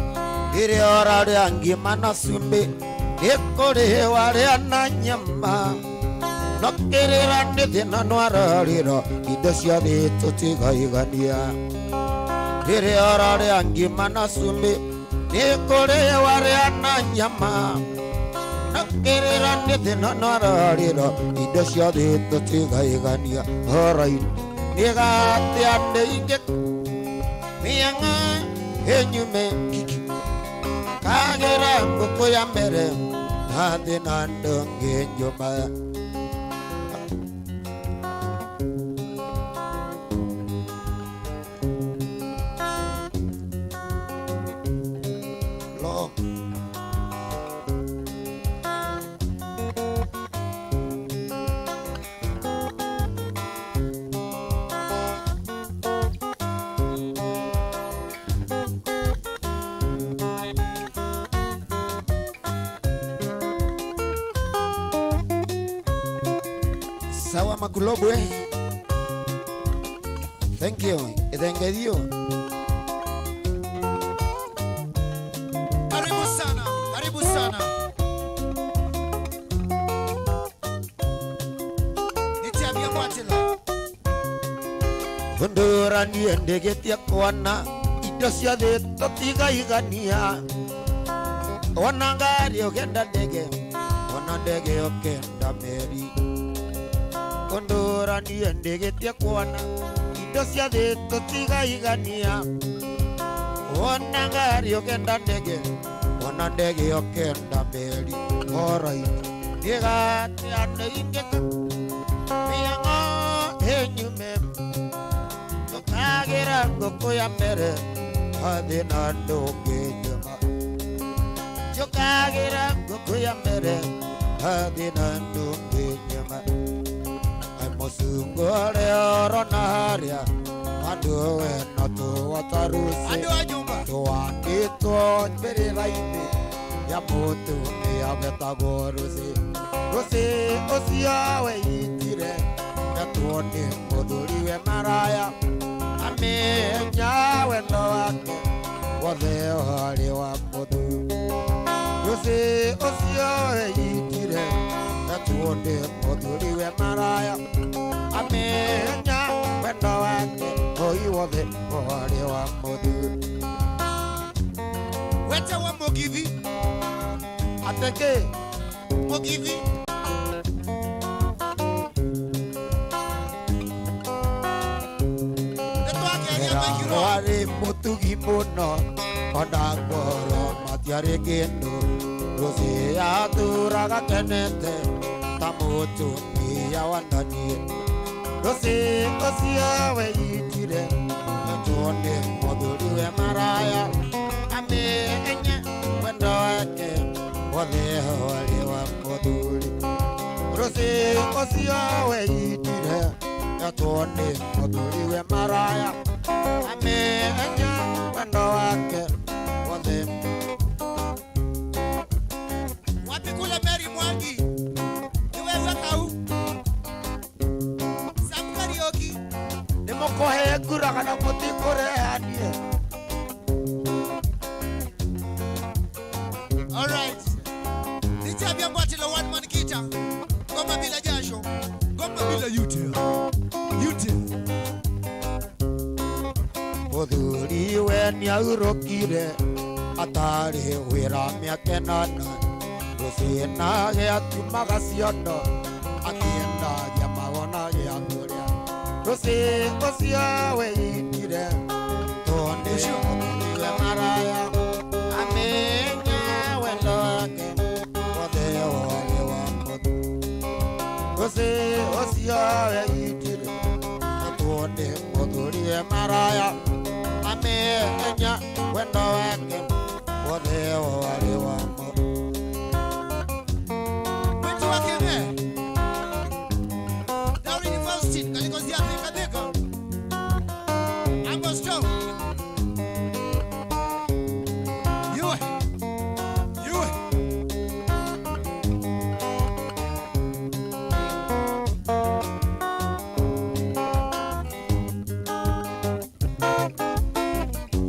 Ore angi mana sumbe ekore ware ananyama nokere rande dena noarariro idesya de toti gaigania ere ore angi mana sumbe ekore ware ananyama nokere rande dena noarariro idesya de toti gaigania horai negate ande ike mianga enyume Kagera kuku yang mere hati nandung genjoma lo Sawa Magulobo Thank you. Thank you. Karibu sana. Karibu sana. Nitiambia mwatilo. Gondorani endegetia kwana idosya de totiga igania Wanangari ogenda dege Wana dege ogenda meri Gondorani endegetia kwana idosya de totiga igania Wanangari ogenda dege Wana dege ogenda meri Alright Diga tiane ingeka Miyango henyume Kagera ngoko ya mere hadi nando gejema Kagera ngoko ya mere hadi nando gejema Musungole oronaria ando enato watarusi Ando ajumba Tuandito beri laini ya motu ya betagorusi Rusi osiawe itire ya tuone moduriwe maraya Amenya wendo wake wale wale wa modu Yose osio yitire Natuone moduriwe maraya Amenya wendo wake Hoi wale wa modu Wete wa mogivi Ateke Mogivi Wari mutugi puno Padagoro matiare kendo Rosi aturaga kenete Tamutu ni yawandani Rosi osiawe itire Natuone moduriwe maraya Amenya wendo wake Wale wa moduri Rosi osiawe itire Natuone moduriwe maraya Amenya wendo wake wale Wapi kule Mary Mwangi Niwe wakau Sam karaoke Nimoko hegura kana muti kore anie Alright Nitiambia mwatilo one man kita Goma bila jasho Goma bila yute Oduriwe ni aurokire Atari wira miakenana Rusina ge atumaga siono Akienda jamawona ge aturia Rusi osiawe itire Tonde oduriwe maraya Amenya wendo wake Wale wa modu Rusi osiawe itire muthuriwe maraya amenya wendo wake wothe wari wamo Mtu wake ne Daudi ni Faustin kalikozia Thika Amos Joe Yue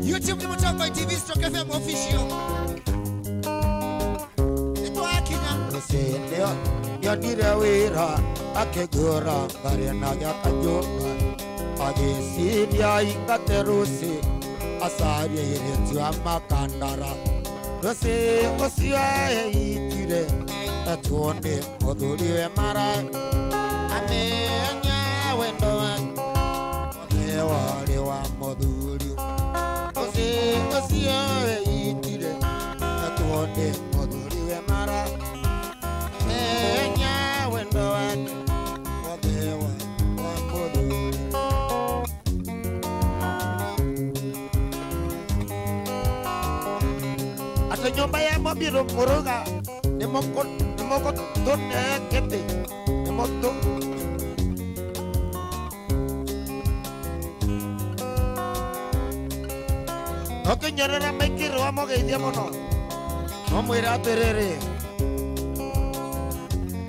YouTube ni Mutamba TV Stroke FM official Ito akina Rusindio Yonire wira akegura Karena nyakajunga Agisidia ingaterusi Asari iritu amakandara Rusi usia itire Etuonde muthuriwe maraya amenya wendo wake wothe wari wa muthuri ucio itire atuonde muthuriwe maraya amenya wendo wake wothe wa muthuri ata nyumba ya mobiro muruga nimoko tunekete nimoto okinyerera maikirwa mugeithia muno no mwira atiriri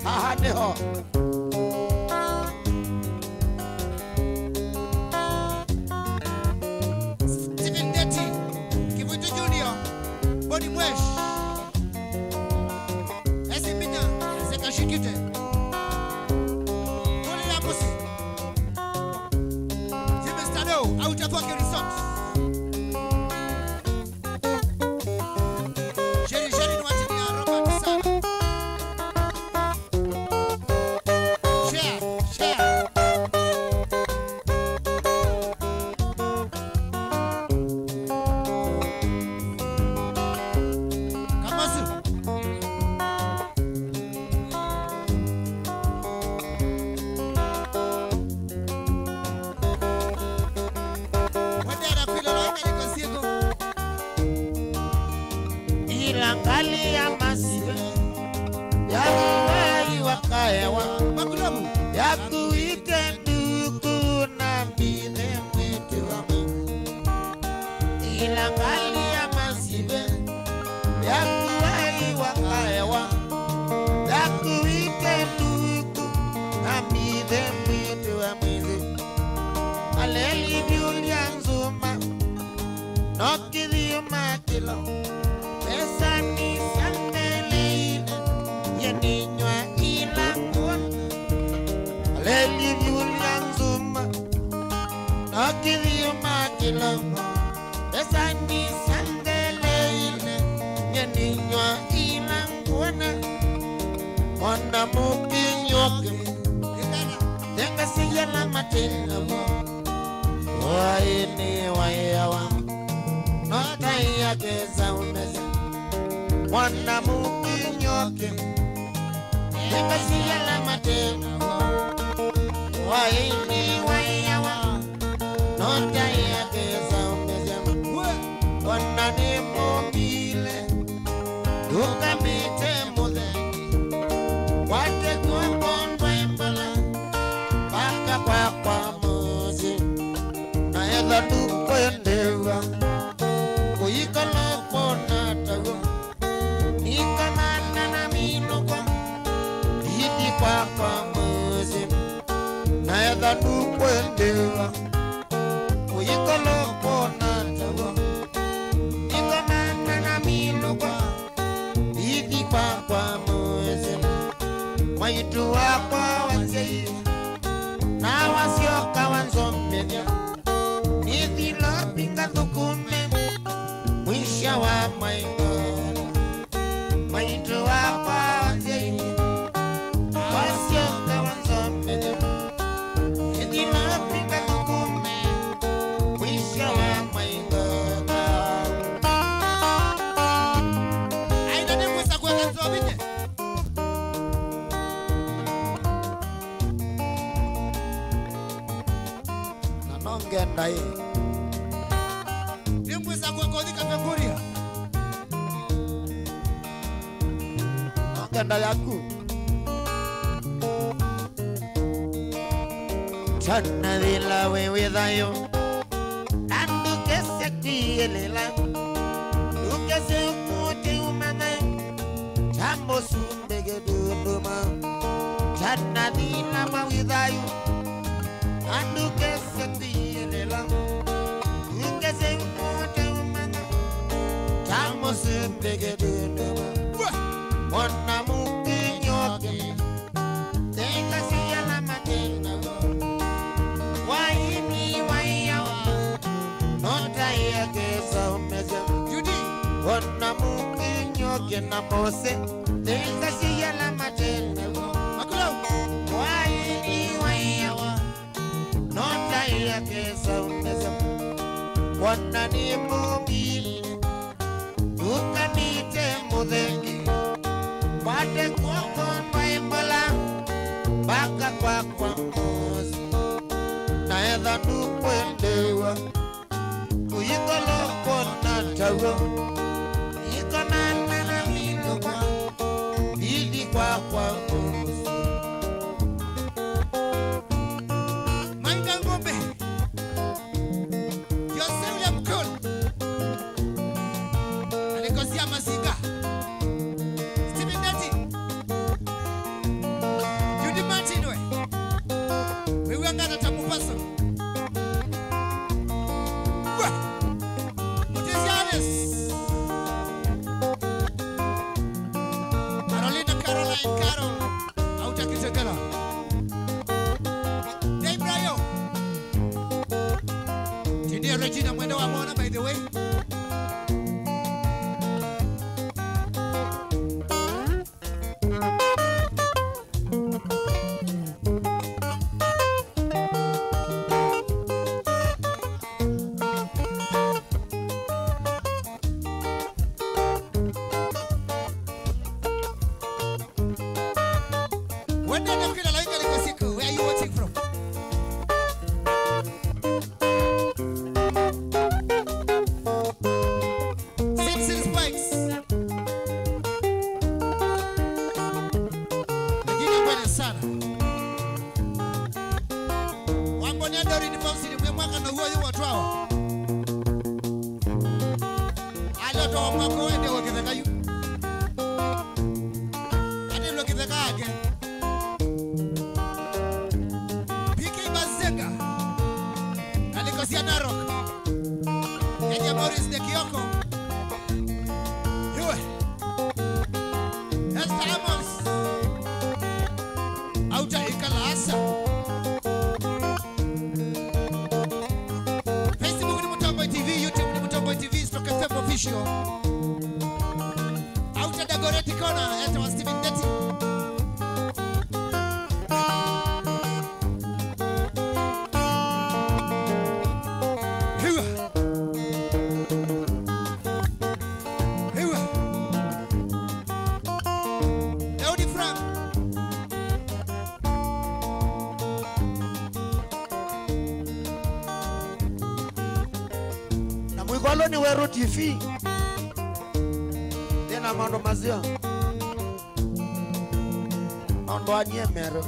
haha niho Stephen Deti Kivutu Junior Boni Mwesh Esi Minya Seka Shikite Kuli ya Musi Jimmy Stado Autatoke Resort Sheri Nwatini ya Robert Sana Share Kamasu Wendera kwilolo imeliko siku ilangali ya masibe yakuwai wakaewa Makulobu yakuite nduku na mbine mwitu wa Mungu ilangali ya masibe yakuwai wakaewa yakuite nduku na mbine mwitu wa Mungu aleli biulia nzuma nokidhiyo makilo pesa ni sandeleine yeninywa ilangua aleli biulia nzuma nokidhiyo makilo pesa ni sandeleine yeninywa ilangua ona mukinyoke tenga siyala matela waini wayawa nota yageza umeze mwana mukinyoke tenga siyala matela waini wayawa nota yageza umeze wana ni mobile ukamite mudhengi wate kumbondwa imbala baka kwa muzi na ela tukwendewa kuyikala kona tago nikamana na minoko hidi kwa muzi na ela tukwendewa kuyikala kona tago nikamana na minoko hidi kwa muzi maitu wakwa wanzei na wasioka wanzombenya nithila pinga thukume mwisha wa maingara maitu wakwa wanzei wasioka wanzombenya nithila pinga thukume nongenda hii nimweza kuakodhika pemburia nongenda yaku chana vila wewe dayo andu kese kielela ukese umuti umana chambo sumbege duduma chana vila wewe dayo andu kese kielela ukese umuti umana chambo sumbege duduma mona mukinyoke tenga siya la matena waini waiyawa nota yageza umeze Judy mona mukinyoke na mose tenga siya la matena Makulau waini waiyawa nota yageza umeze mona ni mumili ukanite mudhengi Pate kwa mbaimbola Baka kwa mozi Na edha nukwendewa Kuyikolo kona tawo Yikona nana minukwa Bidi kwa mozi Mainga ngombe Yose ule mkulu Alikosia Masinga Stephen Neti Judy Martin wewe ngana tamupaso Mutesianes Caroline Carol Autakitegala Debrayo Tinia Regina mwendo wa mwana by the way where are you watching from? Simpson Spikes. Najini mbele sana. Wambo ni Adori University mwe mwaka na huwa yu watu hawa. Alioto wa mwako wende wakitheka yu. Adi lo kitheka ake. Alikosia Narok Kenya Morris de Kioko Yue Esther Amos Auta Ikalasa Facebook ni Mutomboy TV YouTube ni Mutomboy TV Stroke FM Official Auta Dagoretti Kona Eta wa Stephen Neti Mwigwalo ni Weru TV Tena mando mazia Mando anyemero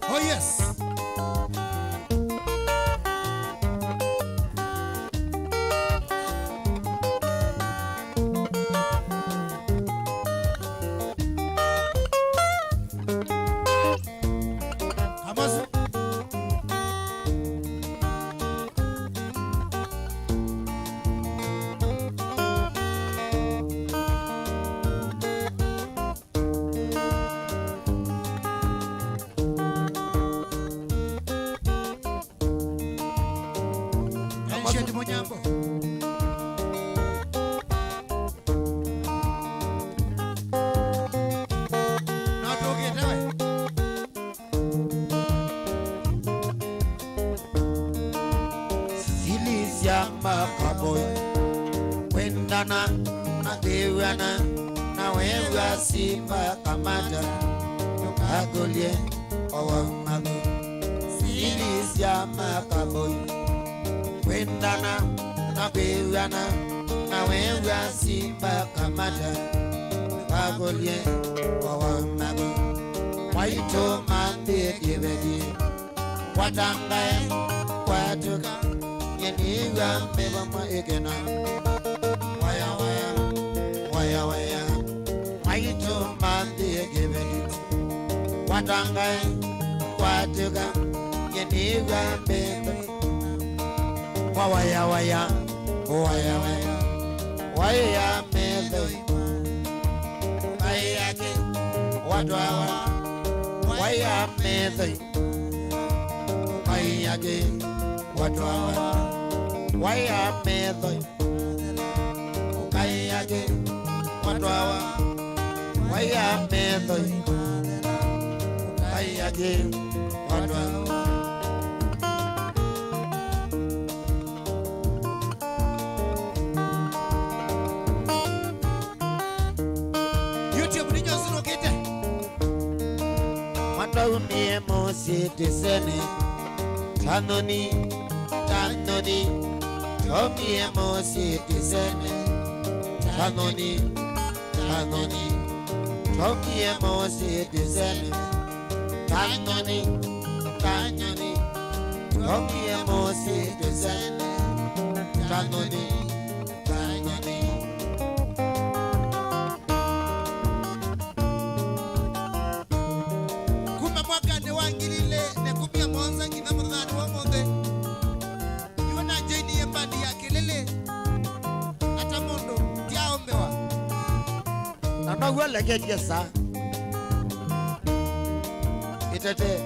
Oh yes Munyambo Wendana na dewana na wewa simba kamata agolie owa mago silisya makaboy. Wendana na dewana na wewa simba kamata agolie owa mago. Waito mande divedi watangae watuka yeniwa mbeba maegena. Waya waya waya waya waito mande divedi watangae watuka yeniwa mbeba. Waya waya waya waya waya mbeba waya ke wadwa. Waya method, waya again, what waya method, waya again, what waya method, waya again, what Mie mosi tisene tanoni tanoni mie mosi tisene tanoni tanoni mie mosi tisene tanoni tanoni mie mosi tisene tanoni tanoni. Wangilile ne kumia monza kina mradu wa monde yona jeni ya bandi ya kelele ata mondo tiao mbewa na wala kejesa itete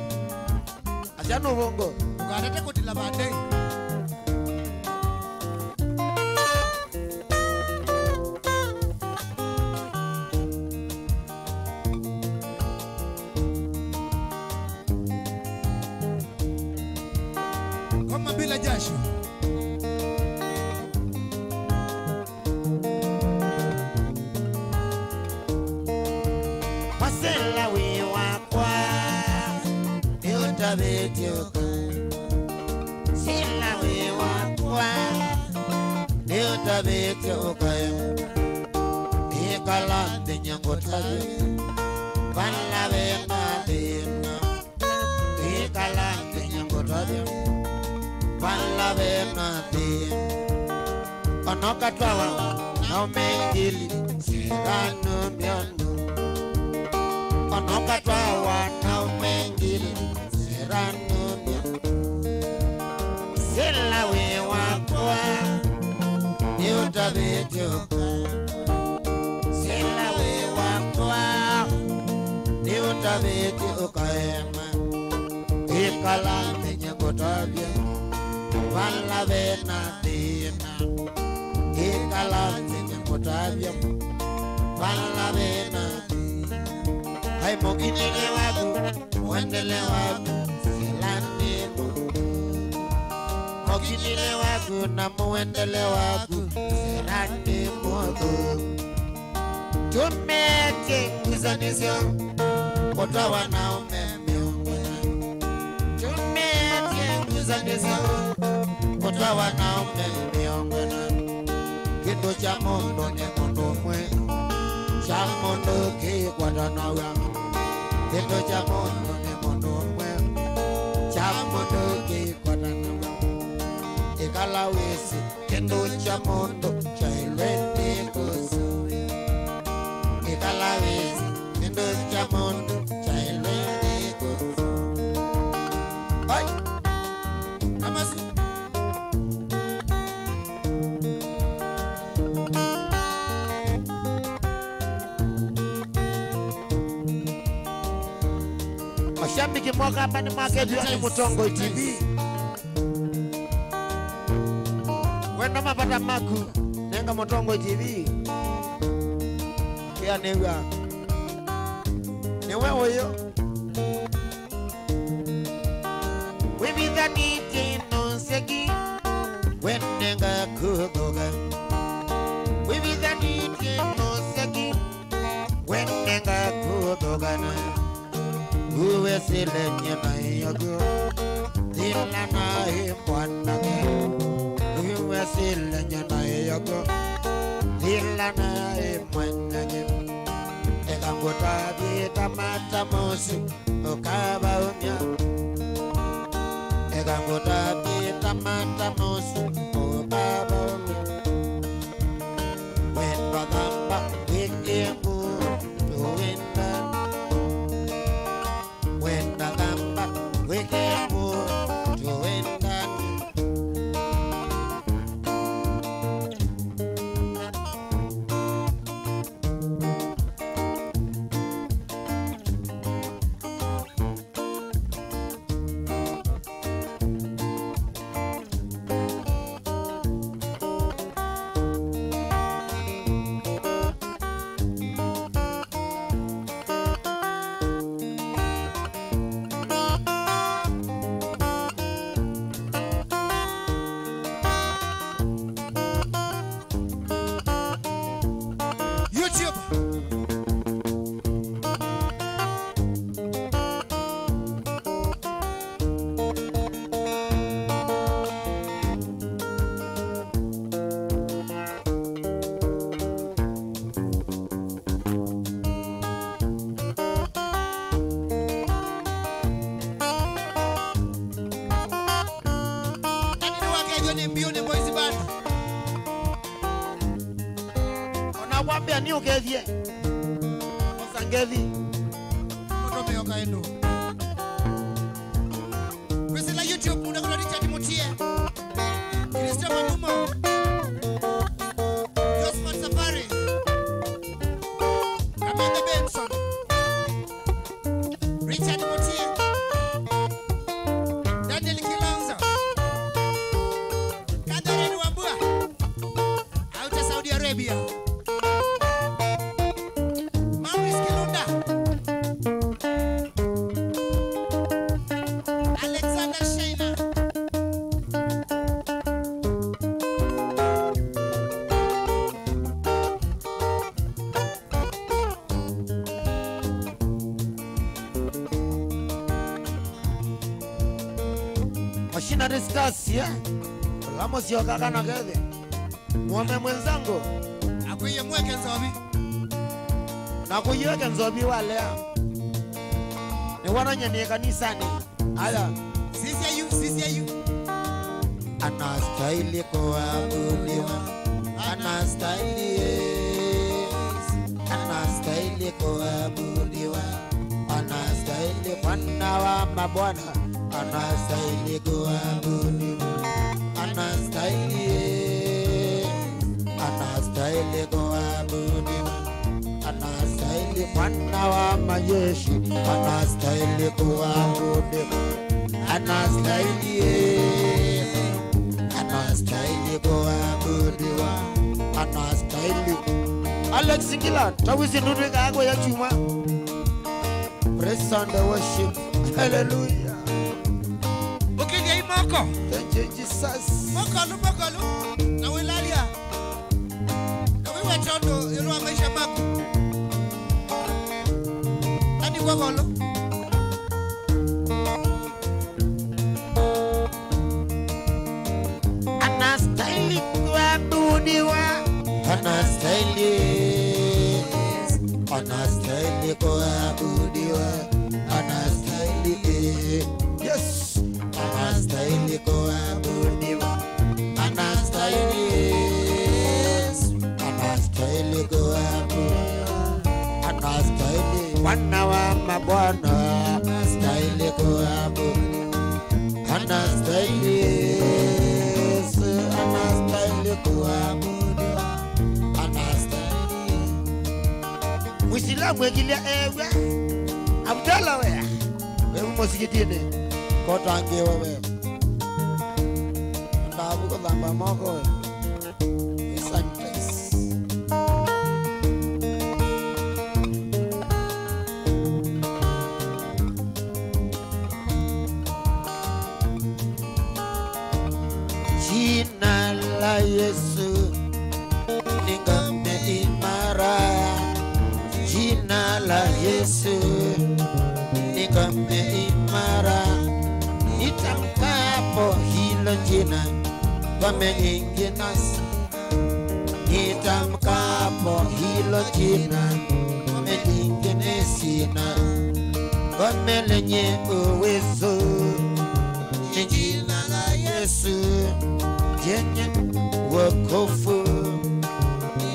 ajano bongo ugarete kutila bande. Bila jasho Masela we wakwa Niutabetioka Sela we wakwa Niutabetioka Ikalande nyangotabe Vanlabe madina Ikalande nyangotabe Vanla venati Onoka twawa na umengili Sirano miono Onoka twawa na umengili Sirano miono Sila we wakwa Niutabetioka Sila we wakwa Niutabetioka Ikalande nyangotabia Vanla venadina Ikalande nyangotabia Vanla venadina Hai moginile wabu Wendele wabu Silandino Moginile wabu na muendele wabu Silandino Tumete kuzanisyo Kota wanaume Kota wanaume miongona Kindo cha mondo ni mondo mwe Cha mondo ki kwa tanawa Kindo cha mondo ni mondo mwe Cha mondo ki kwa tanawa Ikala wesi Kindo cha mondo Cha ilwende kusu Ikala wesi Kindo cha mondo Cha ilwende kusu Bye. Mashabiki mwaka hapa ni market ya Mutongo TV. Wenda mapata maku nenga Mutongo TV. Kia newa. Newa oyo. Wewe dhani no segi. Wenenga kugoga. Wewe iwe silenye na yogo dila na imwanage iwe silenye na yogo dila na imwanage ekanguta bita matamosi okaba umya ekanguta bita matamosi okaba umya wenda gamba wikengu tuwenda wenda gamba wikengu tuwenda Wambia ni ukedhie Osangethi Motome yokaendo Presila YouTube unakula Richard Mutie Christian Mamumo Josman Safari Amanda Benson Richard Mutie Daniel Kilanza Catherine Wambua Out of Saudi Arabia Machinery Stars ya Lamo sio kaka na gedhe Mwame mwenzangu Akuye mweke nzobi Na kuyiweke nzobi wale Ni wananye kanisani Aya Sisi ya yu Anastahili kuabudiwa Anastahili yes Anastahili kuabudiwa Anastahili Bwana wa mabwana Anastahili kuabudiwa Anastahili yes Anastahili kuabudiwa Anastahili Bwana wa majeshi Anastahili kuabudiwa Anastahili yes Anastahili kuabudiwa Anastahili Alex Ngila tawisi nudwe kago ya chuma Praise and worship Hallelujah Ukidia imoko Thank you Jesus Mokolu Na wilalia Na wiwa chondo Ilua maisha maku Nani kwa kolo Anastahili kuabudiwa Anastahili Anastahili kuabudiwa Anastahili Yes Anastahili kuabudiwa Anastahili Anastahili kuabudiwa Anastahili Bwana wa mabwana Anastahili kuabudiwa Anastahili Anastahili kuabudiwa Anastahili Muislamu ekilia ewe Abdalla we Wewe msikitini Kotange wewe Ndabu kudhamba moko we Santos Jina la Yesu ni ngome imara Jina la Yesu ni ngome imara. Nitamkapo hilo jina, ngome nyingi nasi. Nitamkapo hilo jina, ngome nyingine sina. Ngome lenye uwezo ni jina la Yesu, yenye wokovu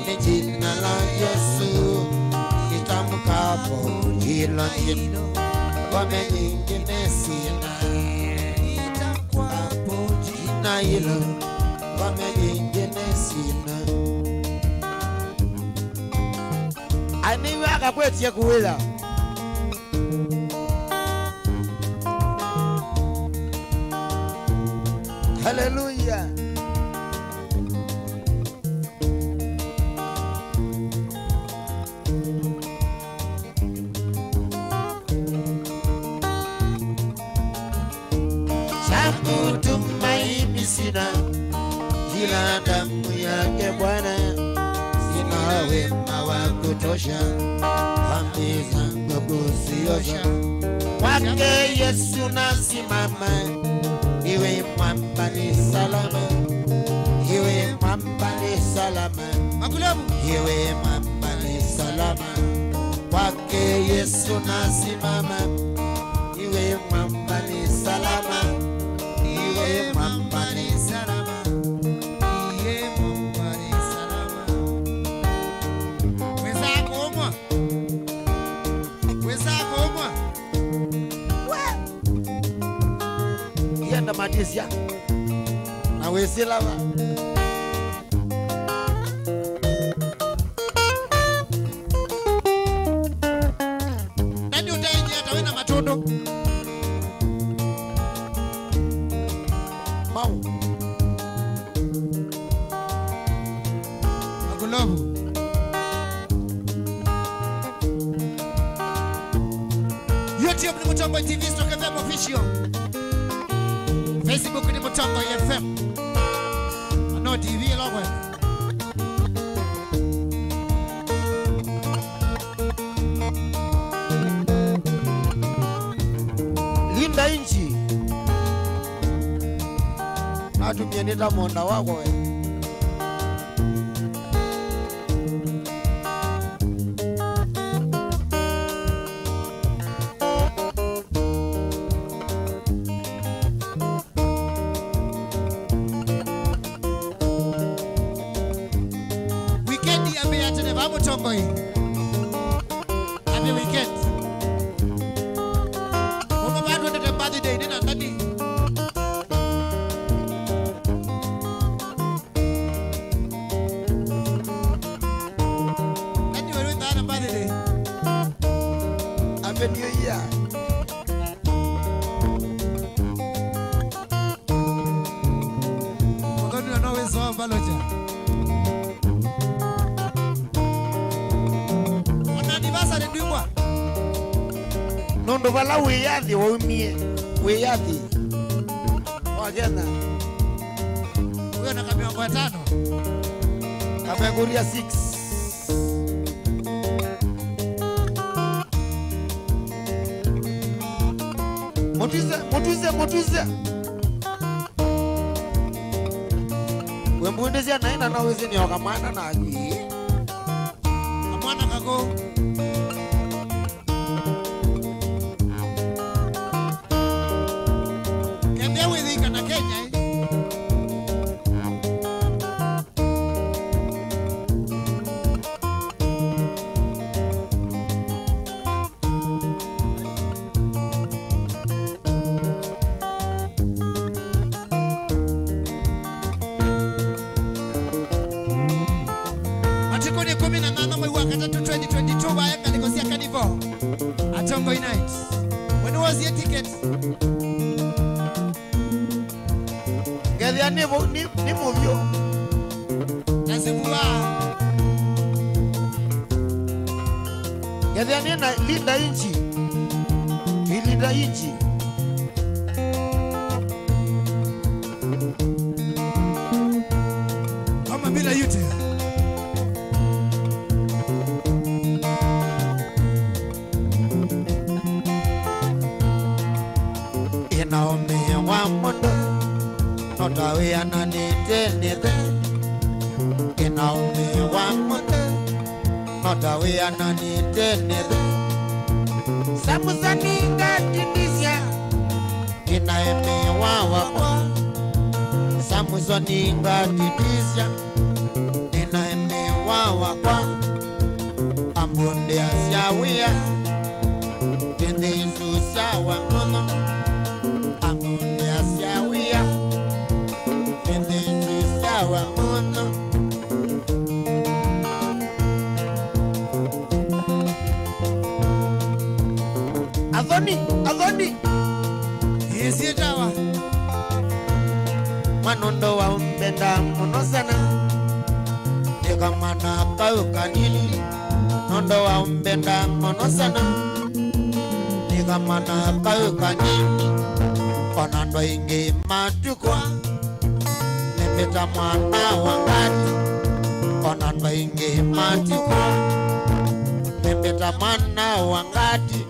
ni jina la Yesu. Nitamkapo hilo jina, ngome nyingine sina. Nitamkapo jina hilo, ngome nyingine sina. Aniwe akakwetie kuwila. Hallelujah. Changu tumaini sina, ila damu yake Bwana. Sina wema wa kutosha, dhambi zangu kuziosha. Kwake Yesu nasimama, iwe mwamba ni salama, iwe mwamba ni salama, iwe mwamba ni salama. Kwake Yesu nasimama, iwe mwamba ni salama, iwe mwamba ni salama, iwe mwamba ni salama. Weza kuomwa Yenda matisia na wesilava. nani utaenye atawena matondo Mau Magulovu. YouTube ni Mutombo TV, Stock FM official. Facebook ni Mutombo FM. No TV logo. linda inchi, atumie nita monda wako we. Weekend ya mbele atene ba Mutombo hii. Happy weekend. Mama bado ndio birthday nina ndani. Nani wewe ndana birthday? Happy New Year. Mkono unaweza wa baloja. Anniversary ndibwa. Nondo vala wiyathi waumie, wiyathi wagena Huyo na kamiongo ya 5. kategoria 6. Motuze wembundezia naina na wezi ni wakamana na aki Amwana kako. Kembea withika na Kenya eh. Matikoni 18 mwezi wa 3 2022 baya kalikosia kanivo. Atongo night. When was your ticket? Gethia ni muvyo Nazibua. Gethia ni na linda inchi, ilinda inchi. Kama bila yote. Kinaome wa mondo notawe ananite nete. Kinaome wa mondo notawe ananite nete. Samusani ngatindisya kinaeme wa wakwa. Samusani ngatindisya kinaeme wa wakwa. Ambonde asyawia kende susa wa ngono. Ambonde asyawia kende susa wa ngono. Adoni Yesi tawa manondo wa umpenda muno sana. Eka mana kau kanili nondo wa umpenda muno sana. Eka mana kau kanili konando inge matukwa. Nemeta mwana wangati konando inge matukwa. Nemeta mwana wangati.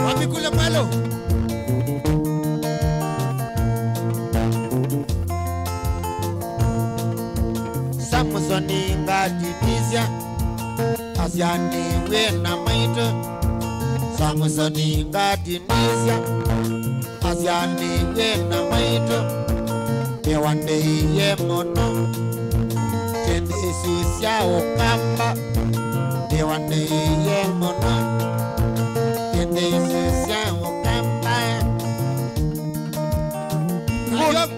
Wamikule malo Samusoni ngatindisya asyani wena maito. Samusoni ngatindisya asyani wena maito. Ewande iye mono kende susya ukamba. Ewande iye mono kende susya ukamba. Ayom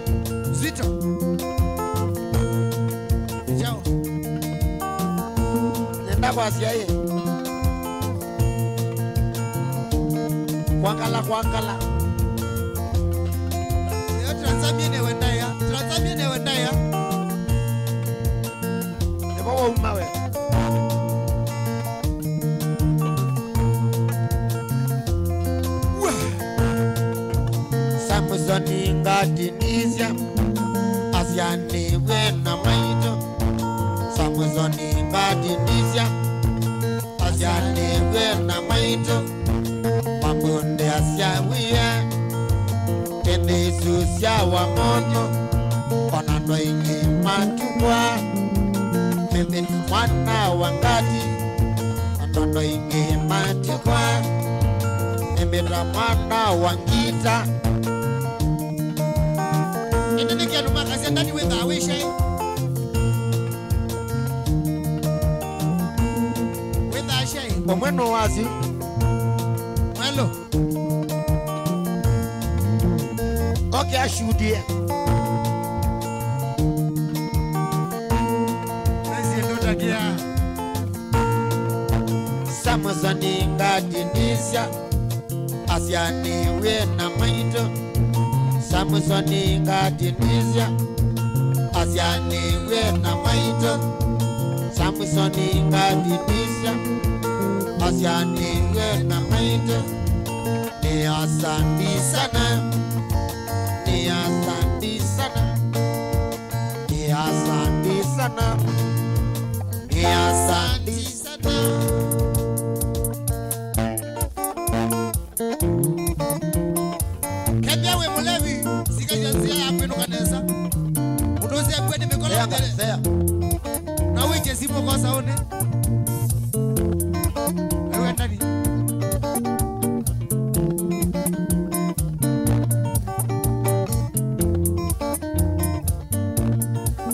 Zito Chao Nenda kwa siyaye Kwangala Yo Tanzania ne wendaya Tanzania ne wendaya Nebo wa umawe Samusoni ngatindisya asyani wena maito. Samusoni ngatindisya asyani wena maito. Mabonde asyawia kende susya wa moto. Konando ingi matukwa mimi mwana wangati. Konando ingi matukwa mimi mwana wangita. Endene kia numa kasi ndani wenda awisha Wenda asha Omweno wazi Malo oke ashudie. Kasi ndota kia Samusoni ngatindisya asyani wena maito. Samusoni ngatindisya asyani wena maito. Samusoni ngatindisya asyani wena maito. Ni asandi sana. Ni asandi sana. Ni asandi sana. Ni asandi sana. Kenya we mulevi Sika jansia ya kwenu kanesa Mudozi ya kweni mikola mbele There. Na wike sipo kwa saone Ewe ndani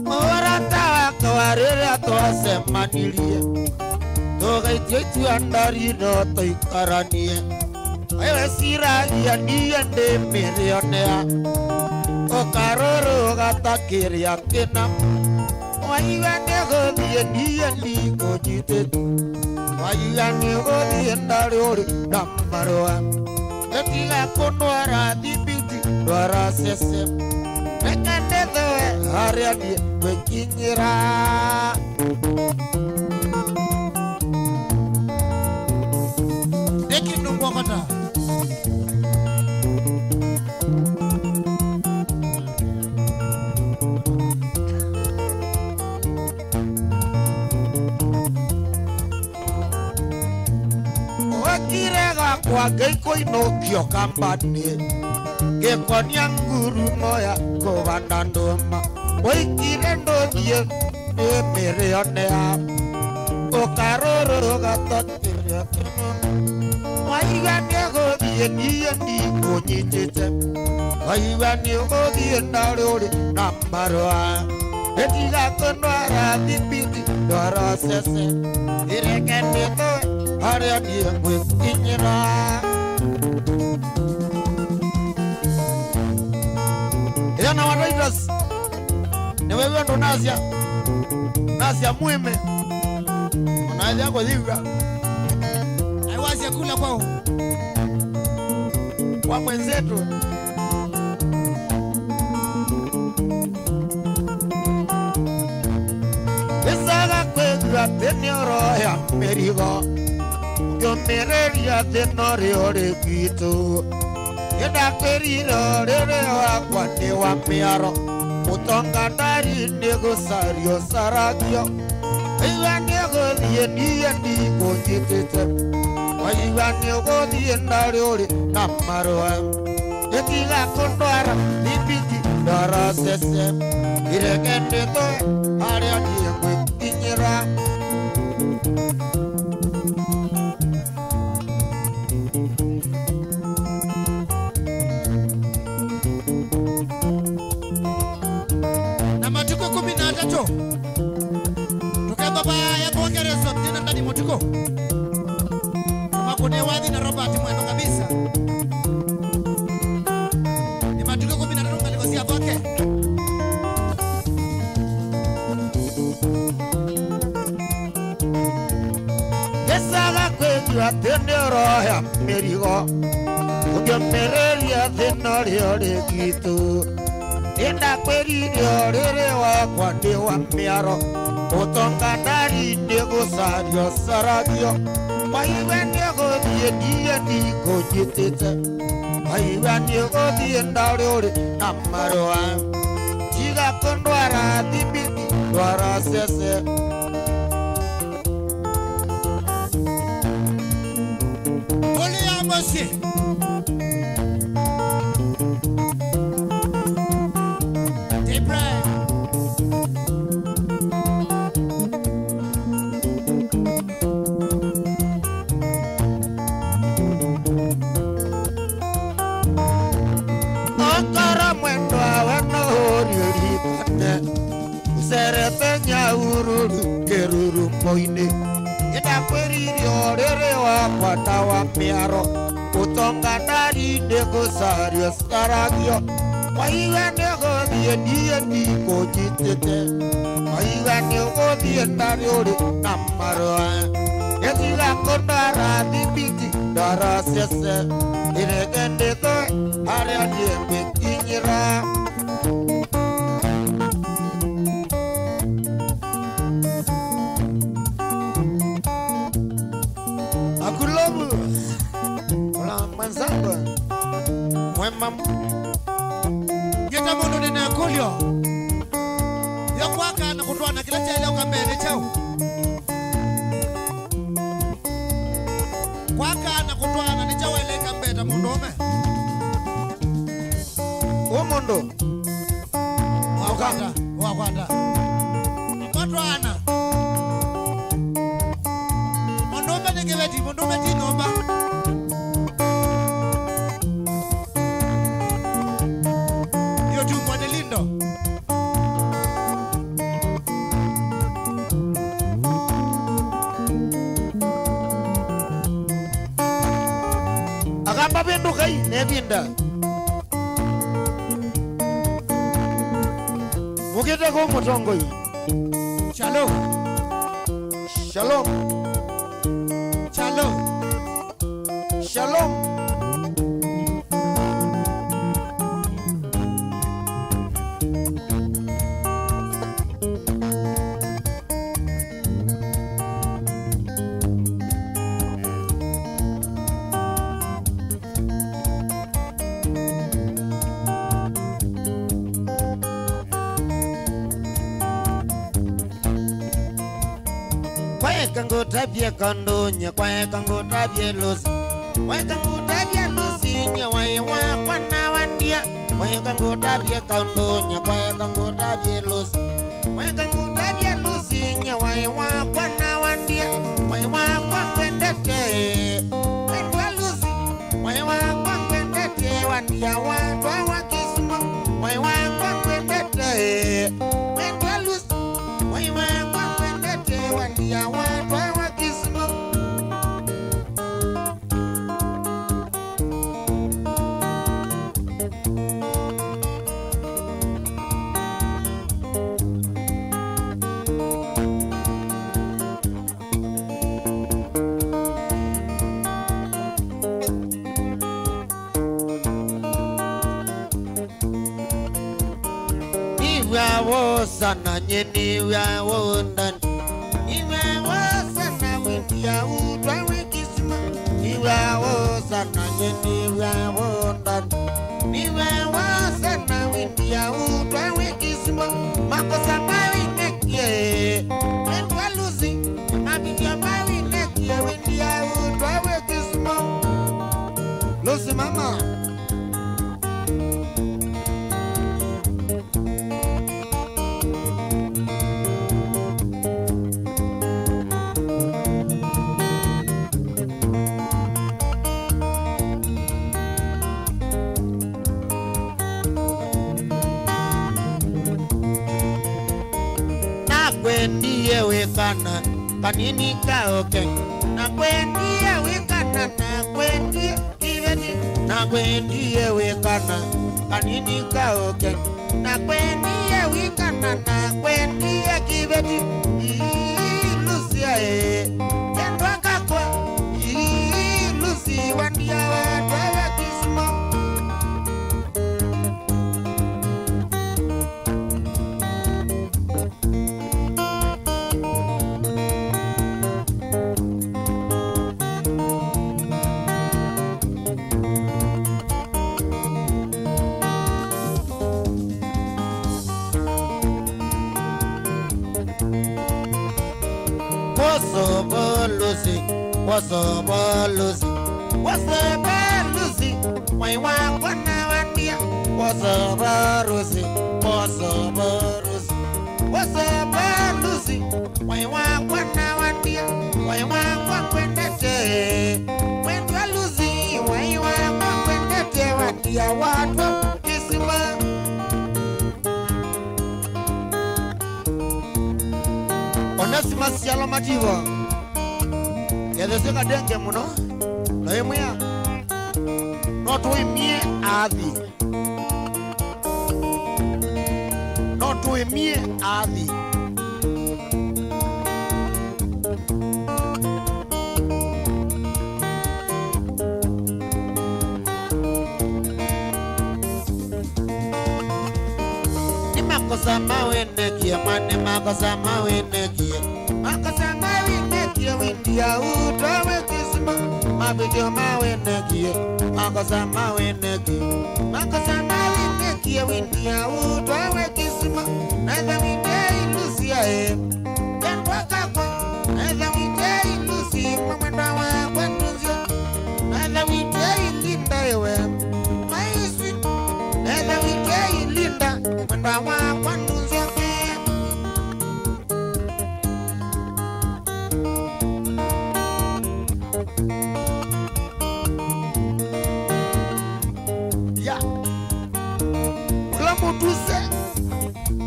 Morata kawarere toasemanilie. Toga ititu andari no toikaranie. Ewe sira yande milionea. Okaroro gatakiria kina. Waiwane godie niye kojite. Waiwane godie ndariori namaroa. Etiga konwara dibiti dwara sese. Mekandethe hariani wekinyira. Deki nungwakota kwa geiko inokio kambani Gekonia nguru moya kovandandoma Oikirendo die emereonea Okaroro gatotiria Waigania godie ni konyitete Waigania godie narori namaroa Etiga konwara dipiti dora sese Irekende to haria die mwis inyira Yana waraitas Newewe ndo Nasia muime Unaazia kwa dhivya Aiwazia kula kwao Kwa mwenzetu Isaga kwezwa tenioro ya merigo Yomereria tenori ore kito Yeda keriro rere wakwa ni wa miaro Utonga dari nego sario saragio Iwa nego diye ni kojitete Iwa nego diye nariori namaroa Etiga kondwara nipiti dara sese Irekende to haria diye kwe inyira Tukababa ya kuongereza tena ndani motiko Kama kune wadhi na Robert mwendo kabisa Ni matuko 13 kalikosia kwake Yesaga kwejwa tenero ya merigo Ugemereria tenori ore gitu Enda kweririo rere wakwa ni wa miaro Utonga dari nego sario saragio Waiwe nego die ni kojitete Waiwe nego die ndauriori namaroa Chiga kondwara dibiti dwara sese Oli ya mosi Serepenya ururu keruru moine Eda kweririo rere wakwa na wa miaro Utonga dari nego sario saragio Waiwe nego die ni kojitete Waiwe nego die nariori namaroa Etiga kondara dipiti dara sese Irekende to haria die kwe inyira Manzamba Mwema Geta mono nena kulio Yokwaka na kutuana kila chale ukambele chao Kwaka na kutuana ni chao ele kambeta mundome Umundo Wakwanda Kutuana Mundome ni kiveti Mundome tinomba Agamba bindu kai nebinda Mugete ko mutongo yi Shalom Shalom Shalom Shalom Kango tabie kandonya kwa kango tabie los Weka ngutabia lusinya waiwa kwa nawandia. Weka ngutabia kaundonya weka ngutabia lusi. Weka ngutabia lusinya waiwa kwa nawandia. Waiwa kwa kwendete. Wendwa lusi. Waiwa kwa kwendete wandia wadwa wakisuma. Waiwa kwa kwendete. Wendwa lusi. Waiwa kwa kwendete wandia wadwa wakisuma. Sana nyeni ya wondan iwa sana windia udwa wekisma iwa sana nyeni ya wondan iwa sana windia udwa wekisma makosa mawi nekie endwa luzi abija mawi nekie windia udwa wekisma luzi mama Kwendiye wekana kanini kaoke na kwendiye wekana na kwendiye iveti na kwendiye wekana kanini kaoke na kwendiye wekana na kwendiye kiveti Lucia yendwa kakwa Lucy wandia wadwa kismo What's up, Lucy? Why want now and dear? What's up, Lucy? What's up, Lucy? What's up, Lucy? Why want now and dear? Why want when that day? When you are Lucy, why you want when that day? What dear, what is the man? Onesimus Yalamativo. Yadeseka denge muno na emya not we me adi not we me adi ni makosa mawe nekia mane makosa mawe nekia makosa mawe nekia windia udwa wekisma mabijo mawe nekia makosa mawe nekia windia udwa wekisma naza windei Lucia yendwa kakwa naza windei Lucy mwenda wakwa nuzio naza windei Linda ewe my sweet naza windei Linda mwenda wakwa nuzio Tuse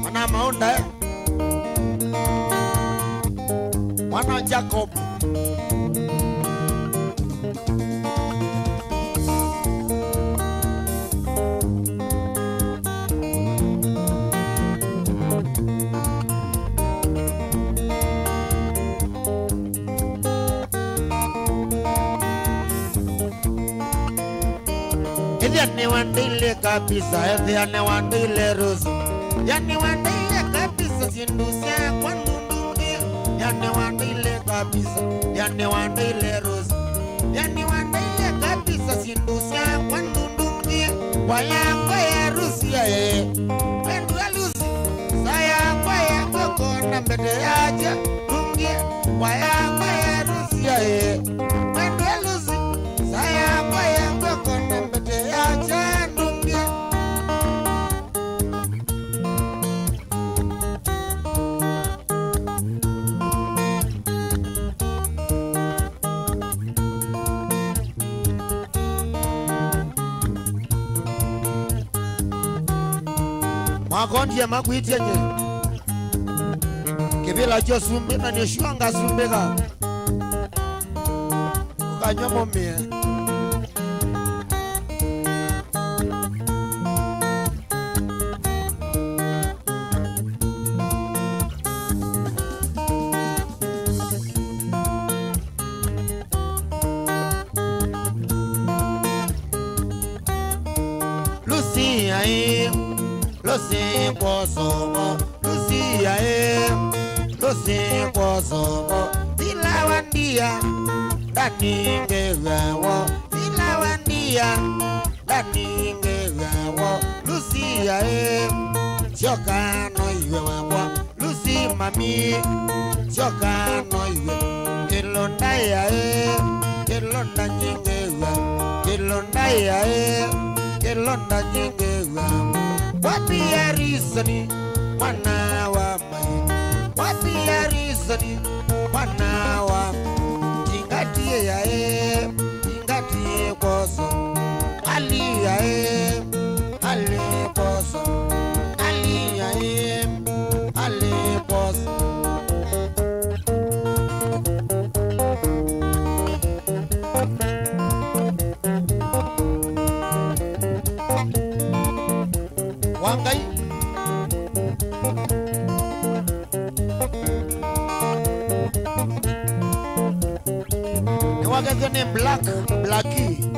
wana maunda wana Jacob Yani wandile kabisa, yani wandile rusi, yani wandile kabisa, sindusia kwa nundungia, yani wandile kabisa, yani wandile rusi, yani wandile kabisa, sindusia kwa nundungia, waya kwa ya Rusia wendu ya Lusi, saya kwa ya koko na mbede yaja dungia, waya kwa ya Rusia wendu ya Lusi, saya makondi ya makuitia nye kibila jo sumbe na nishuanga sumbe ka ukanyomo mie Lucy Kosovo, Lucia, Lucy Kosovo, Dilawandia, Daningewa, Dilawandia, Daningewa, Lucia, Choka no Iwa, Lucy Mami, Choka no Iwa, Kilondaya, Kilonda Jingewa, Kilondaya, Kilonda Jingewa. Wapi ya rizani mwana wa mai, wapi ya rizani mwana wa jingatie ya jingatie koso ali ya ali koso ali ya ali koso Wangai ni wagazo ni Blackie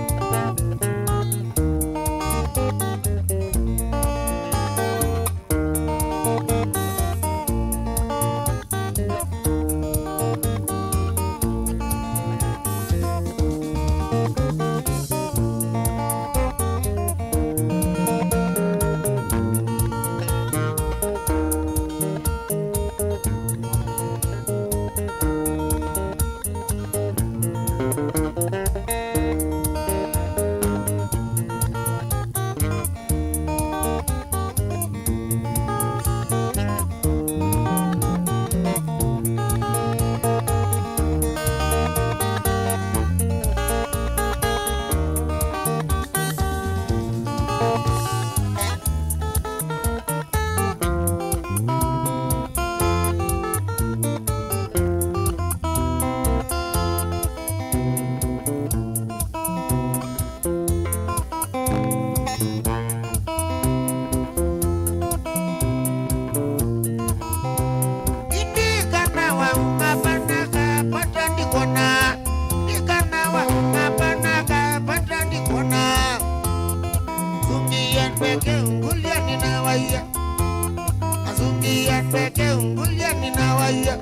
Azungia peke ungulia ninawaya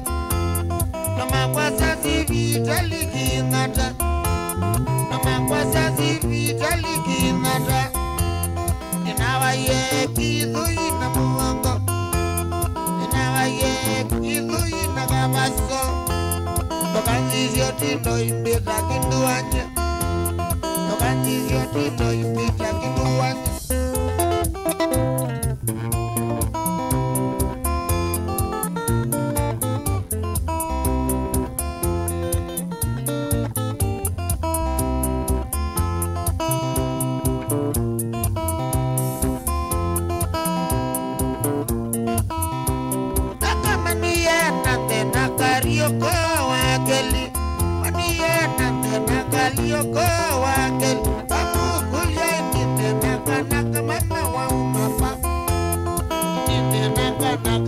Nama kwa sasi vitaliki ngata Nama kwa sasi vitaliki ngata Ninawaye kizu ina muwango Ninawaye kizu ina kabaso Tokanjizio tindo imbita kinduanya Tokanjizio tindo imbita kinduanya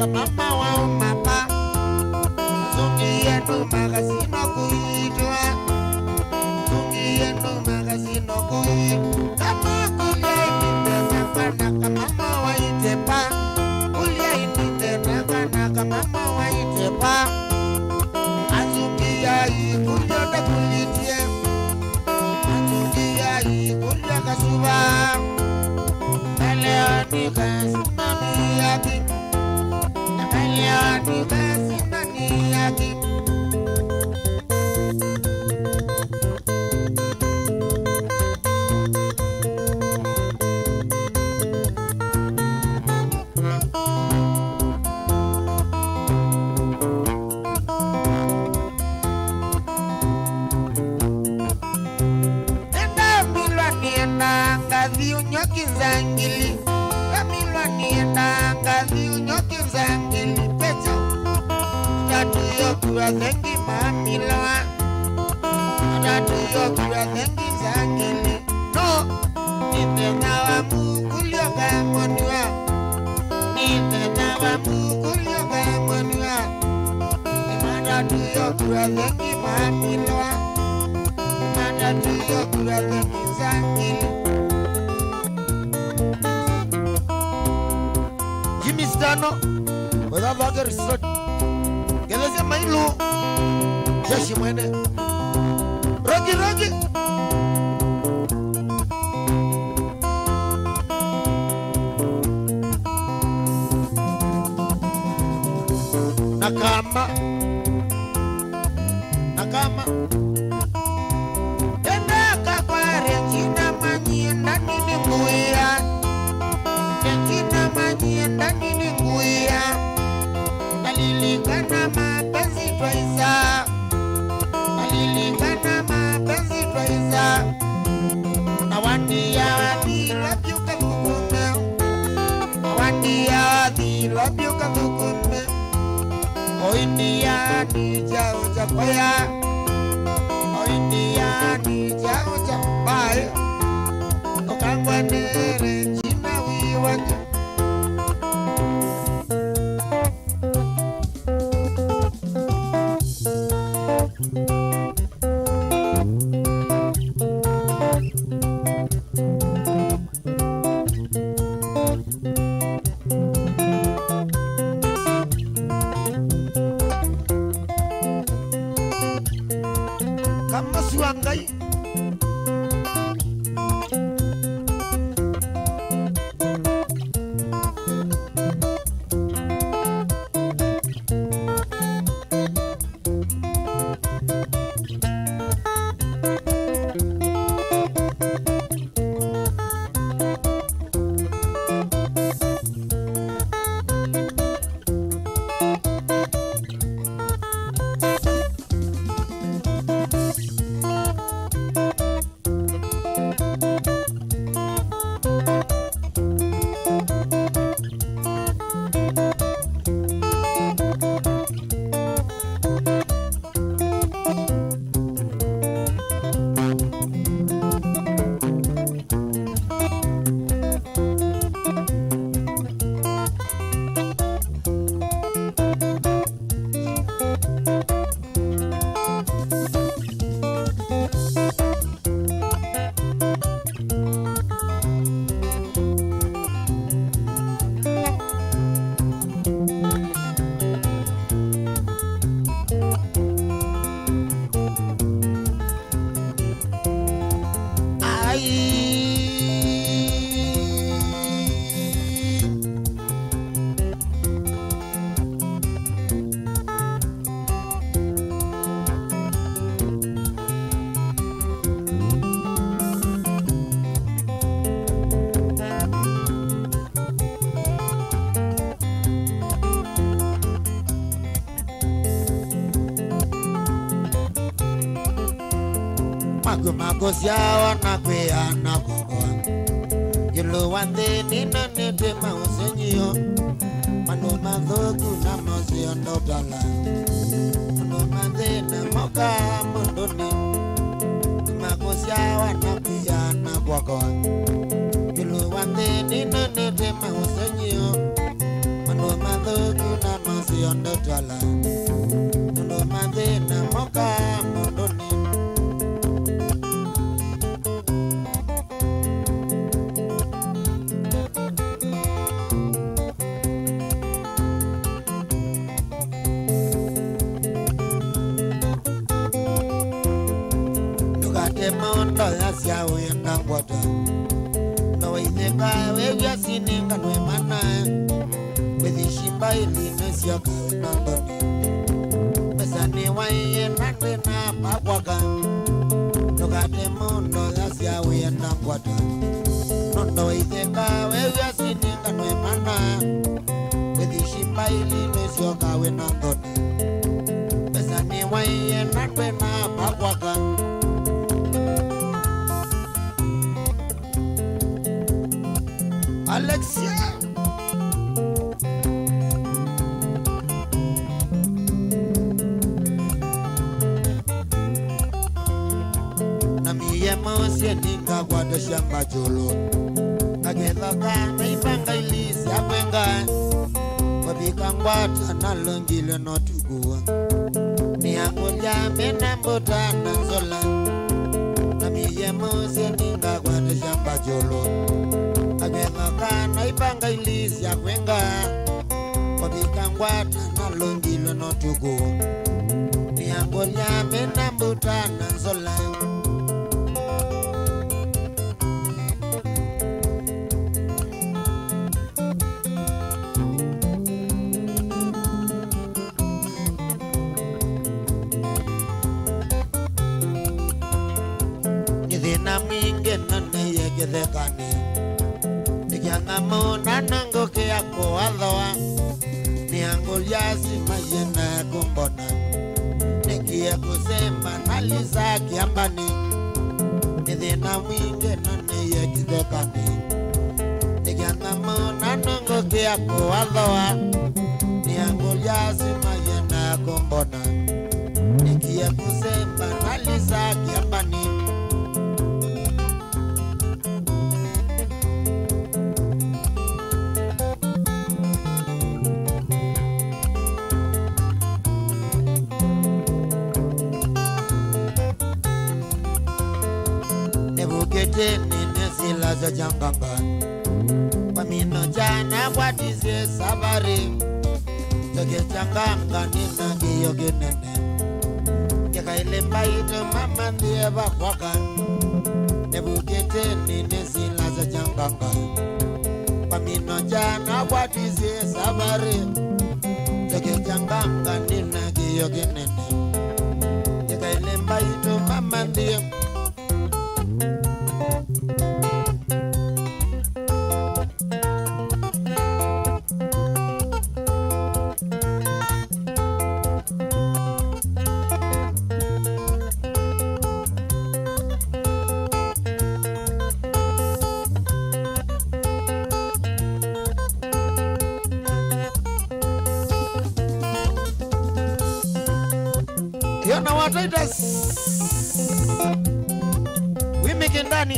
Mama wa umapa Zungia no magazino kuitwa Zungia no magazino kuitwa Kama kulia inite mama wa itepa Kulia inite mama wa itepa Azungia ikulia da kulitie Azungia ikulia kasuba Naleoni kasimami yaki Naleoni kasimami yaki Kizangili, Kamilwa nienda Madadu yokura zengi mamiloa. Madadu yokura zengi zangili. No, nitenawa mukulioga monua. Nitenawa mukulioga monua. Madadu yokura zengi mamiloa. Madadu yokura zengi zangili. Jimmy Stano, without Bagger Resort. Geleze Mailu, Jeshi Mwene, Rogi. Nakama. Tenda kwa Regina Manyi ndani ni nguia. Regina Manyi ndani ni nguia. Nalilingana mapenzi twaiza. Nalilingana mapenzi twaiza. Na wandia wadhi labyuka thukume. Na wandia wadhi labyuka thukume. Oindia ni jao chakwaya. Oindia ni jao chapaya. Okangwa nere china wiwanja. Kama suangai magosia wanakwea na kokoa. Yulu wande nina nete mausenyo. Manu madhoku na mausio ndotala. Manu mande na moka munduni. Magosia wanakwea na kokoa. Yulu wande nina nete mausenyo. Manu madhoku na mausio ndotala. Manu mande na moka munduni. Mondo yasia uyenda ngwata. No ineka wewe sininga no mana. Bezishimba ili nesia kana ndoni. Besani wae nande na babwaka. No kate mondo yasia uyenda ngwata. No ineka wewe sininga no mana. Bezishimba ili nesia kana ndoni. Besani wae nande na babwaka. Alexia Mose ninga kwa shamba jolo Kagethoka na ipanga ilisi akwenga Wabika ngwata na longile notugua Ni angolya mena mbota na nzola Na miye Mose ninga kwa shamba jolo Kagethoka na ipanga ilisi akwenga Wabika ngwata na longile notugua Ni angolya mena mbota na nzola na mwinge nane yegethekani Nikianga mona nango ke ako adhoa Ni angoliasi mayena kumbona Nikie kusema nalisa kiambani Nithina mwinge nane yegethekani Nikianga mona nango ke ako adhoa Ni angoliasi mayena kumbona Nikie kusema nalisa kiambani Nene sila za janganga Kwa mino jana kwa tizie sabari Toge janganga nina giyo ginene Keka ile mbaito mama ndiye bakwaka Nebukete nene sila za janganga Kwa mino jana kwa tizie sabari Toge janganga nina giyo ginene Keka ile mbaito mama ndiye Yona wataitas Wimi kindani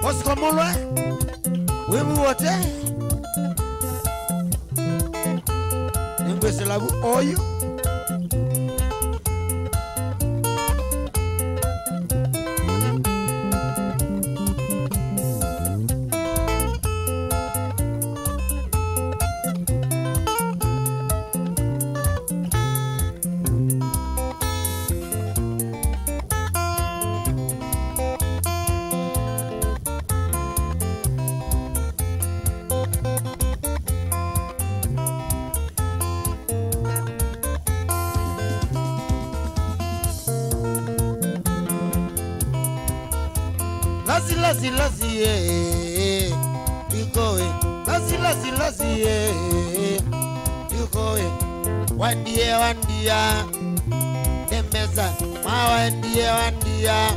Oskomulwe Wimu wote Ngwese lagu oyu Lazi Yukoe Lazi Yukoe Wandia Demesa Wandia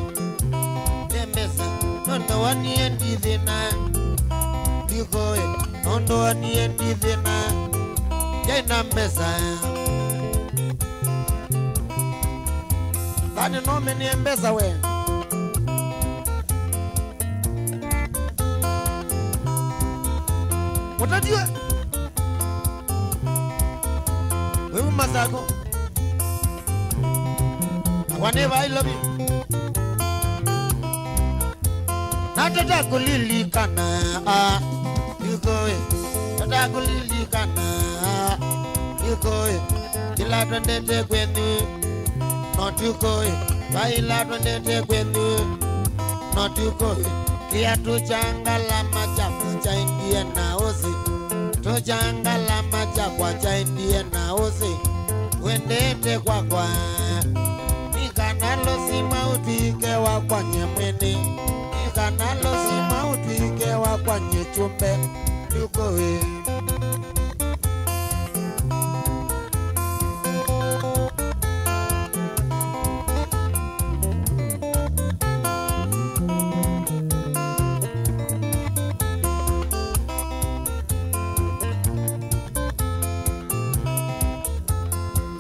Demesa Nondo waniendi dhina Yukoe Nondo waniendi dhina Jaina mbesa Kani nome ni mbesa we Utajua Wewe mazako Whenever I love you Natata kulilikana Yukoe Natata kulilikana Yukoe Kila twendete kwenu Not yukoe Baila twendete kwenu Not yukoe Kiatu changala machafu cha India na uzi, tuchangala machafu cha India na uzi, wendete kwa nikanalo sima utwike wa kwa nyemweni, nikanalo sima utwike wa kwa nyechumbe, yukowe.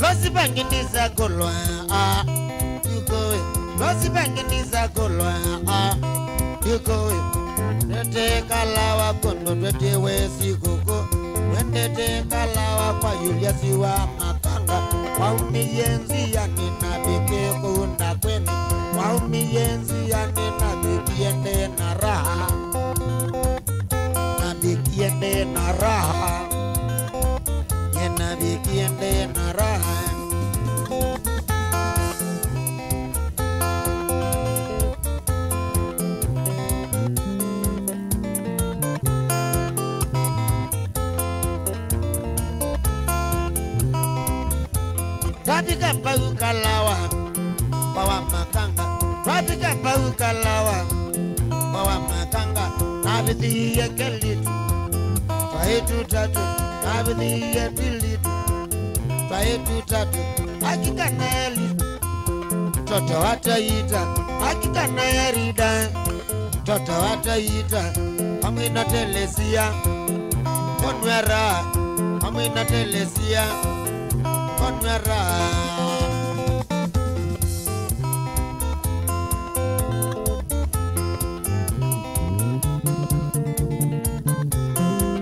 Losi bangindiza golwa yukowe, losi bangindiza golwa yukowe. Nete kalawa kondo twete wesi koko, wendete kalawa kwa Julius wa Makanga, waumi yenzi ya nina beke kuunda kweni, waumi yenzi ya nina beki ende na raha, na beki ende na raha, yena beki ende na raha. Wapika pau kalawa bawa Makanga, wapika pau kalawa bawa Makanga, nabidhiye kelitu twaetu tatu, nabidhiye pilitu twaetu tatu, hakika na elitu toto wataita, hakika na yarida toto wataita, amwina telesia konwera, amwina telesia konwera.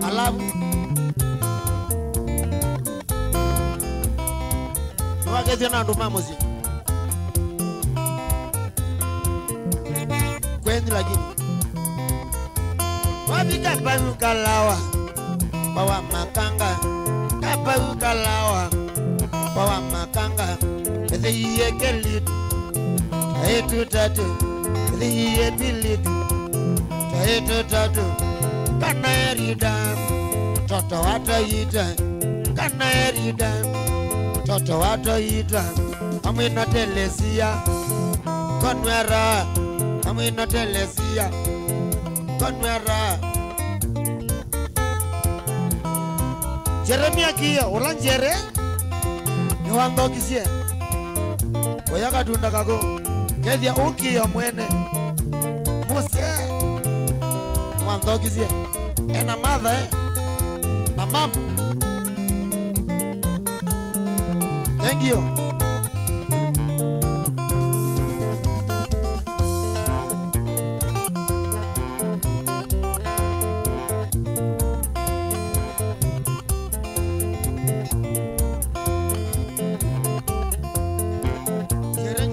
Alafu wakezi na nduma muzi kwenye lagini wapika payu kalawa bawa Makanga, kapayu kalawa bawa Makanga, etheiye kelitu taetu tatu, etheiye pilitu taetu tatu, kana erida toto wataita, kana erida toto wataita, amwina telesia konwera, amwina telesia konwera. Jeremia kiyo ulanjere ni wango kisie wayaka tunda kako kethia ukiyo mwene muse wango kisie ena mother na mom. Thank you.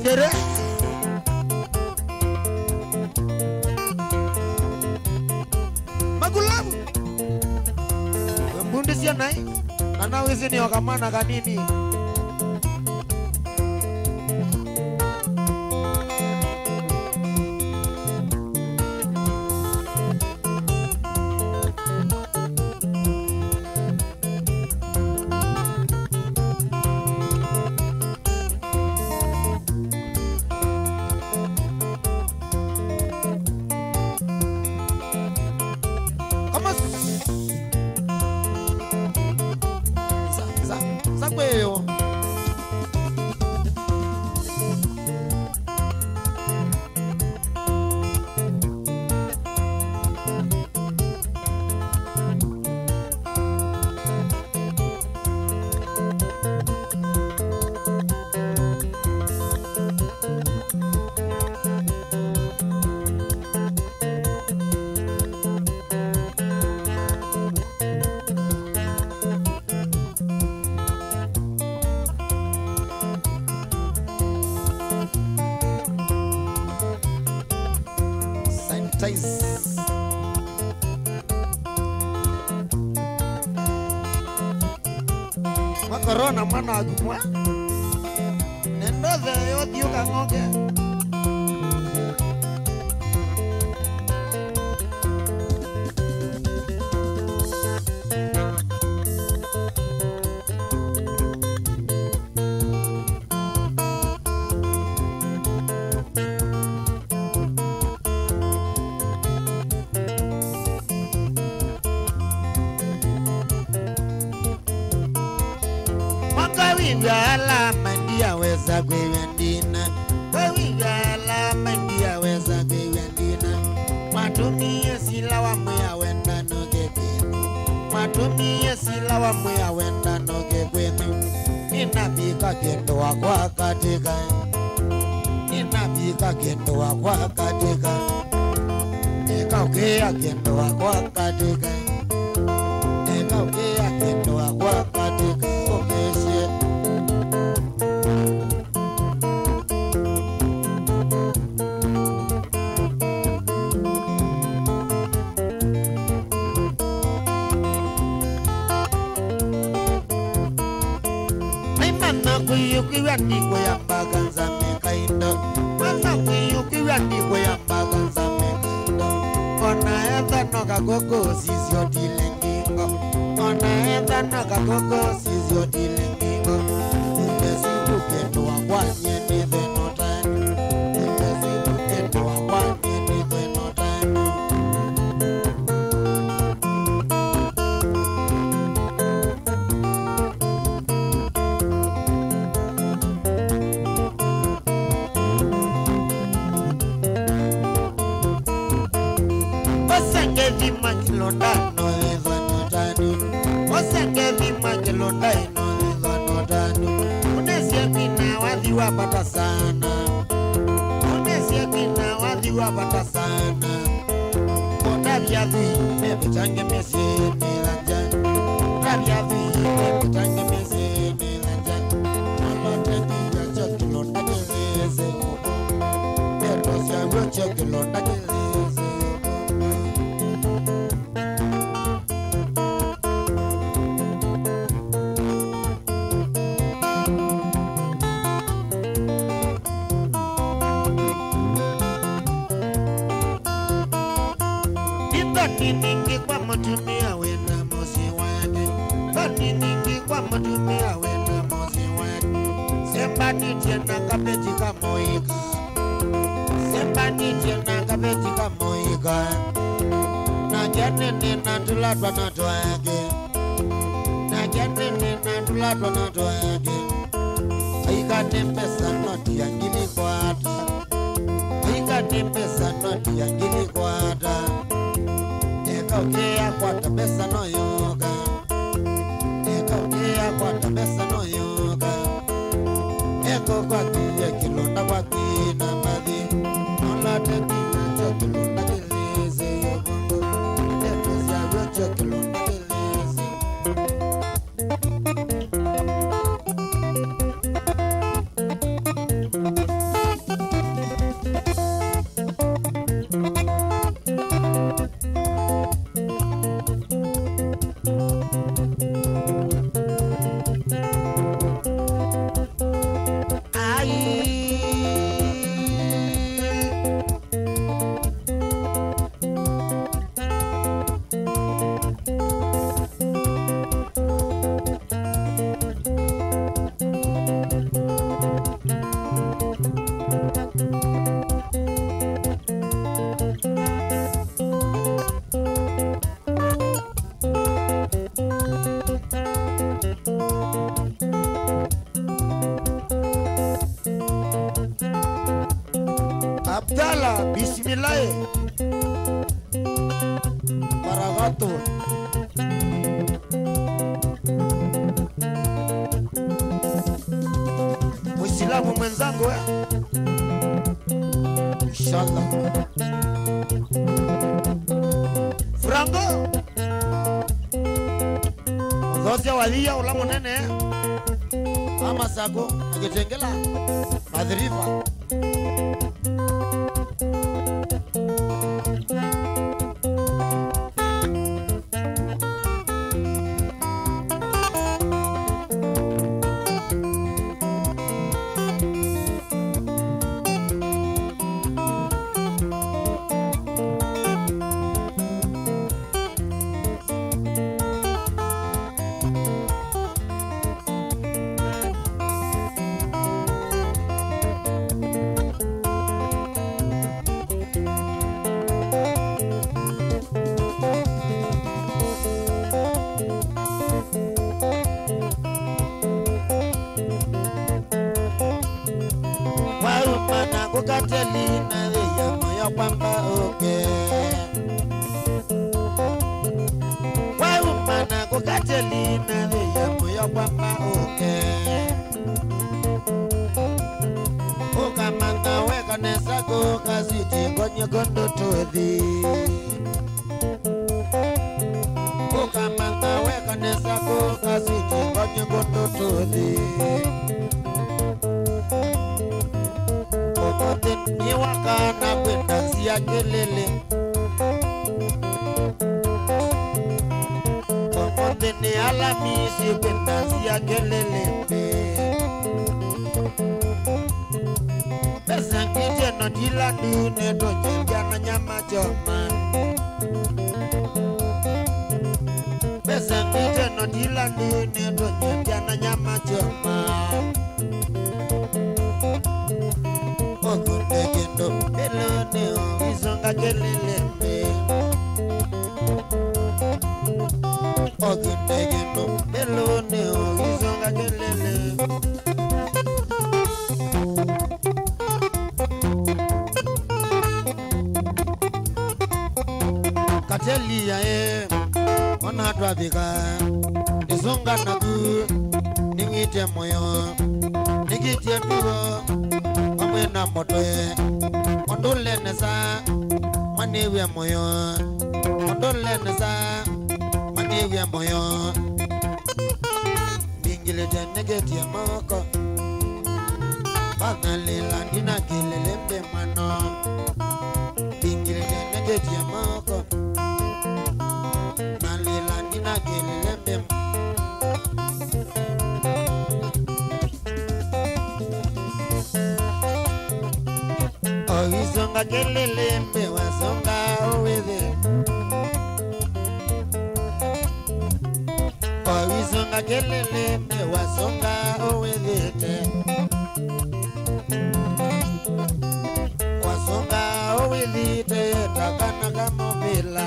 Jere magulabu mbundisia nai anawezi ni wakamana kanini sakweyo. Corona mwana agumwa nendothe yothi ukangoke wiga alama ndia weza kwendina. Wiga alama ndia weza kwendina. Matumie sila wa mwea wenda noge kwenu. Matumie sila wa mwea wenda noge kwenu. Ninapika kendo wakwa katika. Ninapika kendo wakwa katika. Nikaukea kendo wakwa katika. Nikaukea kendo wakwa katika. Okeshe kuyukiwandi kuyambaganza mekaindo. Masa kuyukiwandi kuyambaganza mekaindo. Ona edha noga gogo sisio dilengingo. Ona edha noga gogo sisio dilengingo. Umesi ukendo wakwanye nidhe notani. Umesi ukendo wakwanye nidhe notani. Vima kilonda no eva notani. Osenge vima kilonda no eva notani. Unesie kina wadhi wapata sana. Unesie kina wadhi wapata sana. Kotabia vi mebutange mesi nilanja. Kotabia vi mebutange mesi nilanja. Alote diya cho kilonda kilese. Petosya yoche kilonda kilese. Ningi kwa matumia wena mosi wadi. Ningi kwa matumia wena mosi wadi. Semba nitiena kapeti kamoika. Semba nitiena kapeti kamoika. Na jane nina tulatwa na toage. Na jane nina tulatwa na toage. Aika tempesa noti yangili kwa hata. Aika tempesa noti yangili kwa hata. Nikaukea kwa tabesa no yoga. Nikaukea kwa tabesa no yoga. Eko kwa kiye kilonda kwa kina madhi. Nola tekina cho kilonda kileze yogungo. Eko siya yocho kilonda kileze. Abdallah, bismillah. Barakatuh. Muislamu mwenzangu inshallah. Frango Zosia walia ula monene Mama sako Akitengela Madriva kukatelina ya moyo kwamba Waumana kukatelina ya moyo kwamba Ukamanga weka nesa kukaziti kwenye kondo tuedhi Ukamanga weka nesa kukaziti kwenye kondo tuedhi Okote ni wakana kwenda siya kelele Okote ni alamisi kwenda siya kelele Besangite no dilandi ne doje jana nyama choma Besangite no dilandi ne doje jana nyama choma Ogunde kendo belone o izonga kelele Ogunde kendo belone o izonga kelele Katelia ona twabika izonga nagu ningite moyo nigitie ndugo Amwena motoe ondole nesa maniwe moyo ondole nesa maniwe moyo Bingile tenegetie moko Bangalila ndina kelele mano Bingile tenegetie moko Nalila ndina kelele Oizonga kelele mbe wasonga oweze Oizonga kelele mbe wasonga oweze Wasonga oweze takana kama vila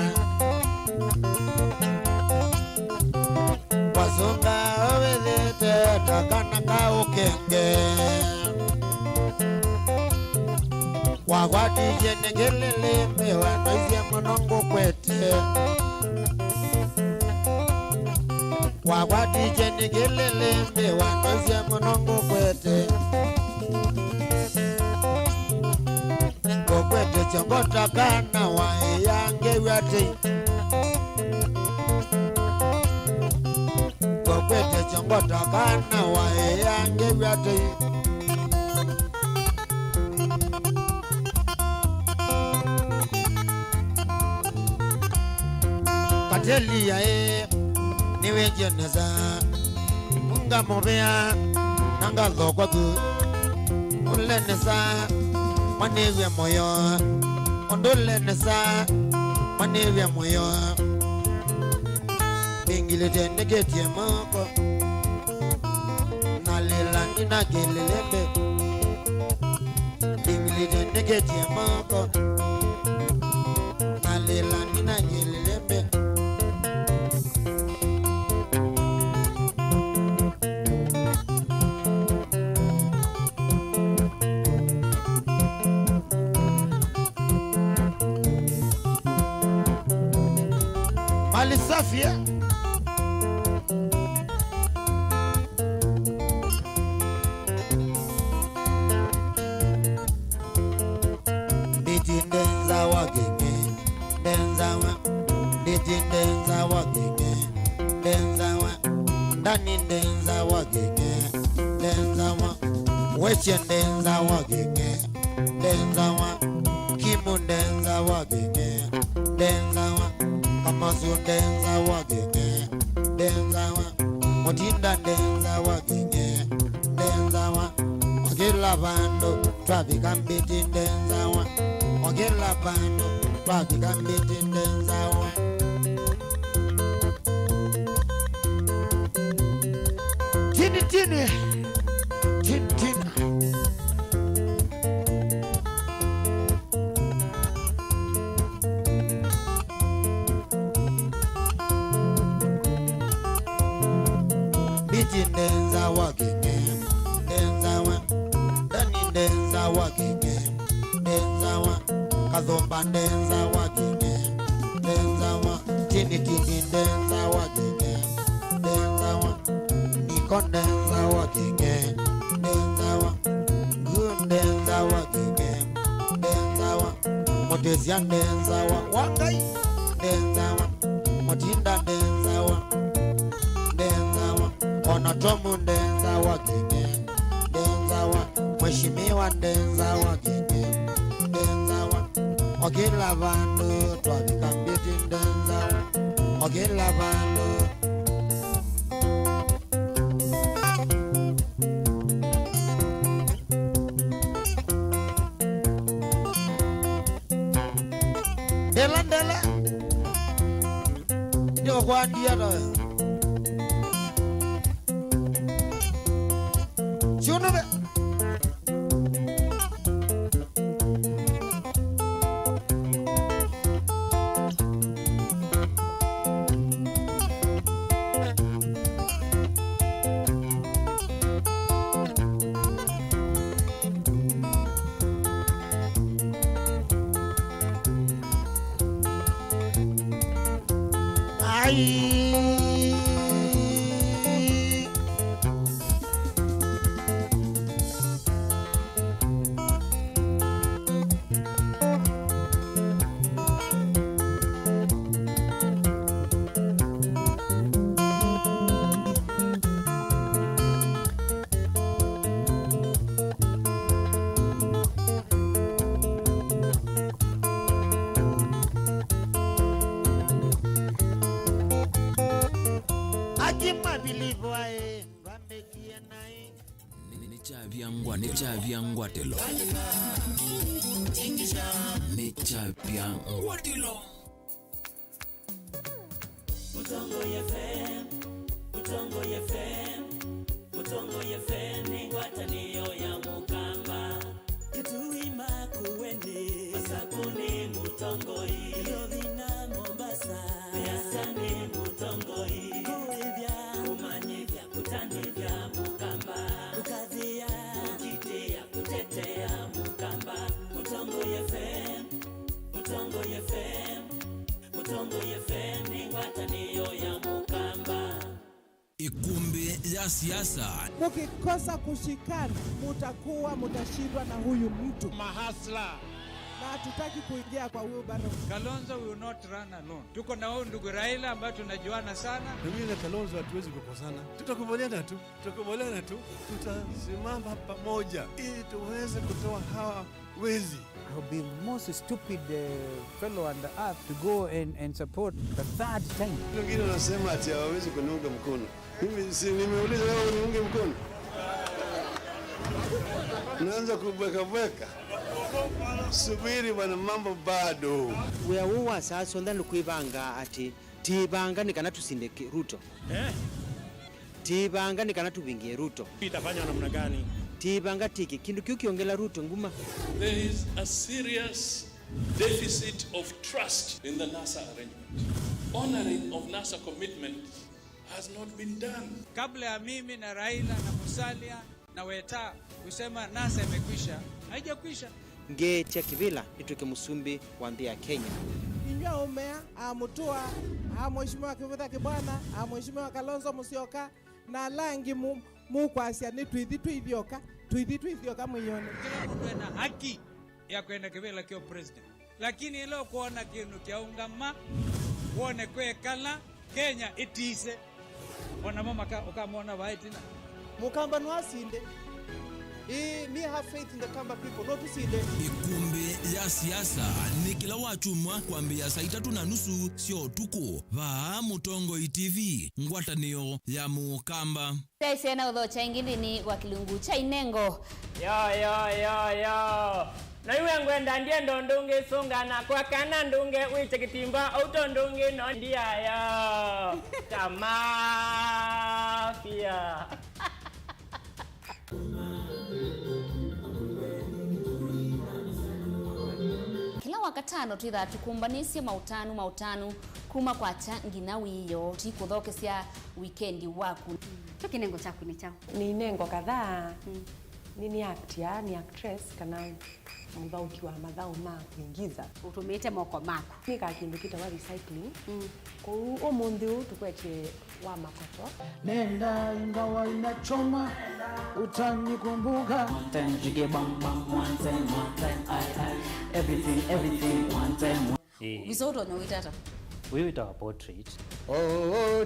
Wasonga oweze takana ka ukenge Wagwadi jene gelele mewa noizia monongo kwete Wagwadi jene gelele mewa noizia monongo kwete Kokwete chongota kana wa yange wate Kokwete chongota kana wa yange wate Katelia niwe jeneza Munga mobea nanga lokwadu Ule nesa maniwe moyo Ondole nesa maniwe moyo Bingile tenegetie moko Nalela nina gelelembe Bingile tenegetie moko Nalela nina gelelembe Mali Safia Biti ndenza wagenge Denza wa Biti ndenza wagenge Denza wa Ndani ndenza wagenge Denza wa Weche ndenza wagenge Denza wa Kimu ndenza wagenge Denza wa Kamasu ndenza wagenge Denza wa Motinda ndenza wagenge Denza wa Ogela bando Twabika mbiti ndenza wa Ogela bando Twabika mbiti ndenza wa Tini tini Tini tini Biti ndenza wagenge Denza wa Dani ndenza wagenge Kazomba ndenza wagenge, ndenza wa tini tini ndenza wagenge, ndenza wa niko ndenza wagenge, ndenza wa ndenza wagenge, ndenza wa motezia ndenza wa wangai, ndenza wa motinda ndenza wa, ndenza wa onatomu ndenza wagenge, ndenza wa mheshimiwa ndenza wagenge, ndenza wa ogila vandu twavikambiti ndenza wa ogila vandu. Dela dela ndio kwa ndia ndo chunobe Nechavyangwatelo nechavyangwatelo Mutongo FM Mutongo FM Mutongo FM ngwataniyo ya mukamba Kituima kuwende Masakuni mutongoi Ilovina Mombasa Yasani mutongoi Kuwevya kumanyivya kutanivya mukamba Kukadhia kujitea kutetea mukamba Mutongo FM Mutongo FM Mutongo FM ngwataniyo ya mukamba Ikumbi ya siasa. Mukikosa kushikana mutashindwa na huyu mtu mahasla, na hatutaki kuingia kwa huyo baro. Kalonzo will not run alone. Tuko na huyu ndugu Raila ambaye tunajuana sana. Mimi na Kalonzo hatuwezi kukosana. Tutakubaliana tu. Tutasimama pamoja ili tuweze kutoa hawa wezi. It would be most stupid fellow on the earth to go and support the third time. Wengine wanasema ati hawawezi kuniunga mkono. Mimi si nimeuliza wewe uniunge mkono. Naanza kubweka. Subiri bwana, mambo bado. We are sasa ndani kuibanga ati tibanga nikana tusindeke Ruto. Tibanga nikana tubingie Ruto. Itafanya namna gani? Tibanga tiki kindu kiukiongela Ruto nguma. There is a serious deficit of trust in the NASA arrangement. Honoring of NASA commitment has not been done. Kabla ya mimi na Raila na Musalia na Weta kusema NASA imekwisha, haijakwisha. Ngetia kivila ituke Musumbi waambia Kenya. Inywa umea amutua mheshimiwa Kivutha Kibwana, mheshimiwa Kalonzo Musyoka na langi mukwasia ni twithioka mwione. Kila mtu ana haki ya kwenda kivila kio president. Lakini leo kuona kinu kia ungama uone kwekala Kenya itise. Wana mama ukamwona waitina. Mukamba nwasinde. Me have faith in the Kamba people, not to see them. Ikumbi ya siasa ni kila wachumwa kuambia saa 3:30 sio tuko va Mutongo TV ngwatanio ya mukamba. Taisena udhocha ingili ni wakilungu cha Inengo. Yo. Na iwe ngwenda ndiye ndonge songana kwa kana ndunge wiche kitimba auto ndunge no ndia yo. Tamafia. Kila wakatano twitha tukumbanisye mautanu kuma kwa cha ngina wiyo tikuthokesia weekendi waku. Kinengo chaku ni chao. Ni nengo kadhaa. Ni actor, ni actress kana mthauki wa mathau ma kuingiza utumite moko mako kika kindu kita wa recycling kwa umuthi huu tukweche wa makoto nenda ingawa inachoma utanikumbuka one time jige bam bam one time everything one time visoto no itata wewe itawa portrait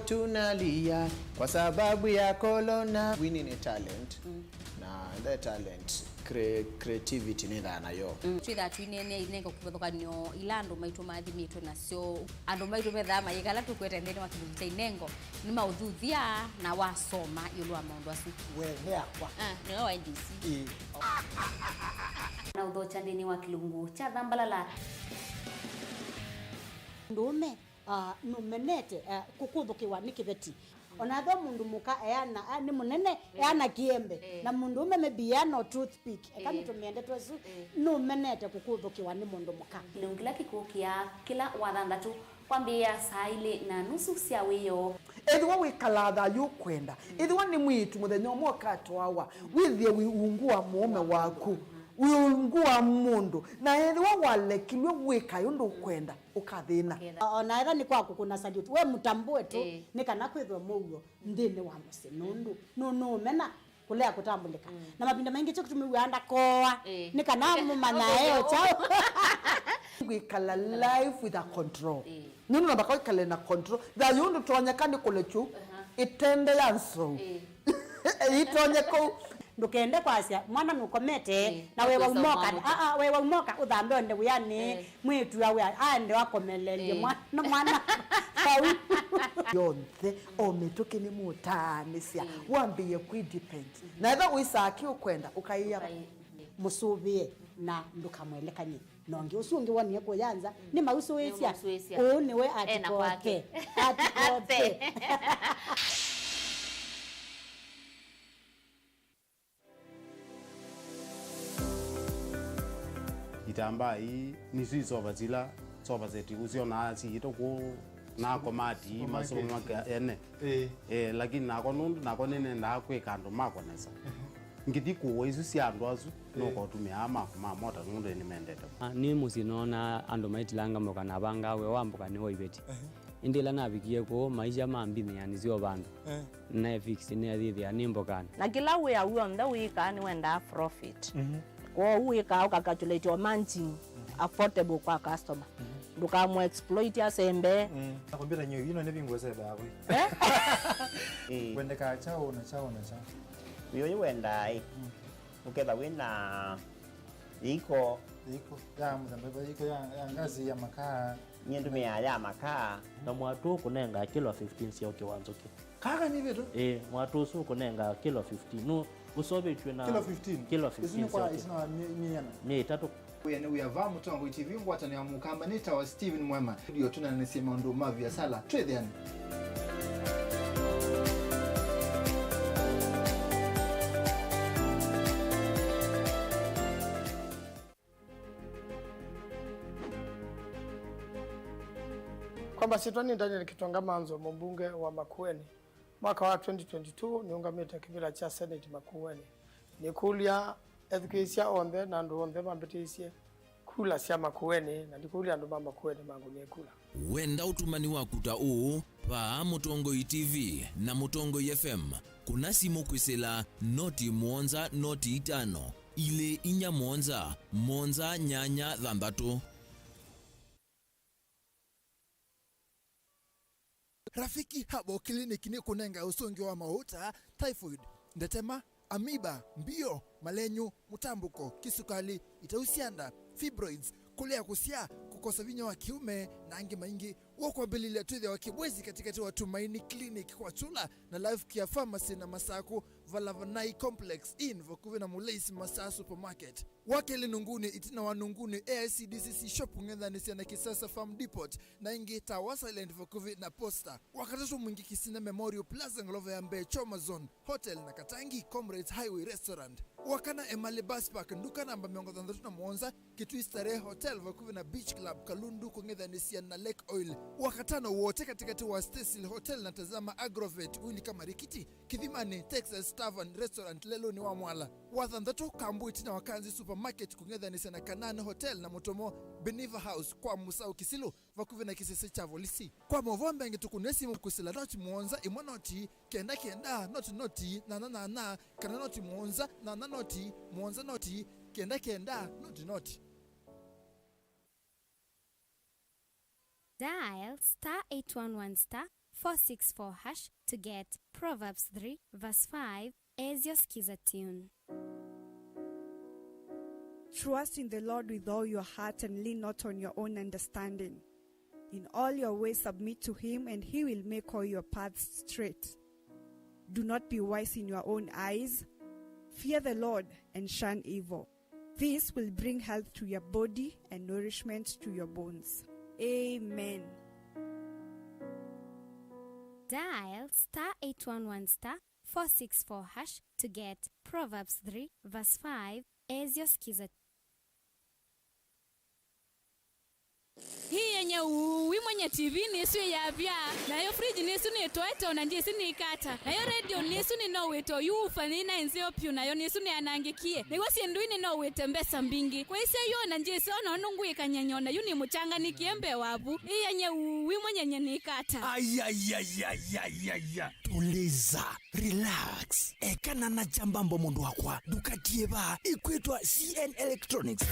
tunalia kwa sababu ya corona winning a talent na the talent creativity ni thana yo twitha twinene inengo kibothokanio ilando maitu mathimitwe nacio andu maitu metha mayikala tukwete ndeni wa kindu cha inengo ni mauthuthia na wasoma yulu amaundu asu we yakwa ni wa NDC na udhocha ndeni wa kilungu cha Thambalala ndume numenete kukuthukiwa ni kibeti onatho mundu muka eana ni munene eana kiembe na mundu ume mebiano toothpick ekani tumiende twesu numenete kukuthukiwa ni mundu muka ilungila kikukia kila wathanthatu kwambia saa ile na nusu cia wiyo ethwa wikalatha yukwenda ethwa ni mwitu muthenya umwe katwawa withie wiungua mume waku wiungua mundu na ethwa walekilwe wika yundu kwenda ukathina ona etha ni kwaku kuna salute we mutambue tu ni kana kwithwa mugo ndini wa musi nundu no mena kulea kutambulika na mapinda mengi cyo kutumiwanda koa ni kana mumana eo chao wikala life with a control nunu na bakao kale na control da yundu tonyekani kulechu itende yanso itonyeko ndukende kwasia mwana nukomete na wewe umoka wewe umoka uthambe onde uyani mwitu yawe ande wakomelelie mwana sawi yonthe ometoke ni mutanisia wambie ku depend na eva uisaki ukwenda ukaiya musubie na ndukamwelekanye nonge usungi woni yako yanza ni mauso wesia ni we atikote itamba hii nisu isoba zila soba zetu usiona siito ku nako mati masomo ene lakini nako nundu nako nene ndakwe kando mako nesa ngiti kuwa isu si andu asu noko tumia ama mota nundu ni mendete ni musinona andu maitilanga moka na banga we wambuka ni hoibeti indila nabikie ko maisha mambini yani sio bandu na fix ni adhithi animbokana na kila we awonda wika ni wenda profit kwa wika ukakatulate wa managing affordable kwa customer dukamu exploit ya sembe nakwambia nyo yino nebingwese bawe wende ka chao na chao yo wenda uketha wina iko ya mzambe iko ya ngazi ya makaa nyendu ya makaa na mwatu kunenga kilo 15 sio kiwanzo ki kaka ni vitu mwatu su kunenga kilo 15 no usobe tuna kilo 15 kwa isina ni tatu uyane uyava mutongo TV ngwatani amukamba nita wa Steven Mwema ndio tunanasema ndo mavya sala twethiani kwamba sitwani ndani Kitonga Manzo mbunge wa Makueni mwaka wa 2022 niungamite kibila cha Senate Makueni nikulia education onde na ndo onde mambetisie kula cia Makueni na ndikulia andu mama Makueni mangu ni kula wenda utumani waku ta uu pa Mutongo TV na Mutongo FM kuna simu kwisela noti mwonza noti itano ile inya mwonza nyanya thambatu. Rafiki Habo Clinic ni kunenga usongi wa mauta, typhoid, ndetema, amiba, mbio, malenyo, mutambuko, kisukali, itausianda, fibroids, kulea kusia, kukosa vinya wa kiume na angi maingi. Wakwa bilile tuwe wa kibwezi katika wa Tumaini Clinic kwa Chula na Life Care Pharmacy na Masako Valavanai Complex in Vakuve na Mulaisi Masaa Supermarket. Wakele nunguni itina wa nunguni AICDCC shop ngendanisia na Kisasa Farm Depot na ingi Tawasa Island Vakuve na Posta. Wakatatu mwingi Kisina Memorial Plaza Nglova ya Mbe Choma Zone Hotel na Katangi Comrades Highway Restaurant. Wakana Emale Bus Park nduka namba 131 Kitui Starehe Hotel vakuve na Beach Club Kalundu kung'ethanisia na Lake Oil. Wakatano wote katikati wa Cecil Hotel na tazama Agrovet Wili kama Rikiti, Kithimani Texas Tavern Restaurant lelo ni wa Mwala. Wathanthatu Kambuiti na Wakanzi Supermarket kung'ethanisia na Kanani Hotel na Motomo Beniva House kwa Musau Kisilu vakuve na Kisese cha Volisi. Kwa movombe ngetukunesi kusila noti muonza imonoti kenda noti na kana noti muonza na noti muonza noti kenda noti. Dial *811*464# to get Proverbs 3 verse 5 as your skiza tune. Trust in the Lord with all your heart and lean not on your own understanding. In all your ways submit to him, and he will make all your paths straight. Do not be wise in your own eyes. Fear the Lord and shun evil. This will bring health to your body and nourishment to your bones. Amen. Dial *811*464# to get Proverbs 3 verse 5 as your skiza. Hii yenye uwi mwenye TV nisu ya vya na yo fridge nisu ni toeto na njisi ni kata na yo radio nisu ni no weto yufa ni na enzio piu na yo nisu ni anangikie na wasi ndui ni no wete mbesa mbingi kwa isi yo na njisi ono nungu ikanyanyona yu ni mchanga ni kiembe wabu hii yenye uwi mwenye ni kata Ayayayayayaya tuliza relax ekana na jambambo mundu wakwa dukatie ba ikwetwa CN Electronics.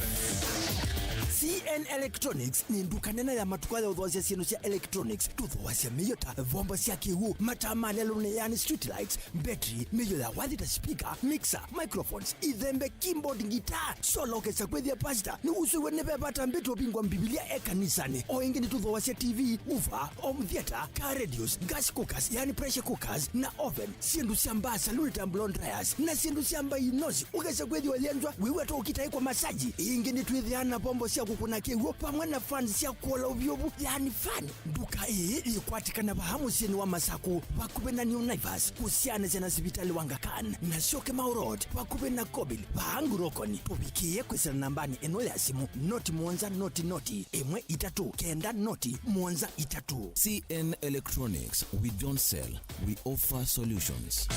CN Electronics ni nduka nene ya matuka ya udhwazia sienu sia electronics tudhwazia miyota vomba sia kiwu matama lelune yani street lights battery miyo ya wadhita speaker mixer microphones idhembe keyboard guitar solo kesa kwethia pasta ni usuwe nebe bata mbeto bingwa mbibilia kanisani o ingeni tudhwazia TV ufa home theater car radios gas cookers yani pressure cookers na oven siendu siamba saluni blonde dryers na siendu siamba inozi ukesa kwethia walianzwa wiwe to ukita kwa masaji ingeni tuidhiana pombo sia kukuna kewo pamwe na fans sia kuola ubyobu yani fan duka ikwatikana bahamu sieni wa Masako bakube na New Naivas kusiana zena sibitali wangakan na Shoke Mau Road bakube na Kobil bahangu rokoni tubikie kwesana nambani enole ya simu noti muonza noti emwe itatu kenda noti muonza itatu. CN Electronics, we don't sell, we offer solutions.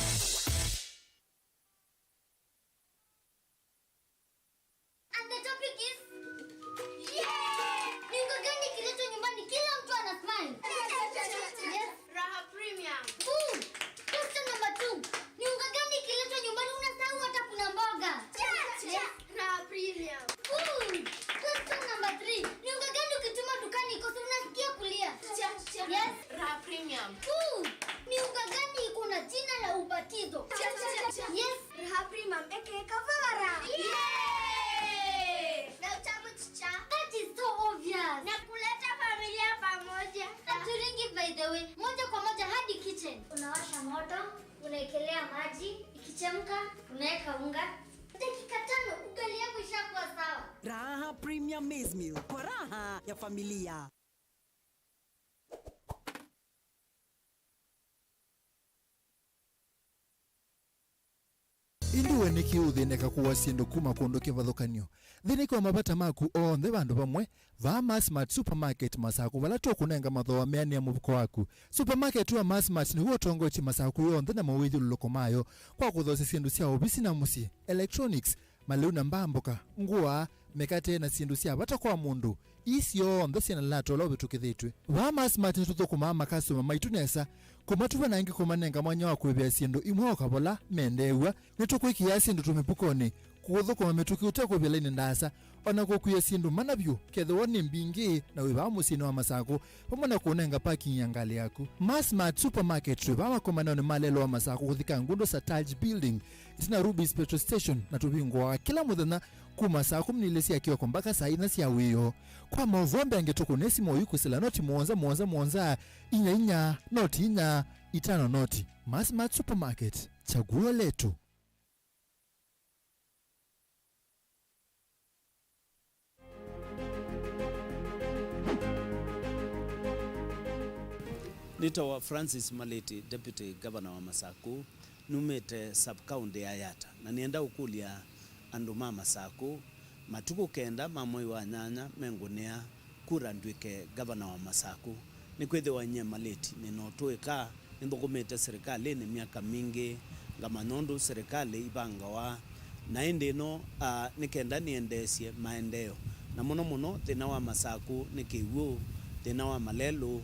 Unawasha moto, unaekelea maji, ikichemka, unaweka unga. Dakika 5 ugali yako ishakuwa sawa. Raha Premium Maize Meal kwa raha ya familia. Indiwe nikiuthineka kuwa sindu kuma kundu kivathukanio thini kwa mabata maku onthe bandu bamwe va Massmart Supermarket Masako vala tukunenga mathoa meani ya mufuko waku. Supermarket wa Massmart ni huo tongochi Masako yonthe na mawithululuko mayo kwa kuthose sindu sia obisi na musi electronics maliu na mbamboka ngua mekate na sindu sia bata kwa mundu isio nthe siana lato lo bitukithitwe va Massmart nituthukuma makasoma maitu nesa kumatuva nangi kumanenga mwanya wa kwibia sindu imwe okabola mendewa nitukwikia sindu tumipukoni kuthukuma mituki utekwibia laini ndasa ona kukuya sindu manabyu kethiwa ni mbingi na wiva musini wa Masako pamwe na kunenga parking ya ngali yaku. Massmart Supermarket wiva makomanao ni malelo wa Masako kuthika ngundo sa Taj Building itina Ruby's Petrol Station na tubingwa kila muthenya kuma saa 10 akiwa kwa mpaka saa 4 cia wiyo. Kwa mavombe angetukunesi moyu kusila noti muonza inya noti inya itano noti. Massmart Supermarket, chaguo letu. Nitawa Francis Maleti, Deputy Governor wa Masako, numete sub-county ya Yata. Na nienda ukulia anduma Masako, matuku kenda mamoi wa nyanya mengunea kura ndwike gavana wa Masaku ni kwithiwa nye maleti ninotwika nithukumite serikali ni miaka mingi ngamanondo serikali ibangawa na indi no nikenda niendesie maendeo na muno thina wa Masaku ni kiwu thina wa malelo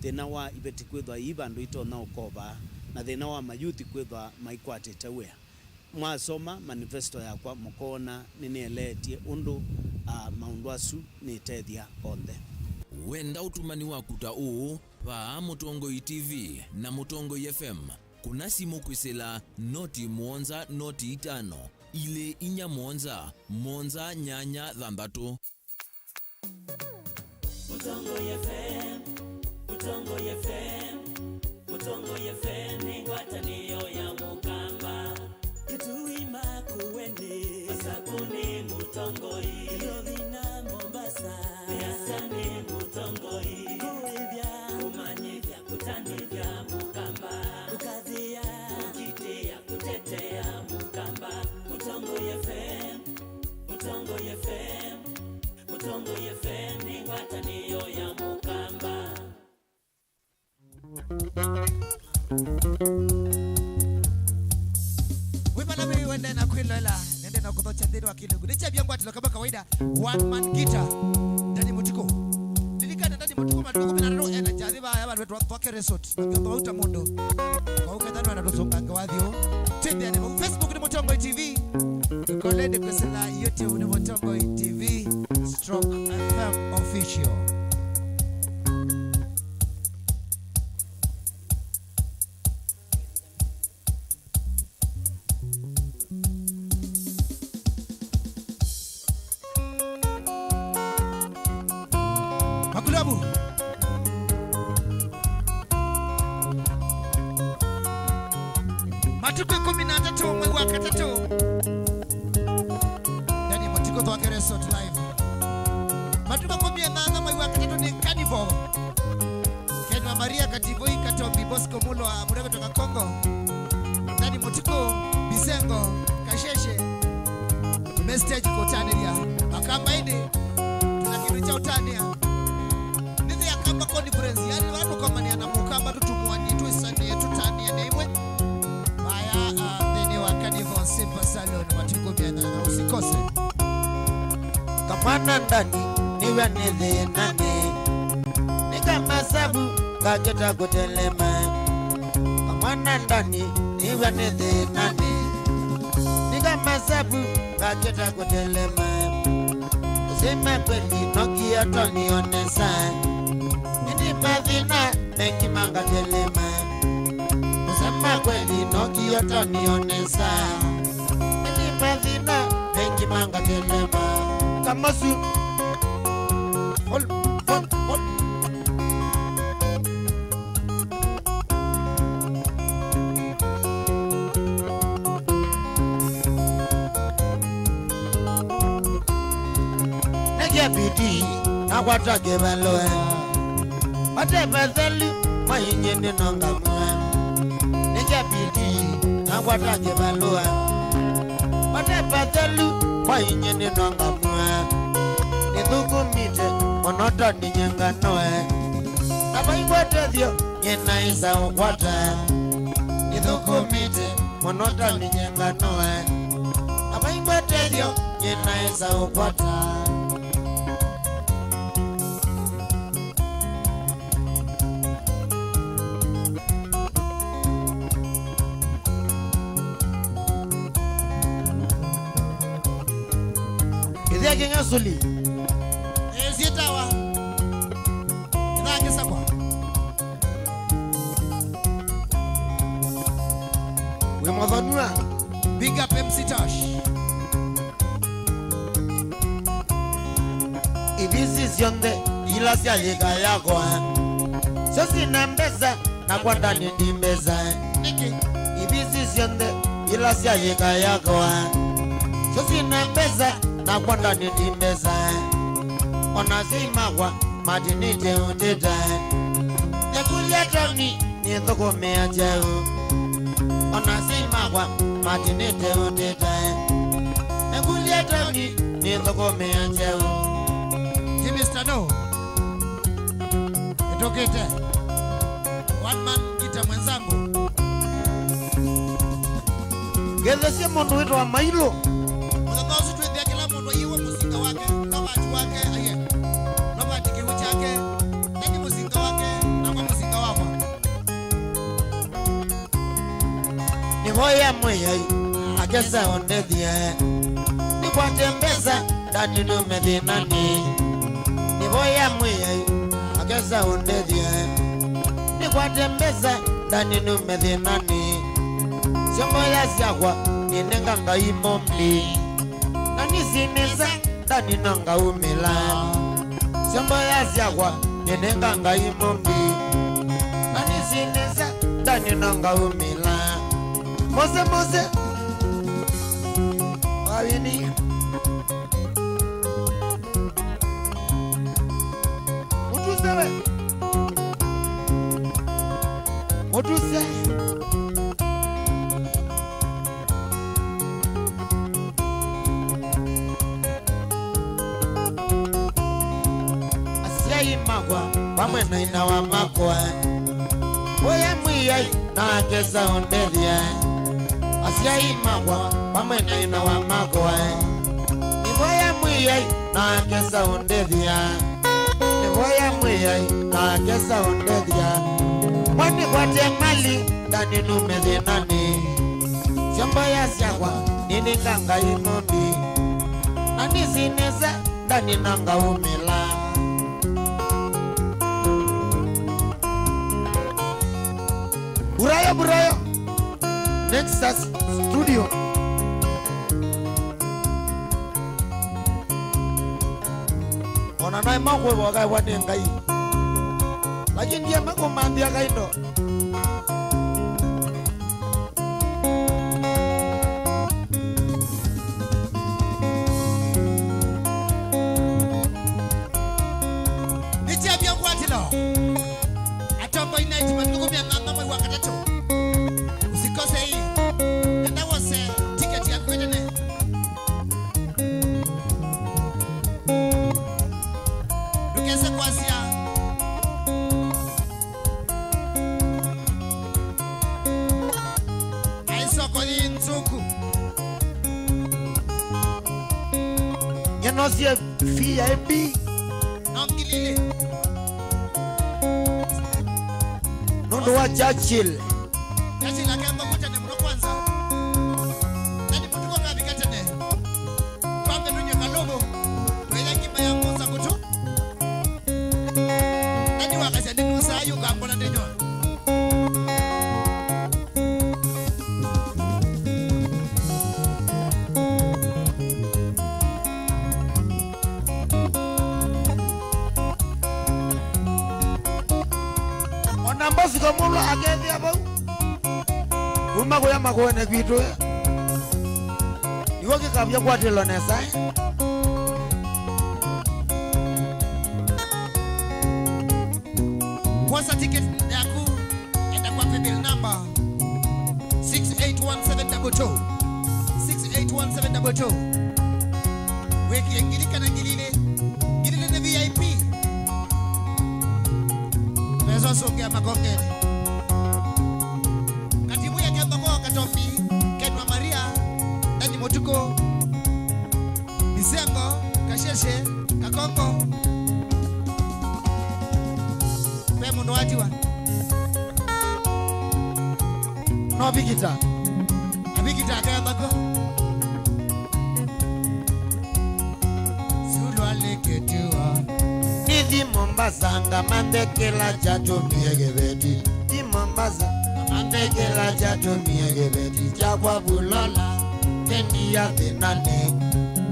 thina wa ibeti kwithwa ibandu itona ukoba na thina wa mayuthi kwithwa maikwatite wea mwasoma manifesto yakwa mukona ninieletie undu maundu asu nitethia onthe wenda utumani waku ta uu pa Mutongoi TV na Mutongoi FM kuna simu kwisila noti mwonza noti itano ile inya mwonza mwonza nyanya thambatu. Mutongoi FM, Mutongoi FM, Mutongoi FM ni ngwatanio ya Mukamba. Kituima kuwene Masaku ni Mutongoi, Lovina Mombasa Biasa ni Mutongoi, kuivya kumanyivya kutanivya Mukamba, kukadhia kukitia kutetea Mukamba. Mutongoi FM, Mutongoi FM, Mutongoi FM ni ngwatanio ya Mukamba. Wimana wende na kwilola nende na kuthocha ndiri wa kilungu nicha byangwa tilo kama kawaida one man guitar ndani mutiko lilikana ndani mutiko matuko bila ro ena jariba ya bantu twake resort ngamba uta mundo kwa ukadhana na dosonga ngawathio twende ni Facebook ni Mutongoi TV kolende kwesela YouTube ni Mutongoi TV /FM official. Makulabu matuko 13 mwezi wa katatu ndani mutiko twake resort live matuko 18 mwezi wa katatu ni carnival Kenwa Maria Kativoi Katombi Bosco Mulo wa Murego toka Kongo ndani mutiko Bisengo Kasheshe message kotanelia akamba indi tuna kitu cha utania nini akamba conference yani watu kama ni anamukamba tutumwani tuisanie tutania neimwe baya nini wakanivo Simba Salon matuko biana usikose kamana ndani niwe nithi nani nikama sabu kageta kutelema kamana ndani niwe nithi nani nikama sabu kageta kutelema usema kweli nokia tonionesa nini madhina mengi manga telema usema kweli nokia tonionesa nini madhina mengi manga telema kamasu hol bidi akwata gebalo ate bazeli mayinye nonga mwa nige bidi akwata gebalo ate bazeli mayinye nonga mwa nitukumite monoto ninyenga noe abaigwate dio nyena isa ukwata nitukumite monoto ninyenga noe abaigwate dio nyena isa ukwata Kinga suli sitawa ndangisa kwa we mwadhanua big up MC Tosh ibisi sionde ila sia yega yako sosi na mbeza na kwa ndani ndimbeza niki ibisi sionde ila sia yega yako sosi na mbeza na kwanda nitimbeza onazima kwa madinite undita nekulia toni nithoko mea jao onazima kwa madinite undita nekulia toni nithukumia njeu Jimmy Stano itokete one man gita mwenzangu gethesie mundu witwa Mailo muthathoci twithia kila mundu iwe musinga wake Robert wake aye Robert kiwu chake nani musinga wake na musinga wako nivoya mwiyai agesa ondethie nikwatembeza ndani numethinani nivoya mwiyai agesa ondethie nikwatembeza ndani numethinani ciongo ya ciakwa ninenga ngai mombi na nisinisa ndani na ngaumila ciongo ya ciakwa ninenga ngai mombi na nisinisa ndani na ngaumila Mose Wawini Mutuse Asiai magwa pamwe na ina wa makwa Oya mwiyai na kesa ondethia Asiai magwa pamwe na ina wa makwa Nivoya mwiyai na kesa ondethia Nivoya mwiyai na kesa ondethia Mwani kwate mali ndani numethinani Shamba ya siakwa nini kanga imombi Nani sineza ndani nanga umila Burayo Nexus Studio Ona nai makwe wakai wane ngai Lakini dia mako mandia kaindo Nitia kwa tilo Atombo ina itimandugu mia nganga mwa wakatato Usikose hii Enda wase tiketi ya kwedene Nukese kwa siya Aisoko di nzuku Nyanosia VIP Nongilile Nundu wa Churchill Churchill akamba kutane mno kwanza Nani mtu kwa ngabi katane Kwambe nunye kalobo Tuwele kima ya mboza kutu Nani wakasi adini usayu kambola ndenywa Onambosi komulo agethi abau Uma kuya makuene kwitu Iwo kikabia kwa tilo nesa Kwanza ticket yaku enda kwa paybill number 681722 681722 Weki ngilika na ngilile na VIP Mezo songea magongeni Katibu ya kemba kwa katombi Kenwa Maria Dani Motuko Bisengo Kasheshe Kakongo Pemundo wajiwa No bigita Abigita kaya bago Zulu aleketiwa Nidi Mombasa ngamandekela jato miyegebeti Di Mombasa ngamandekela jato miyegebeti Jagwa bulola Kendi ya thenane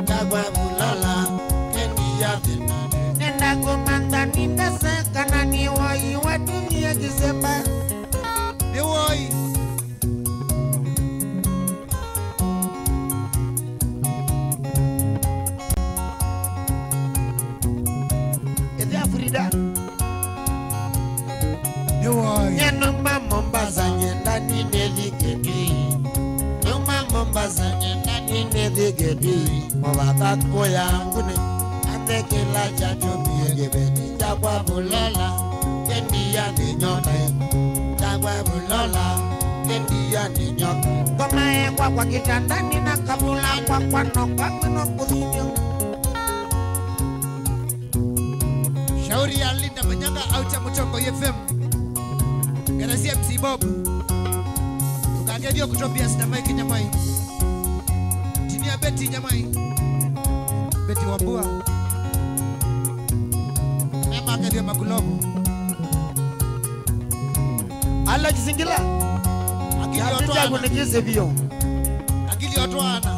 Jagwa bulola Kendi ya thenane Nenda kumanda nindase kanani wai watu miyegisemba Ni wai Ede Afrida Ni wai Nyenuma Mombasa nyenda ni neliketi Nyenuma Mombasa nyenda ni Tine digedi Mwaka koya ngune Ate kila chacho Miyegebeni Chakwa bulola Kendi ya ni nyota Chakwa bulola Kendi ya ni nyota Koma kwa kitandani na kabula kwa no kudinyo. Shauri ya Linda Manyanga au cha Mutongo FM. Ganasia MC Bob. Tukagedio kutopia Sidamai Kinyamai. Chini ya Beti Nyamai. Beti Wambua. Mema akadio Makulobu. Ala Jisingila. Akili ya otwana. Kunikise bio. Akili otwana.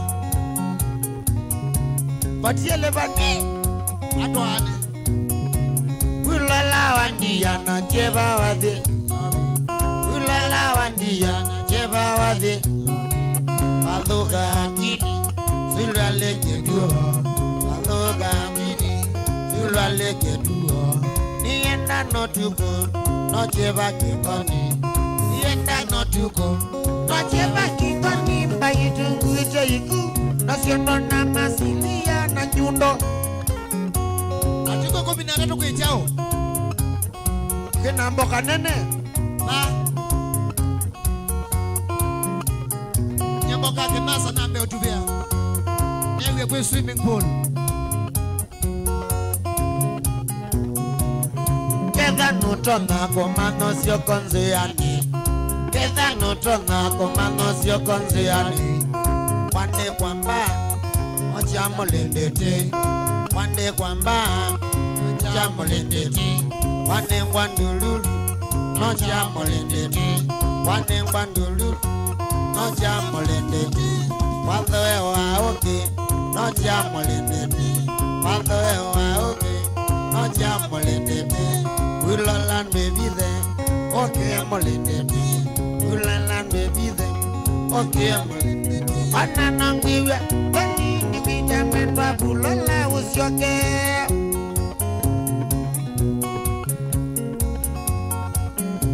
Patie levani. Atwane. Ulala wandiana jeba wade. Ulala wandiana jeba wade. Aloga amini. Sula leke duo. Aloga amini. Sula leke duo. Nienda no tuko. No jeba kikoni. Nienda no tuko. No jeba kikoni. Mbayitungu ite iku. Nasiendo na masilia na nyundo. Atuko 13 kuichao. Kena mboka nene. Ha? Nyamboka kemasa nambe otuvia. Newe kwe swimming pool. Keda nutona komano sio konzeani. Keda nutona komano sio konzeani. Wande kwamba ocha molendete. Wande kwamba ocha molendete. Wande ngwandululu ocha molendete. Wande ngwandululu ocha molendete. Wande wa oke ocha molendete. Wande wa oke ocha molendete. Ulalan baby there, okay molendete. Ulalan baby there, okay molendete. Ananangwiwe Kani nikijamendwa bulola usioke.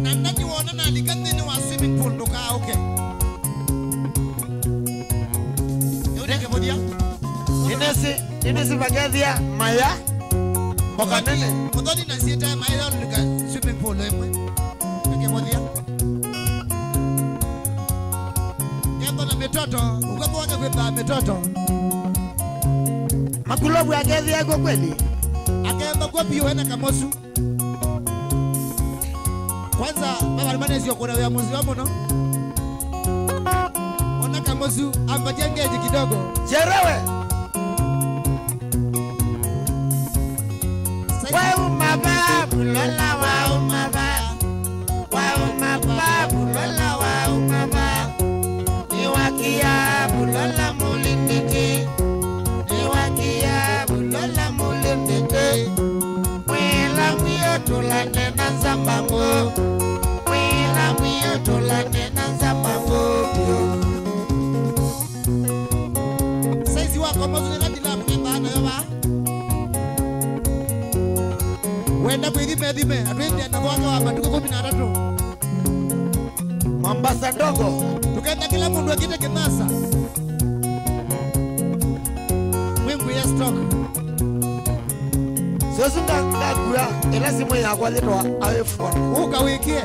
Nandani wana na alikandini wa swimming pool nuka okay. Yode kemodia. Inesi bagedia maya. Boka nene. Mudoni na sieta maya nuka swimming pool emwe. Kemodia. Na metoto ukabonga kweba metoto Makulobu agezi yako kweli akemba kwa pio ena kamosu kwanza baba alimane sio kuna ya muzi wamo no ona kamosu amba jengeje kidogo cherewe wau mababu lola wau mababu wau mababu lola wau mababu Niwakia bulola mulindete. Niwakia bulola mulindete. Wila mwiyo tulane na zambango. Wila mwiyo tulane na zambango. Saizi wako mazuri kadila mkemba na yoba. Wenda kuidhime atwende na waka wa matuko 13. Mombasa ndogo. Tukenda kila mundu akite kinasa. Mwingu ya stock. Sosunga ngakura ela simu ya kwa litwa iPhone. Ukawikie.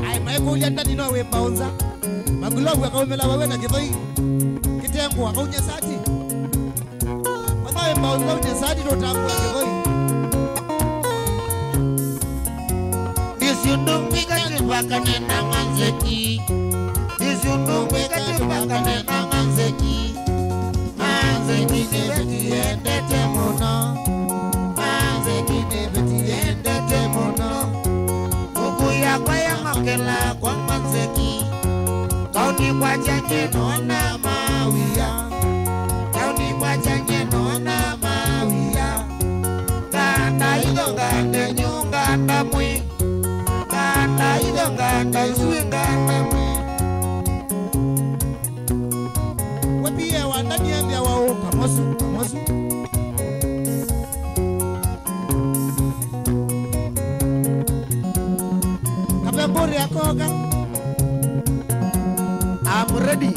Ai maiko ulianda nino we baunza. Magulobu akaumela wawe na kithoi. Kitengo akaunya sati. Wanawe baunza unya sati ndo tamu kithoi. Disiundungi katibakane na manzeki. Disiundungi katibakane na manzeki. Manzeki nebeti endete mono. Manzeki nebeti endete mono. Kukuya kwa ya makela kwa manzeki. Kauni kwa chanye nona mawia. Kauni kwa chanye nona mawia. Ganda ido ganda nyunga ndamwi. Ganda ido ganda isui ganda mwi. Wapie wandani ya wao kamosu. Kapemburi ya akoga. I'm ready.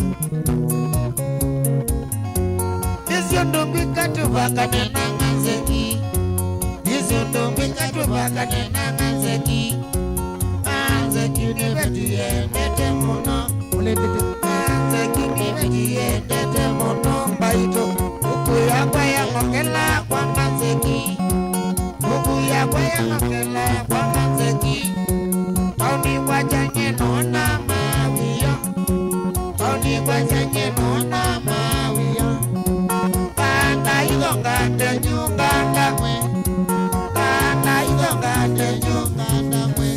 This you don't be cut to back and nanzeki. This you don't be cut to back and nanzeki. Nanzeki never do it. Mono. Nanzeki never do it. Mono. Baito. Ukuya kwaya ngokela kwa nanzeki. Ukuya kwaya ngokela kwa nanzeki. Tony wajanye nona mawia. Tony wajanye nona mawia. Kanda igonga te nyunganda mwe. Kanda igonga te nyunganda mwe.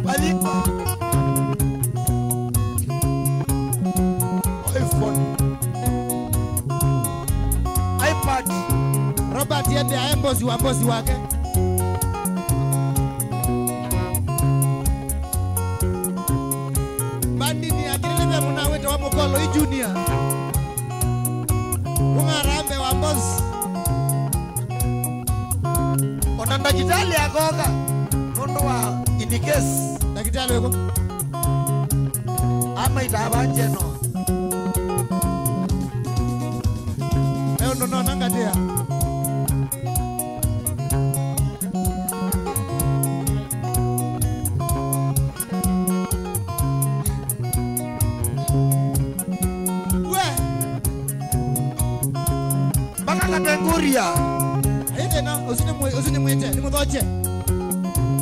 Baliko. iPhone. iPad. Robert yende aembozi wa mbozi wake. Bandini akilebe munawete wa mukolo i junior. Mungarambe wa mbozi. Onanda jitali agoga. Nondo wa indicase. Dakitali weko. Ama itabanje no. No, nangatea. We. Baka katenguria. Aide na usine mwite, ni mudhoche.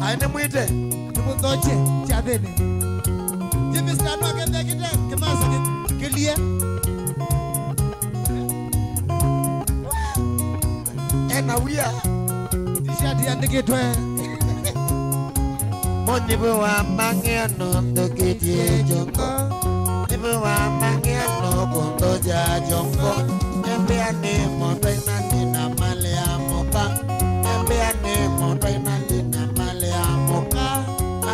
Aine mwite, ni mudhoche, chabene. Jimmy Stano akende kite, kemasa kelie. Na wia tishati andikitwe Monibu wa mangiano ndokitie jongo Nibu wa mangiano kundo ja jongo Nembea ni mondo inandi na male ya moka Nembea ni mondo inandi na male ya moka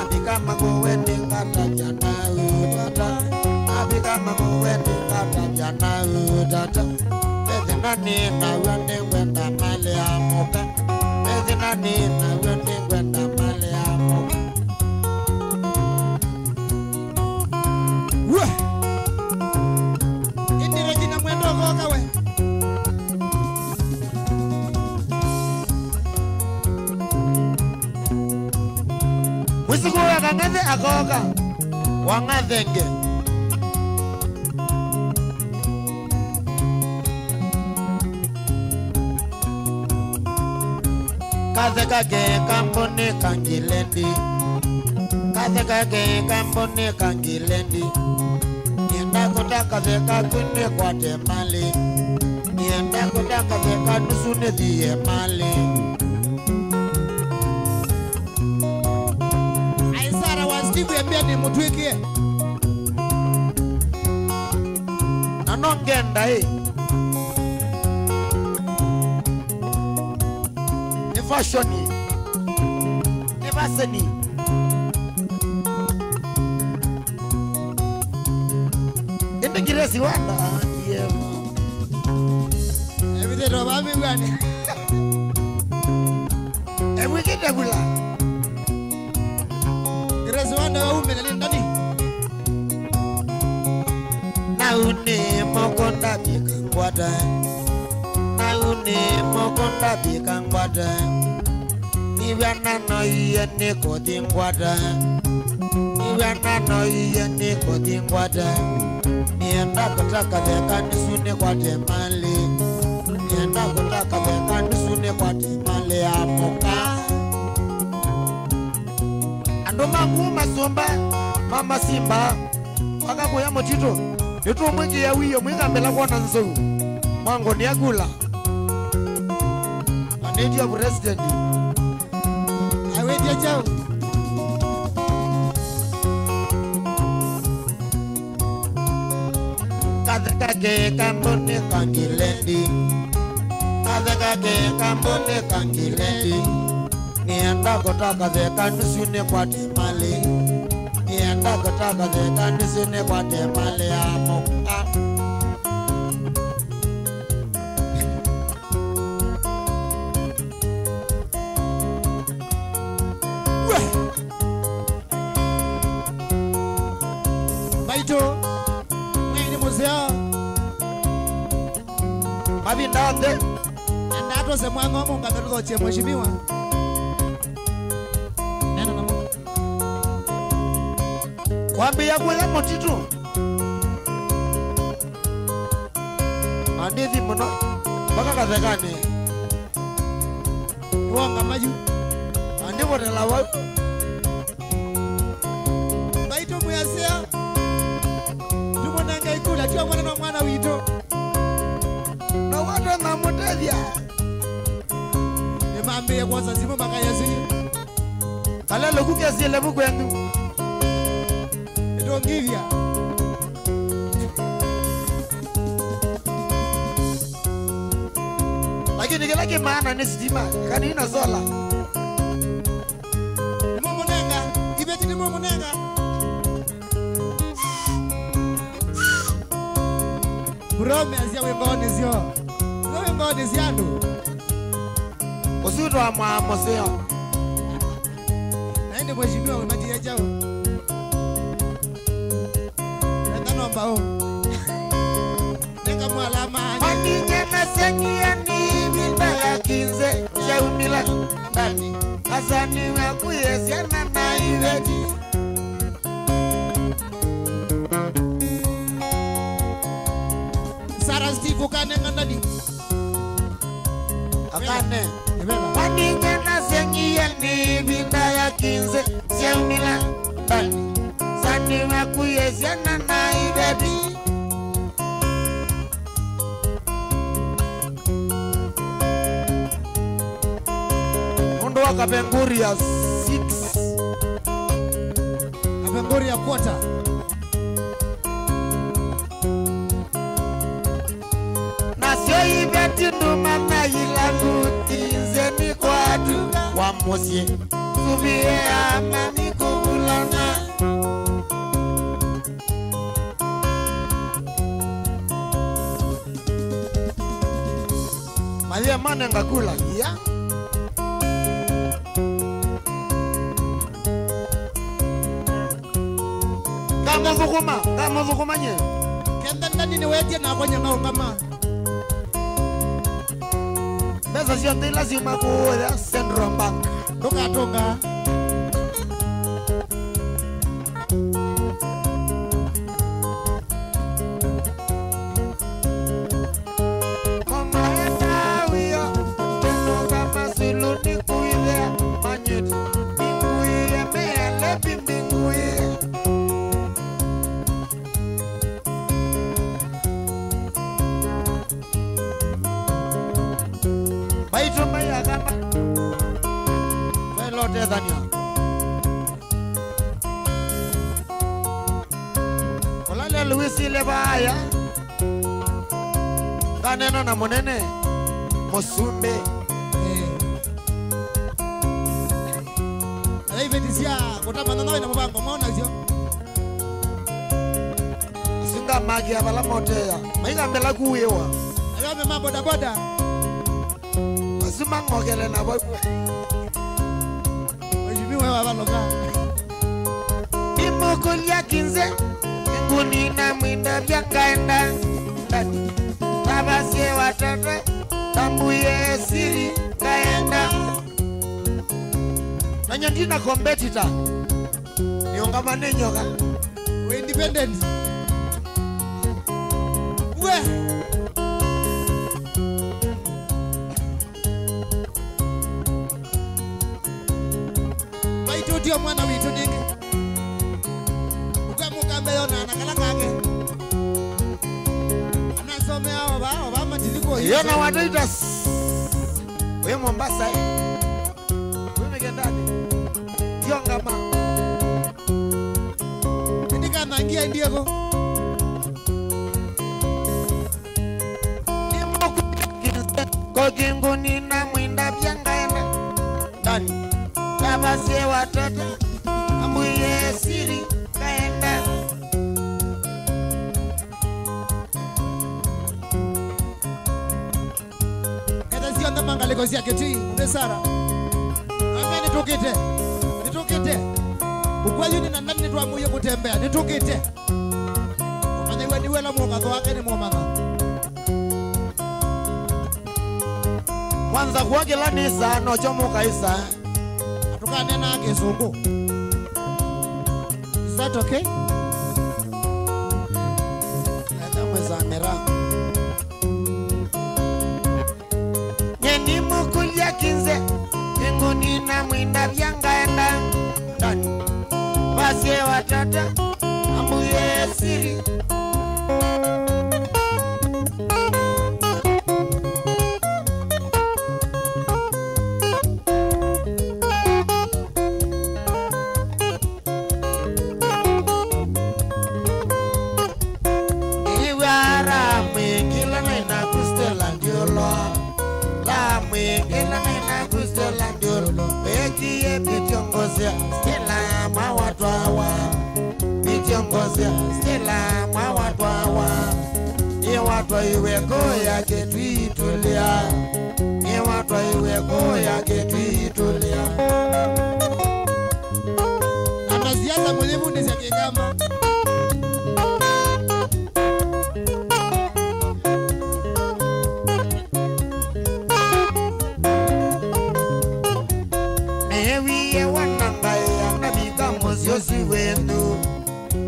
Abika maguweni kata jana udata Abika maguweni kata jana udata Nani na wende kwenda male ya moka. Nani na wende kwenda male ya moka. Wah! Indire jina mwendo koka we. Wisiku ya kangethe akoka. Wangathenge. Katheka ke kampone kangilendi. Katheka ke kampone kangilendi. Nienda kutaka theka kune kwa temali. Nienda kutaka theka nusune diye mali. Aisara wa Steve yambia ni mutwikie. Nanongenda Fashoni Nevaseni Ende giresi wanda Everything to mami wani Everything gula Giresi wanda wa ume nalindani Na une mokonda bikangwada Na une mokonda bikangwada Niwana no iye ni kodingwada Niwana no iye ni kodingwada Nienda kutaka theka nisune kwa temali Nienda kutaka theka nisune kwa temali ya moka Ando makuma somba Mama Simba Waka kuya motito Nito mwingi ya wiyo mwinga mbela kwa nanzo Mwango ni agula Aneti ya president Aweti ya chao Katheka ke kambone kangilendi Katheka ke kambone kangilendi Nienda kutaka theka nisune kwa temali Nienda kutaka theka nisune kwa temali ya moka Baito Mwini museo Mabindande Andato se mwango wa munga Merudo che mheshimiwa Nena na mungu Kwambia kule motitu Andithi muno Baka kathekani Iwanga maju Andipo telawa Baito muyasea Tumonanga ikula Tiwa mwana na mwana wito Na watu na mutethia Nimambie kwa sazimu baka yasi Kalelo kukia sile mukwendu Edongivya Lakini kila kimaana ni sitima Kanina sola Mumunenga Ibeti ni mumunenga Burome azia wengoni zio Wengoni ziandu Usuto wa mwamoseo Naende mheshimiwa umejia jao Nendano mbao Neka mwalama Mandinye na sengia ni Bilbala kinze Jaumila Ndani Asani wakuye Siana na Iveti Sara Steve kane ngandadi Akane Mandinye na sengia ni Bilbala kinze Jaumila Ndani Asani wakuye Siana na Iveti Mundo wa Kapenguria 6 Kapenguria quarter Nasio Iveti ndumana ilangu Tinzeni kwatu wa mosie Subie amani kubulana Malia mane ngakula ya Kama zukuma nye Kenda ndani ni weje na kwenye ngao kama Besa sio lazima kuoda Central Bank Toka Tanzania. Olale Luisi Lebaya kaneno na monene Mosumbe Alaibetisia kutama nawe na mbango maona hizo singa magi abala motea maiga mbela kuyewa ayo mema boda boda asuma ngogele na boy wajimiwe wabaloka imokolia kinze nguni na mwinda byakaenda ndani tabasie watata tambuye siri kaenda nanyandina competitor niongamane nyoka we independent we baitudio mwana witu dingi ukamukambe yona anakala kake anasomea oba matiliko yona wataita we Mombasa we Megendani Tiongama ndika nangia ndiego koginguni na mwinda byangaenda ndani tabasie watoto ambuye siri kaenda kata sio ndama ngaliko sia keti ndesara ame nitukite ukwaju ni nandani twamuye kutembea nitukite wela mokatho wake ni momanga Mwanza kwa kila nisa no chomo kaisa atukane na kizungu. Is that okay? Nenda mwezamera Nyeni mukulia kinze Nguni na mwina vyangaenda Ndani Wasie watata Ambuye siri Stella mawatwawa Michongozia Stella mawatwawa Ni watwa iwe goya ketuitulia Ni watwa iwe goya ketuitulia Anaziaza mwenye mundi za kigamba Mozosi wenu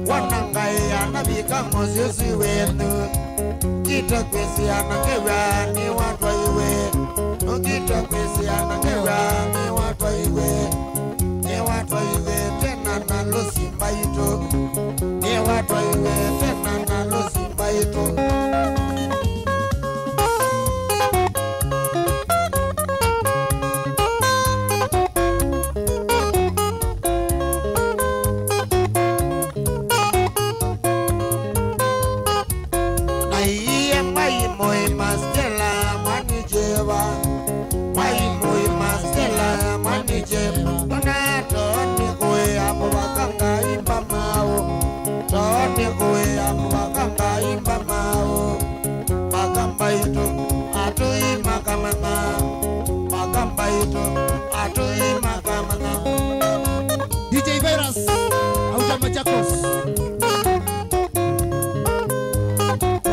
Wanangaya na bika mozosi wenu Kita kwesi anakewa ni watwa iwe Kita kwesi anakewa ni watwa iwe Ni watwa iwe tena na losimba ito Ni watwa iwe tena na losimba ito DJ Virus Auta Machakos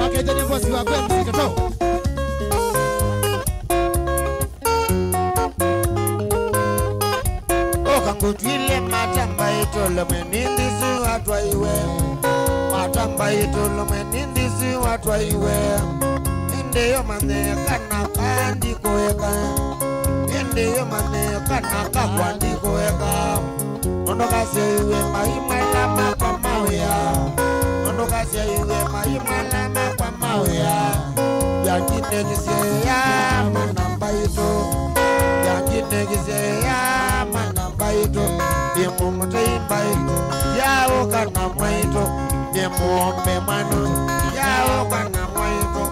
Wakete ni bosi wa kwe msikato Okangutwile matamba itolo menindisi watwa iwe Matamba itolo menindisi watwa iwe Indeyo mane kana kandi koeka Indeyo mane kana kakwandi koeka Ondokasi iwe maimala kwa mawea Ondokasi iwe maimala kwa mawea Yakinegise ya manamba ito Yakinegise ya manamba ito Dimu mutaimba ito Yao kana mwaito Dimu ombe manu Yao kana mwaito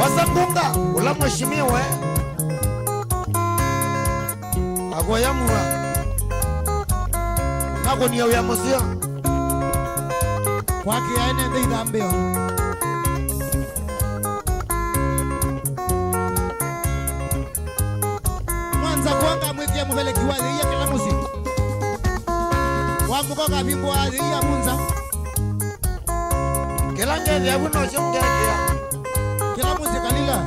Wasangunga ula mheshimiwa Agoyamura Nako ni ya musio Kwake aene ndei dambeo Mwanza kuanga mwezi ya mubele kiwazi ya kila musi Wamukoka bimbo wazi ya munza kila ngezi ya buno shongezia kila muzika lila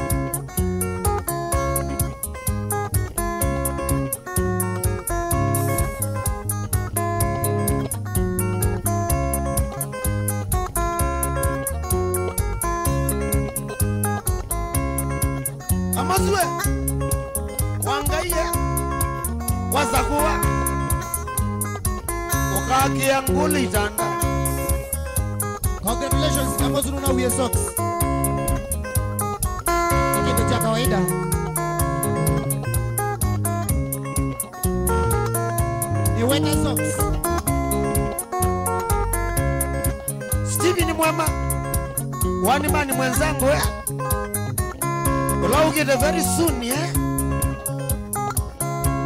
Amaswe wangaiye wazakuwa ukakia nguli tanda. Congratulations Amazulu na Uye Socks. Kitu cha kawaida. Ni Weta Socks. Steven Mwema wani mani mwenzangu Ula ugete very soon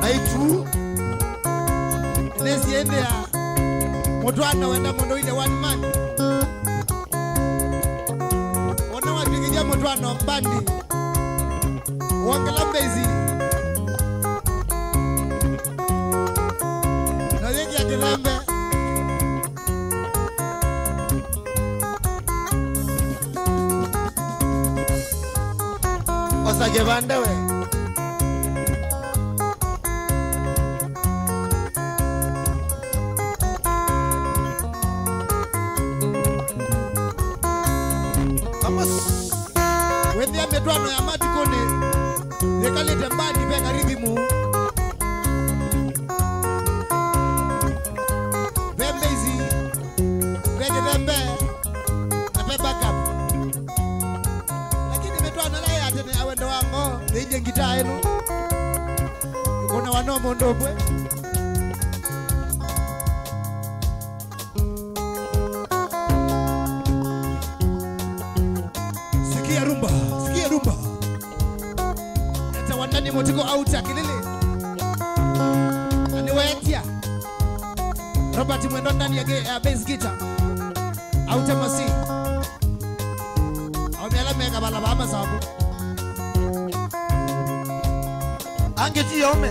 Aitu Nesi ende ya Motwana wenda mondo ile one man Ona watikijia Motwana mbandi Wangela mbezi Na yengi ya kirambe Osage bandewe Wendi ya medwano ya mati kone Yekalete mbani peka rithimu Vembe hizi Vege vembe Na pe backup Lakini medwano la ya tene awendo wango Neije ngita enu Kuna wanomo ndopwe Sikia rumba Eta wandani motiko auta kilili Nani wetia Robert mwendo ndani ya bass guitar Auta masi Aumiala mega balaba ama sabu Angeti yome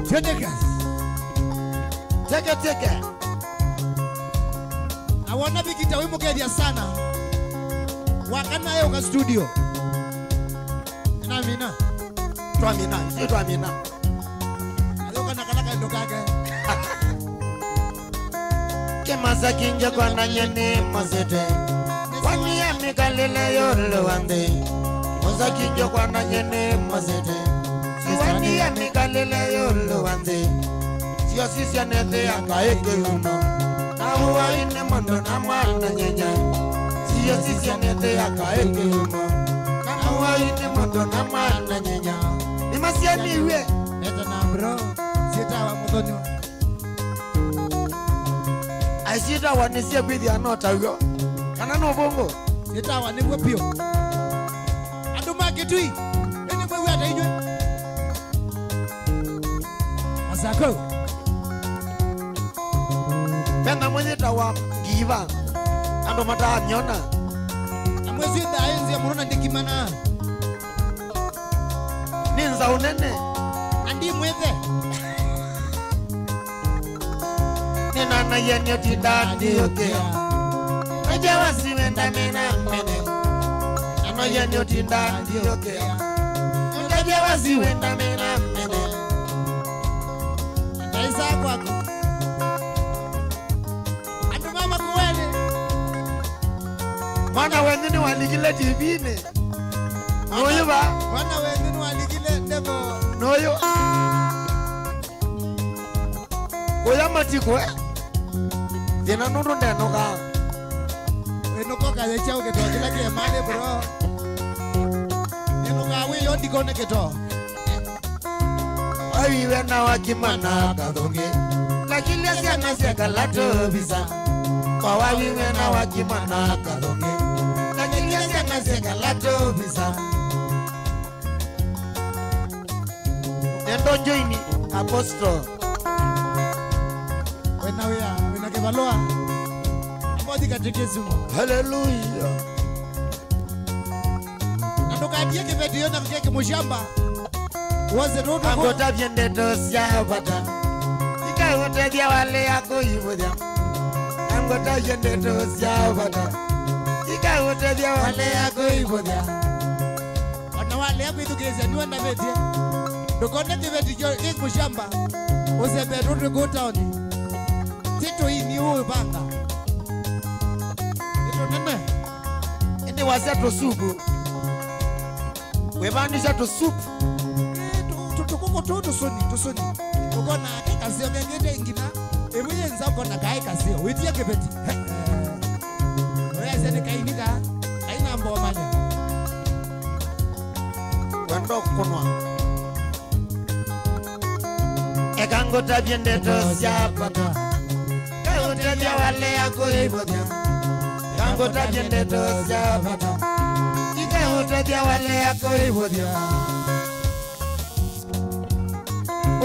Teke Awana bigita wimo kedia sana Wakana yeo ka studio Ina mina Tuamina Ayo kana ndo kage Kemasa kinja kwa nanyene mazete Wani ya mikalele yole wande Moza kinja kwa nanyene mazete Wani ya mikalele yole wande Sio sisi ya nete ya kaeke uno Na huwa ine mondo na mwana nyenya Sio sisi ya nete ya kaeke uno Na huwa ine mondo na mwana nyenya Ni masia niwe Eta na bro Sita wa mudoni Aisita wanisia bithi anota uyo Kana no bongo Sita wa nigwe pio Aduma kitui Eni mwe wata inywe Masako Benga mwenye tawa giva Ando mata nyona Amwezi da enzi ya muruna ndikimana Ninza unene Andi mweze Nina na yenye tidadi yokea Najawa siwenda mina mene Nana yenye tidadi yokea Najawa siwenda mina mene Naisa kwako Mama kuwele Mwana wendini waligile TV-ne Noyo ba Mwana wendini waligile nebo Noyo Oya matiko Dina nuru ndenoka Enokoka yecha uketo kila kia mane bro Enoka wili ondikone keto Awiwe na wakimana kadonge Lakini asia nasia kalato bisa Kwa wawiwe na wakimana kadonge Lakini asia nasia kalato bisa Nendo joini apostol Wena kevaloa Mbodi katekesumo Hallelujah Nandoka atie keveti yona kuteke mushamba Waze rodo Angota viende dosia bata ikahutedia wale yako ivodia kangota yende tosia bata ikahutedia wale yako ivodia ona wale yako itugeza niwenda betie dokone tibeti jo ikushamba usebetu tukutaoni tito hii ni uwe banga tito nene ende waseto supu webandisha to supu tukuko tusoni ukona kasio ngende ingina ebuyenza ukona kai kasio witie kebeti oya sene kainika kaina mboma nya wendo kunwa ekango tabiende tosia pata kautadia wale yako ibodia ekango tabiende tosia pata ikautadia wale yako ibodia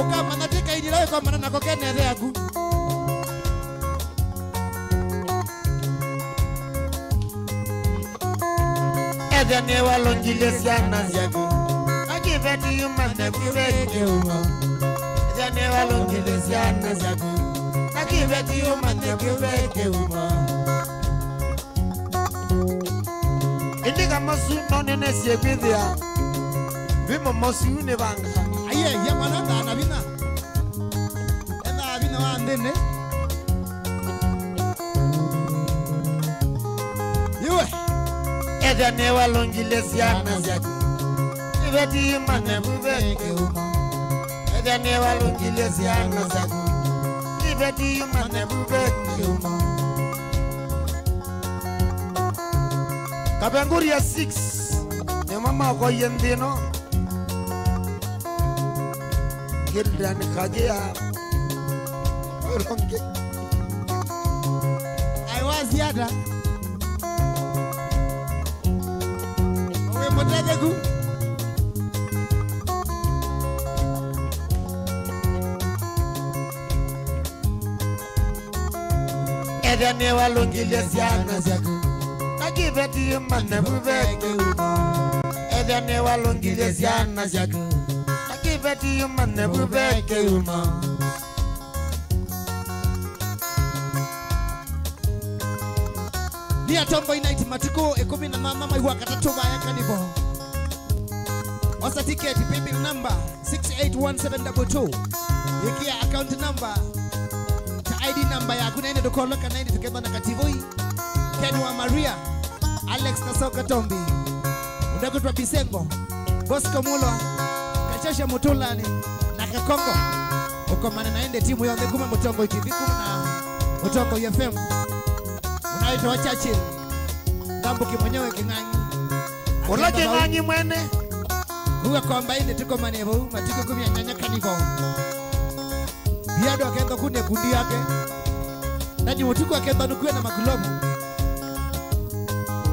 ukama natika idilawe kwa manana kokene reagu edhane walongile siana ziagu akibeti yumane kiveke umo edhane walongile siana ziagu akibeti yumane kiveke umo indika masu nonene siegwithia vimo mosu unevanga aye ya mwananda anabina ena abina wa ndene iwe edhane walongile siana ziagu ibeti mane bubeke umo edhane walongile siana ziagu ibeti mane bubeke umo kabenguria 6 ne mama ko yendino Gildan Khadia Ronge Aiwa ziada Owe motadegu Edane walongile siana zagu Nakibeti yumane bubeke Edane walongile siana zagu Beti yumane bubeke uma Nia tombo inaiti matiko ekumi na mama maiwa katatoba ya kanibo Osa ticket paybill number 681722 Yekia account number ta ID number ya kuna ene dokoloka na ene tukeba na kativoi Kenwa Maria Alex Nasoka Tombi Undakutwa Bisengo Bosco Mulwa Kachasha Mutulani na Kakongo uko mana naende timu ya Ngekume Mutongo TV na Mutongo FM unaitwa wachachi Dambuki mwenyewe Kinganyi Ola Kinganyi mwene Kuwa kwamba inde tuko manevo matiko kumi ya nyanya kanivo Biado akenda kune kundi yake Nani mutuko akenda nukuwe na magulomu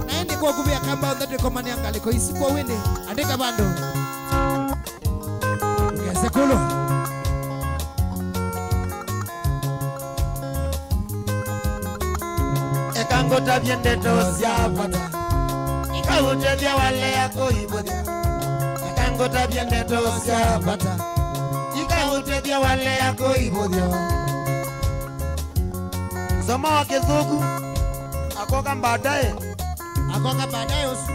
Naende kwa kumi ya kamba ondate kwa mani angaliko isi kwa wende andika bando Sekolo Ekango tabiende tosia pata Ikahutedia wale yako ibodia Ekango tabiende tosia pata Ikahutedia wale yako ibodia Soma wa Kizungu Akoka mbadaye osu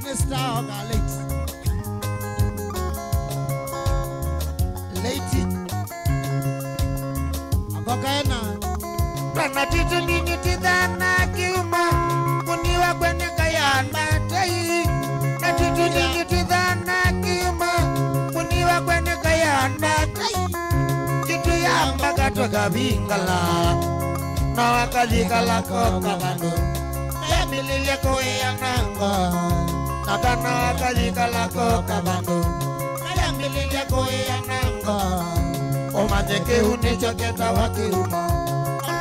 Sine star oka late Lady Akokaena Tana titu nini tidana kiuma Kuniwa kwenye kaya matai Na titu nini tidana kiuma Kuniwa kwenye kaya matai Kitu ya mbagato kabingala Na wakadikala koka bando Kaya milile koe ya nanga Nakana wakadikala koka bando Kaya milile koe ya nanga Omateke unichoketa wakiuma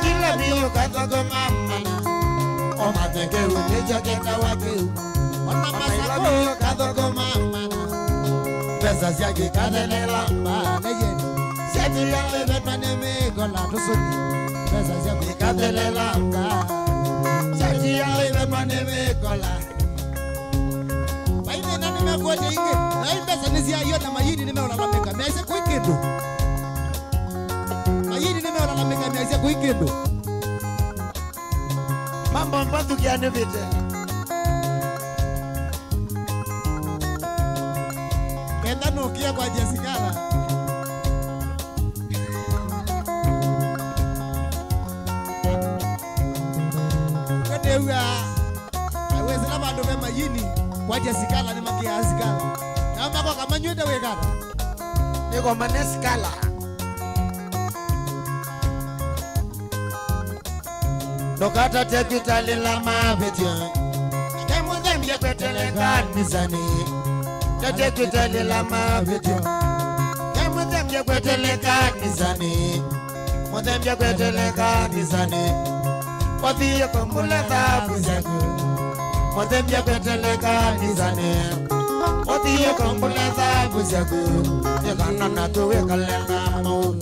Kila biyo katoko mamana Omateke unichoketa wakiuma Onamasako biyo katoko mamana Pesa siaki kadele lamba Siati yale betmane mekola tusuni Pesa siaki kadele lamba Siati yale betmane mekola Baime nani mekote inge Na hii pesa nisi ya yona mayini nimeola lameka Mese kwikidu mayini nimelalamika miasia kuikindu mambo mbatu kiane vite kenda nukia kwa Jessica kadewa awezi na bandu be mayini kwa Jessica ni makia Jessica kama kwa kama nywete wekata niko maneskala Nokata tekitali la mabetya Kemudembye kwetele kanisani Tekitali la mabetya Kemudembye kwetele kanisani Mudembye kwetele kanisani Wadiye kumbule dhabu zaku Mudembye kwetele kanisani Wadiye kumbule dhabu zaku Yekana natuwe kalena mu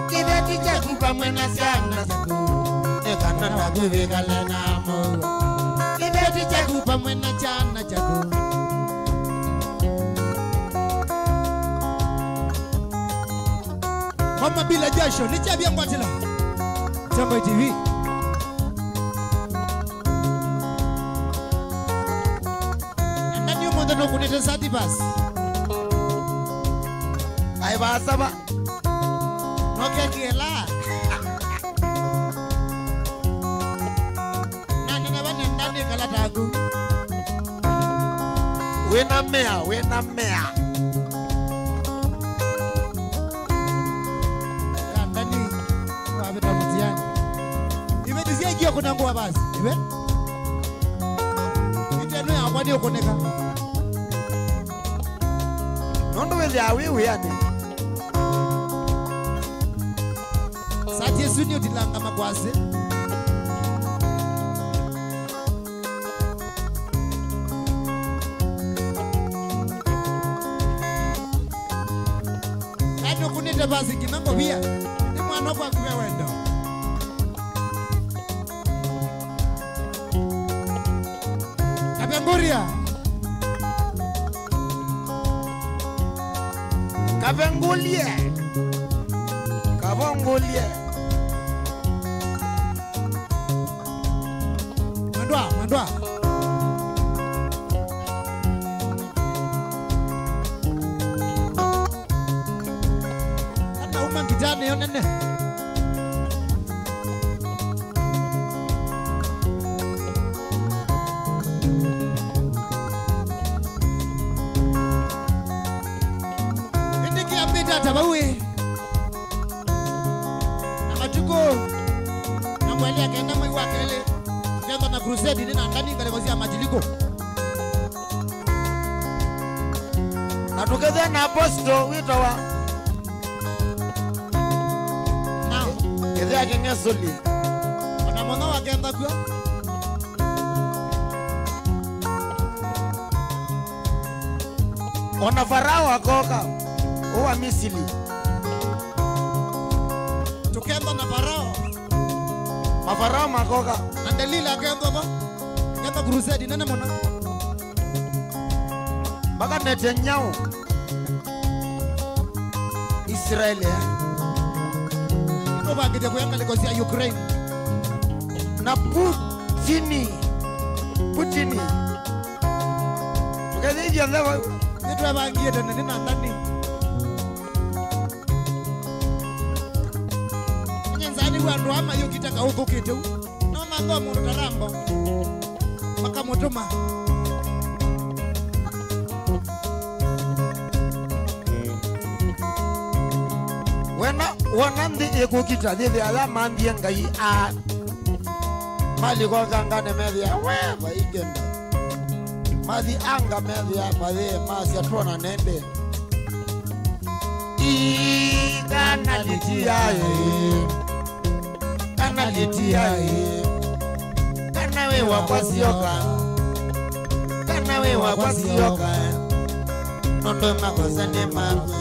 Kibeti chaku pamwena siana zaku Ekana na bibi kalena mo Kibeti chaku pamwena chana chaku Mama bila jasho nichabia mwatila Jambo TV Ndani umonda no kunete sati basi Aiba saba Nokia kiela Nani kalatagu Wena mea Kandani Wabeta mutiani Iwe dizia jio kuna nguwa basi Iwe Itenu ya wadi ukoneka Nondo wezi awiwi yani Sati yesu ni utilanga magwaze Kano kunite basi kinango bia Ni mwana kwa kuwe wendo Kapenguria Kapengulie Kabongulie Mwendwa Hata uma kijana yonene Indiki apita tabawe Amatuko Namweli akaenda mwi wakele Kenda na crusade nina ndani ngalekozia majiliko Natukeze na aposto witowa Now Keze akenye soli Wanamona wakenda kwa Ona farao akoka Uwa misili Tukenda na farao Mafarao makoka Na Delila kenda ba Kenda crusade nene mona Baka Netanyahu Israeli Oba kite kuyanga lekozia Ukraine Na Putini Tukeze hivyo ndewa Nitwa bangie tena nina ndani Nyenzani wandu ama yu kitaka huko kitu No mango mundu tarambo Maka mutuma Wana ndi ekukita Dede ala mandi ngai a Mali kwa kangane medhia Wewa igenda Madhi anga medhia Padhe masi atona nende Kana litiae Kana wewa kwa sioka Kana wewa kwa sioka Nondo makosa ni magu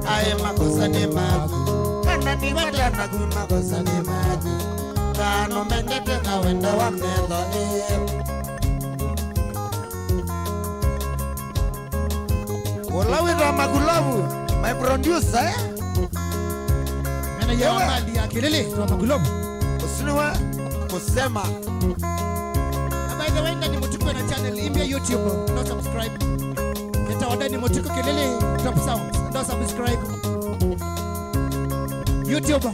Aye makosa ni magu Kana ni wadana ku makosa ni magu Kano mendete na wenda wa mendo Ulawi wa magulavu My producer ya mali ya kelele kwa Globe. Usiniwe kusema. By the way, ndani Mutiko na channel imbia YouTube, no subscribe. Kita wadani Mutiko kelele top sound, no subscribe. YouTube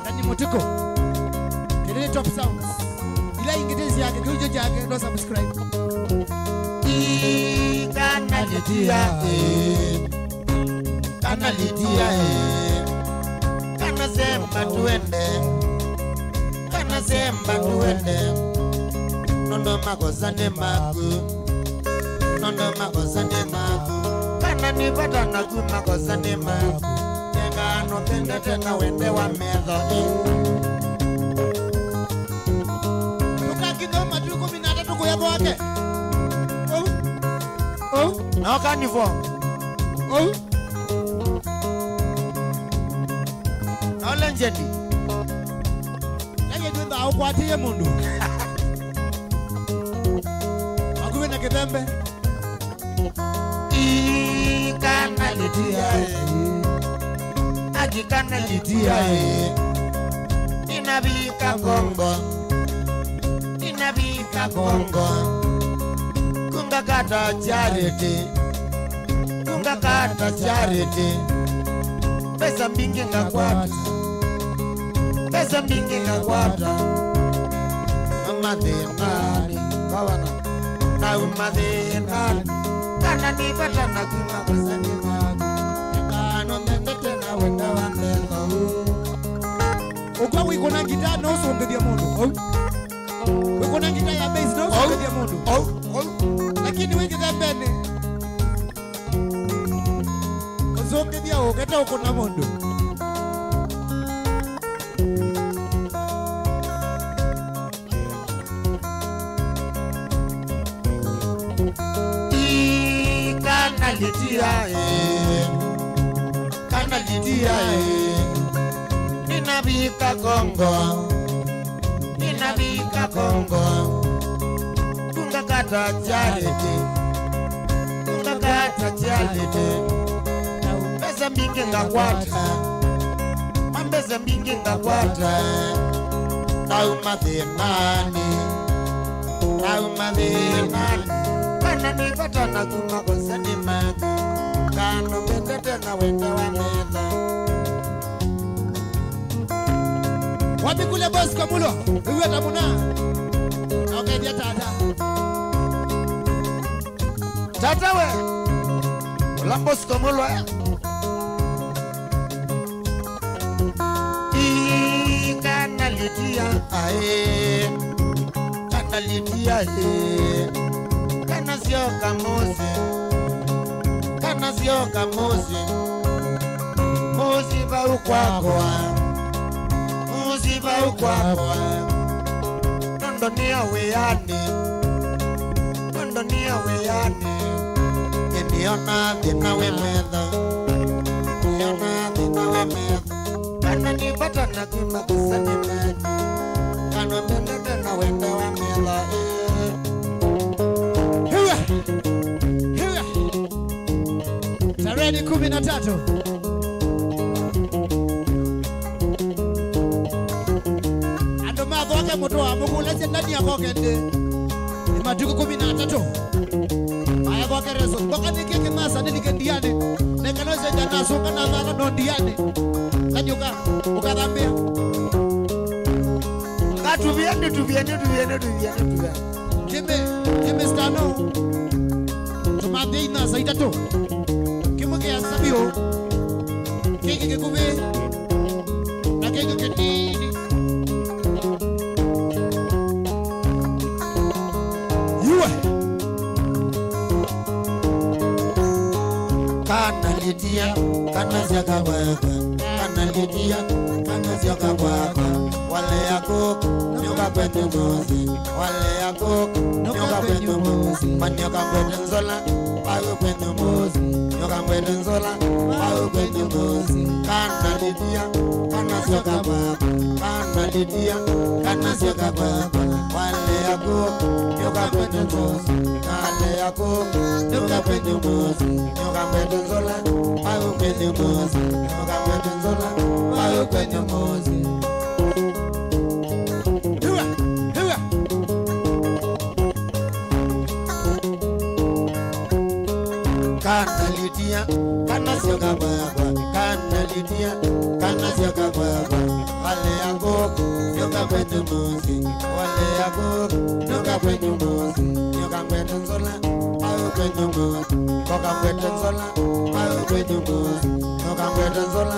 ndani Mutiko kelele top sounds. Ila ingedezi yake kujo yake no subscribe. Kana litia kana litia kana sema tuende kana sema tuende nondo makosa ne maku nondo makosa ne maku kana nipata na kumakosa ne maku nenga no penda tena wende wa medho tukakidoma tu 13 kuyabo wake no carnivore no legend yeye ndio au kwatie mundu akuwe na kidembe kana litia akikana litia inabika kongo kunga kata charity pesa mingi ngakwata amadhenani kawana na umadhenani kana nipata na kumakosa ni maku kano mendete na wenda wa mbelo ukwa wiko na gitaa na usongedia mundu wiko na gitaa ya bass na usongedia mundu lakini wiki dhambene usongedia uketa uko na mundu kana litia ninabika kongo kunga kata charity pesa mingi ngakwata mambeza mingi ngakwata na umadhenani kana nipata na kumakosa ni maku kano pendete na wenda wa medha wapi kule boss kamulo uwe tamuna okay dia tata we ulambos kamulo kana litia kana sio kamusi musiba ukwakwa nondo niya weyani eniona thina we medha kana nipata na kumakosa ni maku kano pendete na wenda wa medha tarehe 13 ando madho wake moto wa muguleze ndani ya kokende ni matuko 13 aya kwake reso boka nikike masa nilikendiane nekanoze jana soka na mara nondiane kajuka ukadhambia tuviane Jimmy Stano tumadei na zaida to kimuke ya sabio kiki kikubi na kiki kitini yuwe kana litia kana siaka waka kana litia kana siaka waka wale yako nyoka kwenye mozi wale yako nyoka kwenye mozi manyoka kwenye nzola ayo kwenye mozi nyoka kwenye nzola ayo kwenye mozi kana litia kana siaka waka kana litia kana siaka waka wale yako nyoka kwenye mozi wale yako nyoka kwenye mozi nyoka kwenye nzola ayo kwenye mozi nyoka kwenye nzola ayo kwenye mozi litia kana sio kababa kana litia kana sio kababa wale yako nyoka kwetu musi wale yako nyoka kwetu musi nyoka kwetu nzola au kwetu musi nyoka kwetu nzola au kwetu musi nyoka kwetu nzola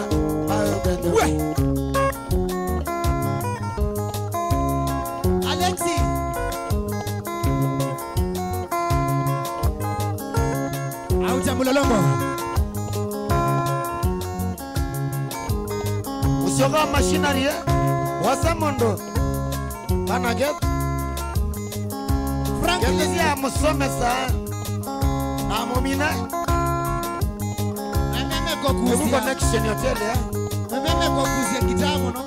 au kwetu musi. Alexi auta mulolongo usioga machinery wasamondo panaget Franklin ya musomesa amomina meme kokuzia connection hotel ya meme kokuzia kitamu no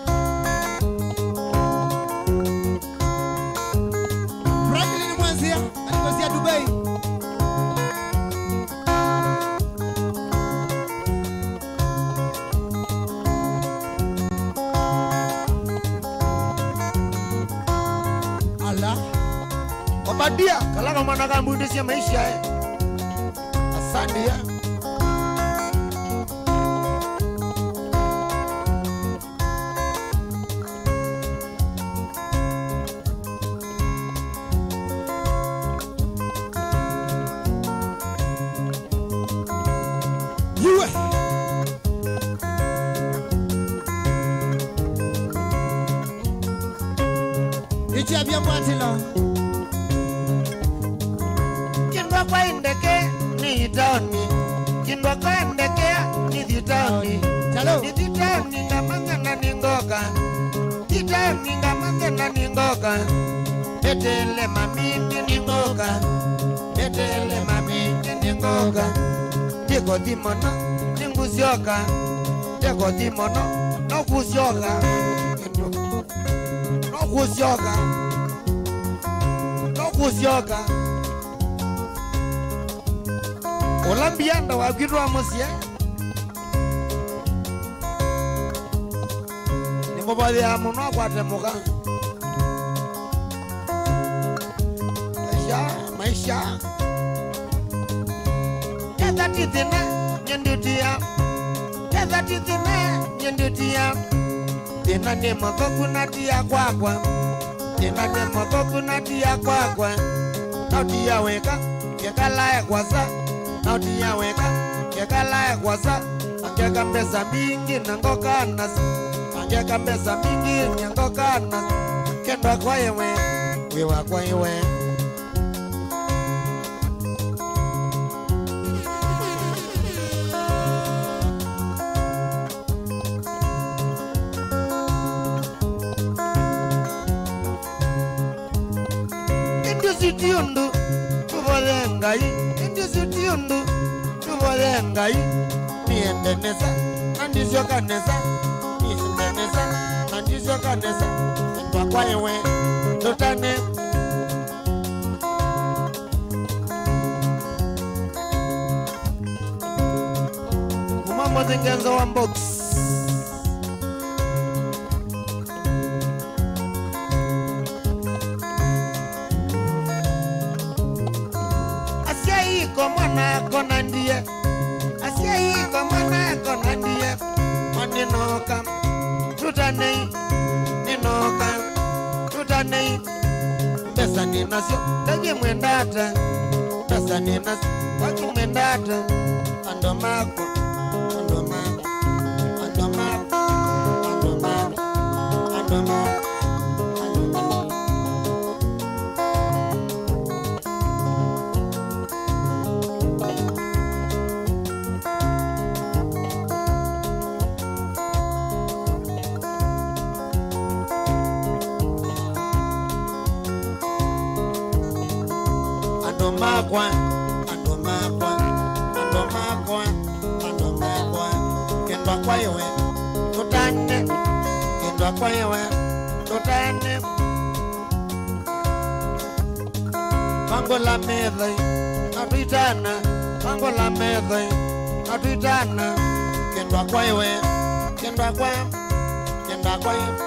Franklin mwanzia alikosia Dubai. Obadia kalanga mwanaka mbundisia maisha asante ya Yue Ijabia mwatilo Kindwa kwa indeke ni taoni Kindwa kwa indeke ni dhitaoni Ni dhitaoni nga mangana ningoka Dhitaoni nga mangana ningoka Betele mamindi ningoka Betele mamindi ningoka Diko dimono ningusioka Diko dimono nokusioka Nokusioka Nokusioka Olambianda wagirwa musie Nimobali ya muno kwate muka Maisha Teza tizina nyendutia Teza tizina nyendutia Tina ni mokoku natia kwakwa Tina ni mokoku natia kwakwa Nautia weka Kekala ya kwasa Nautia weka Kekala ya kwasa Angeka pesa mingi nangoka nasi Angeka pesa mingi nangoka nasi Kendwa kwa yewe Wewa kwa yewe Indusitiundu Tuvolengai Indusitiundu Tuvolengai Niendeneza Nandisyo kaneza Niendeneza Nandisyo kaneza Ndwa kwa yewe Tutane Umambo zingenzo wa mbox Mwana kona ndiye Asia hiko mwana kona ndiye Maninoka Tutanei Ninoka Tutanei Pesa ninasyo Tagi mwendata Pesa ninasyo Waki mwendata Andomako Andomako Andomako Andomako Andomako Andomakwa, andomakwa, andomakwa, andomakwa. Kendwa kwa yewe, tutane. Kendwa kwa yewe, tutane. Mango la medhe, natuitana. Mango la medhe, natuitana. Kendwa kwa yewe, kendwa kwa yewe.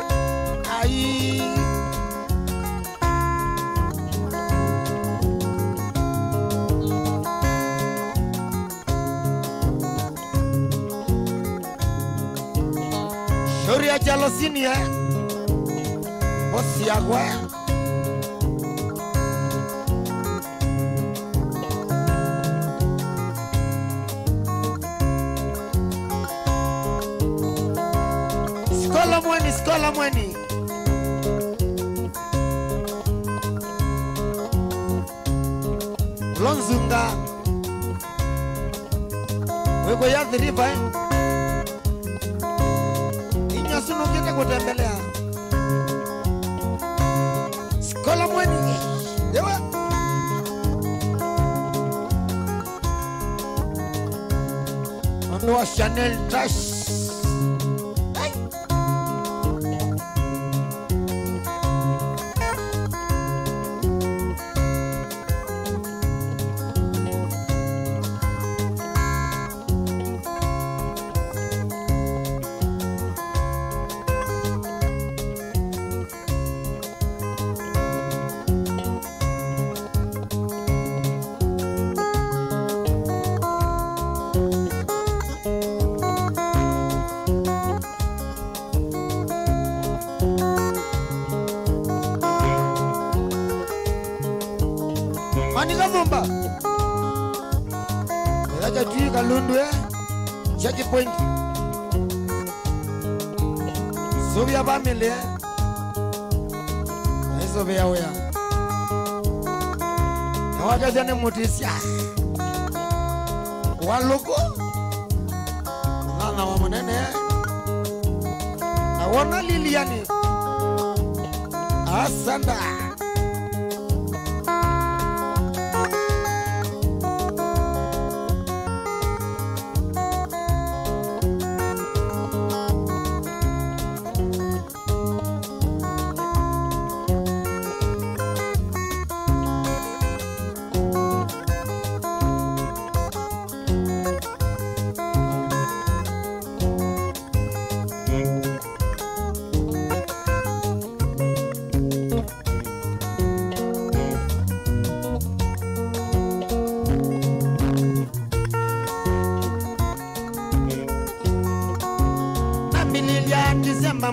Ai. Sorry ya jalosini ya. Bosi ya kwa. Skola mweni. Lonzunga. Wego ya dhiriva Inyasuno kete kutembelea. Skola mweni. Dewa. Ondoa Chanel Tash. Manika Zumba. Raja Tui Kalundu Checky Point. Sovia Bamile. Sovia Wea. Nawaja Jane Mutisia. Waloko. Nana Wamanene. Nawana Liliani. Asanda.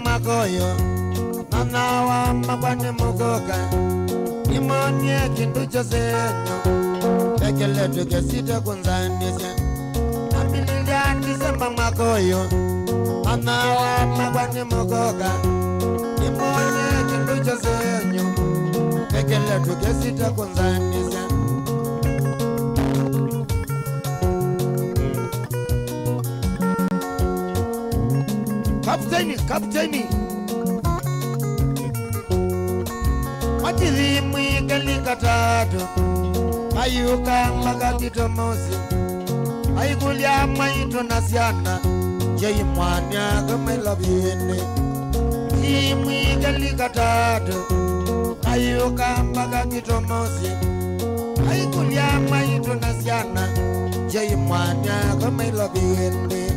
Magoyo Nana wa mabane mugoga Imonye kindu chosenyo Pekele tuke sita kunzandisya Namililia Disemba magoyo Nana wa mabane mugoga Imonye kindu chosenyo Pekele tuke sita kunzandisya Kapteni Matiri mwikeli katatu Ayuka makakito mosi Aikulia maito nasiana Jai mwanya kumela biene Hi mwikeli katatu Ayuka makakito mosi Aikulia maito nasiana Jai mwanya kumela biene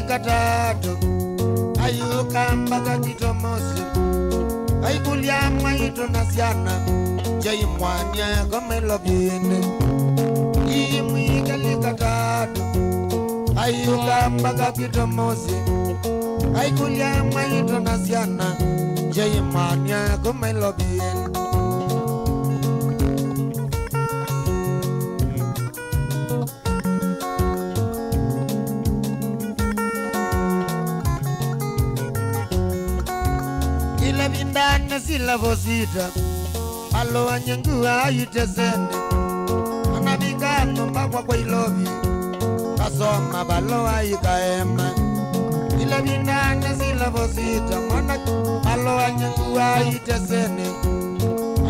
Katatu Ayuka mpaka kitomosi Aikulia maito nasiana Jai mwanya kumela biene Hi mwikeli katatu Ayuka mpaka kitomosi Aikulia maito nasiana Jai mwanya kumela biene Sila vosita Alo anyengua ayutesende Anabikano mbakwa kwa ilovi Kasoma balo ayikaema Ila binane sila vosita Alo anyengua ayutesende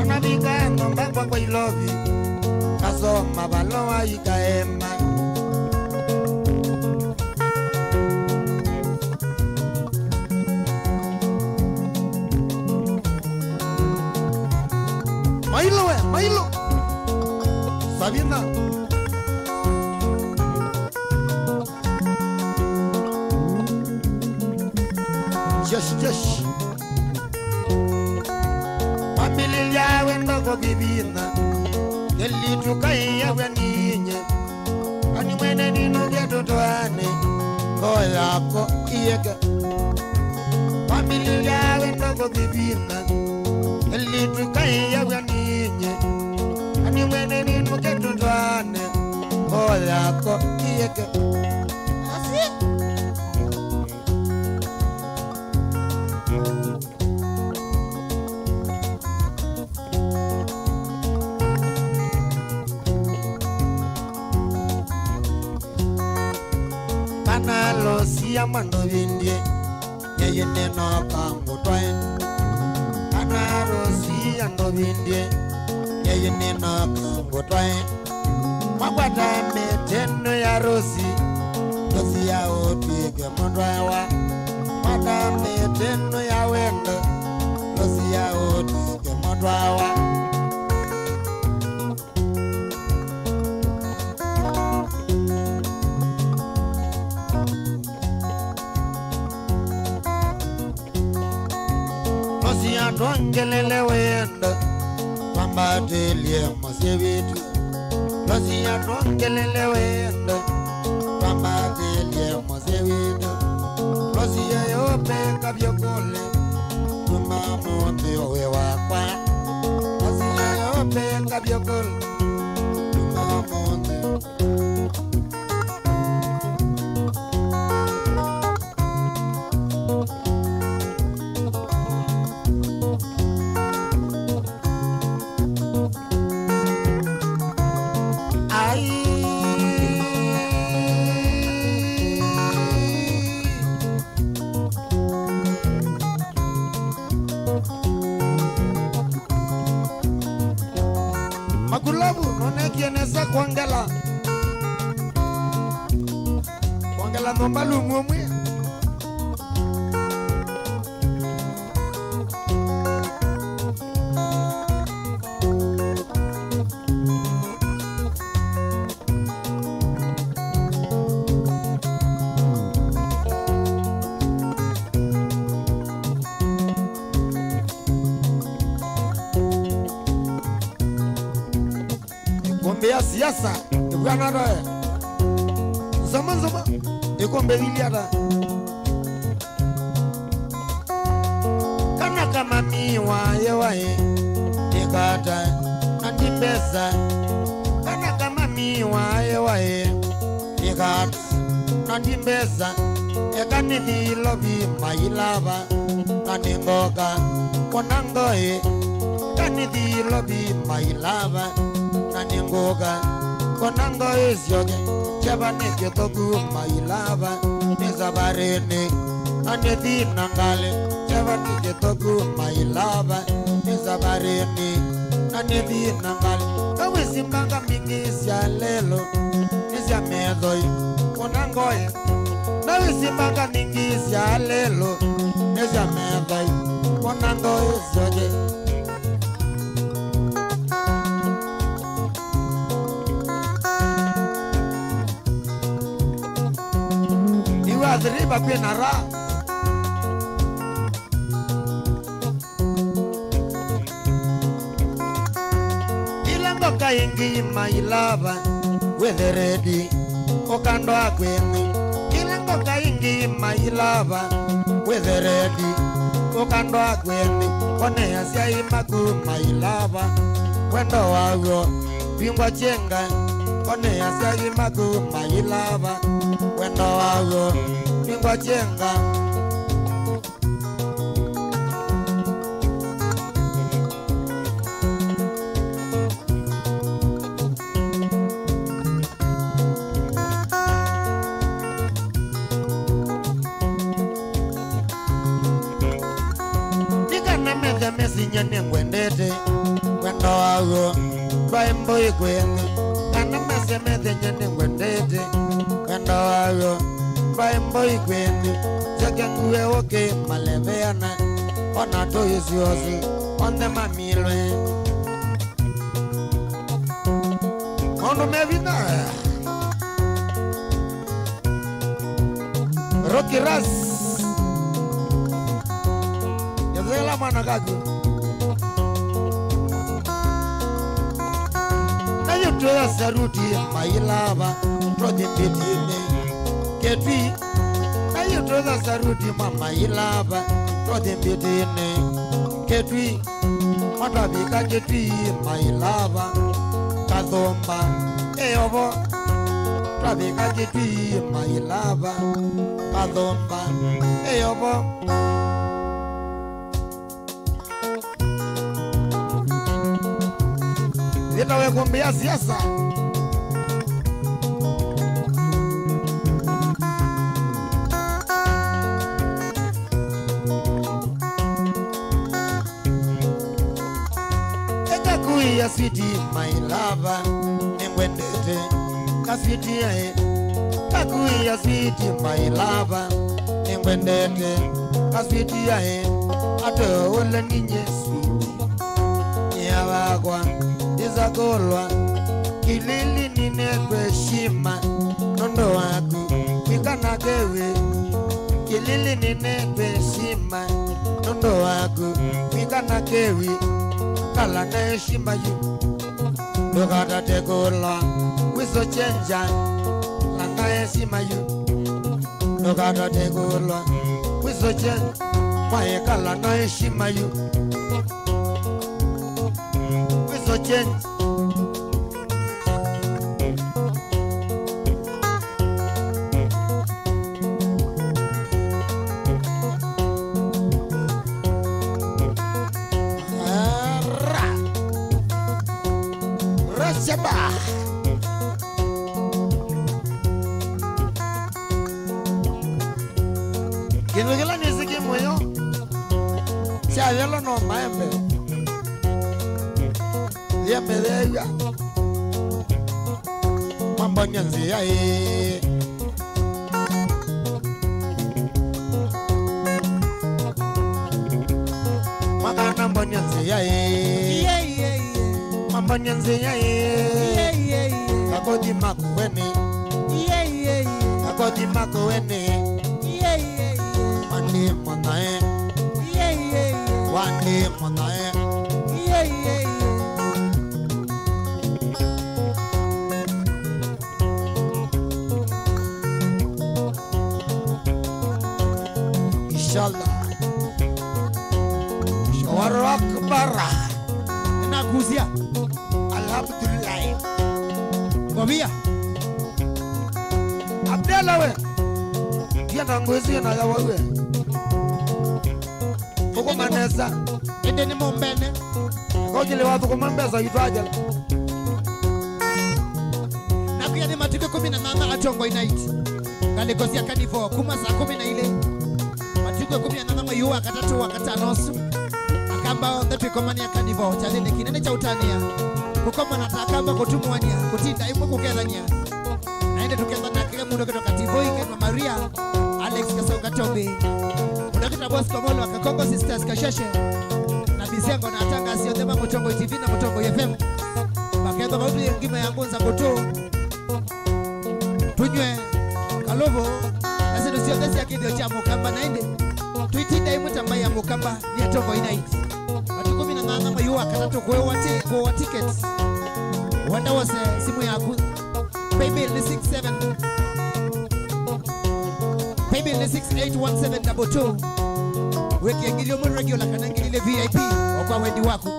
Anabikano mbakwa kwa ilovi Kasoma balo ayikaema Mailo Sabina Jesh ndogo bibina elitukai yawe ninye ani mwene ninoge totoane ngoyako iyeke familia yawe ndogo bibina elitukai yawe ninye ani mwene ninoge totoane ngoyako iyeke asi Kanalo siya mando vindie yeye neno kangu twae Kanalo siya ndo vindie yeye neno kangu twae Makwata meteno ya rosi Rosi ya otwike mondwaewa Makwata meteno ya wendo Rosi ya otwike mondwaewa Tuangelele wendo Twambatelie mosevitu Losia tuangelele wendo Twambatelie mosevitu Losia yope kavyokole Tumamuti owe wakwa Losia yope kavyokole Tumamuti Magulabu none kieneza kuangela nombalu ngomwe ya siasa ibwana roe zaman ikombe iliada kana kama miwa yewae nikata nandipesa kana kama miwa yewae nikata nandipesa ekanithi lobi mailava naningoka konangoe kanithi lobi mailava Naningoga konango isyoge Chabaneke togu mailava Nizabarene Anethi nangale Chabaneke togu mailava Nizabarene Anethi nangale Kawisi mbanga mingi siya lelo Nisya medhoi konangoye Kawisi mbanga mingi siya lelo Nisya medhoi konango isyoge Riba kwe nara Ilango kaingi mailava Wethe ready Okando akweni Ilango kaingi mailava Wethe ready Okando akweni Kone ya siya imaku mailava Wendo wago Bingwa chenga Kone ya siya imaku mailava Wendo wago Bingwa chenga Meze mesinya nengwendete Wendo wago Baimbo ikweni Kana meze meze nengwendete Wendo wago Baimbo ikweni Cheke nguwe oke maleveana Ona to isiosi Onde mamilwe Ono mevina Rocky Ras Yazela managagu Ayutoya saruti mailava Rodi pitine Ketui Ayutoya saruti mailava Rodi pitine Ketui Matabika ketui mailava Kathomba Eovo Tabika ketui mailava Kathomba Eovo Nitawe kumbia siasa Eka kui ya switi my lover Nengwendete kaswiti ya he Kakui ya switi my lover Nengwendete kaswiti ya he Ato ule ninye switi Nyawagwa Izagolwa Kilili ninekwe shima Nondo waku Mikana kewe Kilili ninekwe shima Nondo waku Mikana kewe Kala na shima yu Dokata tegolwa Wiso chenja Langa shima yu Dokata tegolwa Wiso chenja Maye kala na shima yu Wiso chenja Shaba Kinugila nisiki moyo Siavelo no maembe Liembe deya Mambo nyanzi ya Magana mbo nyanzi ya Mambo nyanzi ya Kakodi makuweni Kakodi makuweni Wandi monae Wandi monae Inshallah Shawarok bara Naguzia Alhamdulillah Wabia Abdella we Dia nangozi na ya wewe Uko manesa Ende ni mombene Kojile watu kumambeza yitwaje Na pia ni matiko 18 atongo inaiti Kalikosia kanifo kuma saa 10 ile Matiko 18 mayu akatatu akatanosu Akamba ndetu komani ya kanifo Chalele kinene cha utania Kukoma natakamba kutumwania Kutinda imu kukezanya Naende tukeza na kile mundo kutoka Tivoi Kenwa Maria Alex Kasonga Tombi Mundo kita Bosco Molo Wakakongo Sisters Kasheshe Na Bisengo na Atanga Sio Thema Mutongo TV na Mutongo FM Bakedo Maudu Yengime ya Ngunza Kutu Tunywe Kalovo Nasidu Sio Desi ya Kidio Chia Mukamba Naende Tuitinda imu tambai ya Mukamba Ni Atongo Inaiti Matukumi na nganga mayuwa katatu kwa tickets Wanda wase simu yaku Paybill ni 67 Paybill ni 681722 Weki ngilio mu regular kana ngilile VIP Okwa wendi waku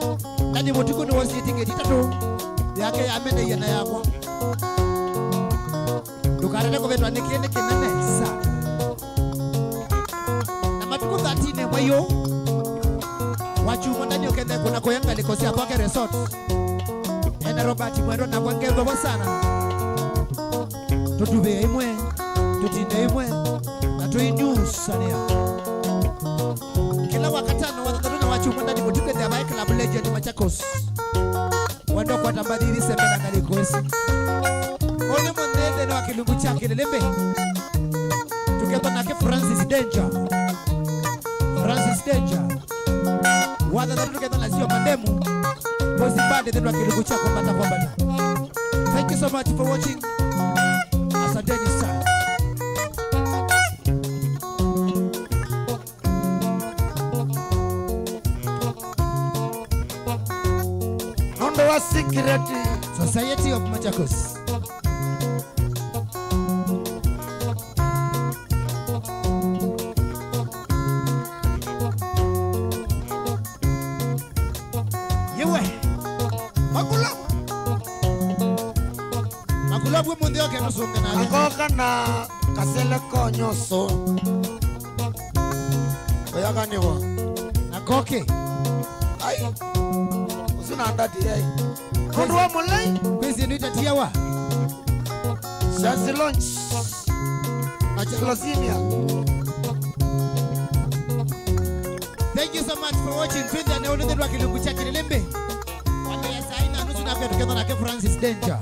Nani mutuku ni wasi ticket itatu Yake ya amende yana yakwa Dukarane kuvetwa nikiende kinane sa Na matuku 13 mayo Wachuma ndani ukende kuna koyanga likosia kwake resort Ena Robert Mwero na kwake baba sana Tutube imwe Tutinde imwe Na tuinyusania Kila wakatano watatatu na wachuma ndani mutuke the Abai Club Legend Machakos Wando kwa tambadiri sembe na kalikosi Ole mwendende na wakilungu chake lelembe Tukendo nake Francis Danger Francis Danger Wada dhatu keta na sio mandemu Bosi bande dhatu wakilugu chako mbata kwa mbata Thank you so much for watching Asanteni sana Nondo wa secret Society of Machakos. Yewe. Makulabu mundi wake nusunga na Akoka na kasele konyoso. Oyaga niwa. Akoke. Ai. Usina andati yai. Kondwa mulai. Kwezi nuita tiawa. Shazi lunch. Achilosinia. Thank you so much for watching. Twende na ulinde wa kilungu cha Kilembe. Wale ya saina nusu na pia tukenda na ke Francis Danger.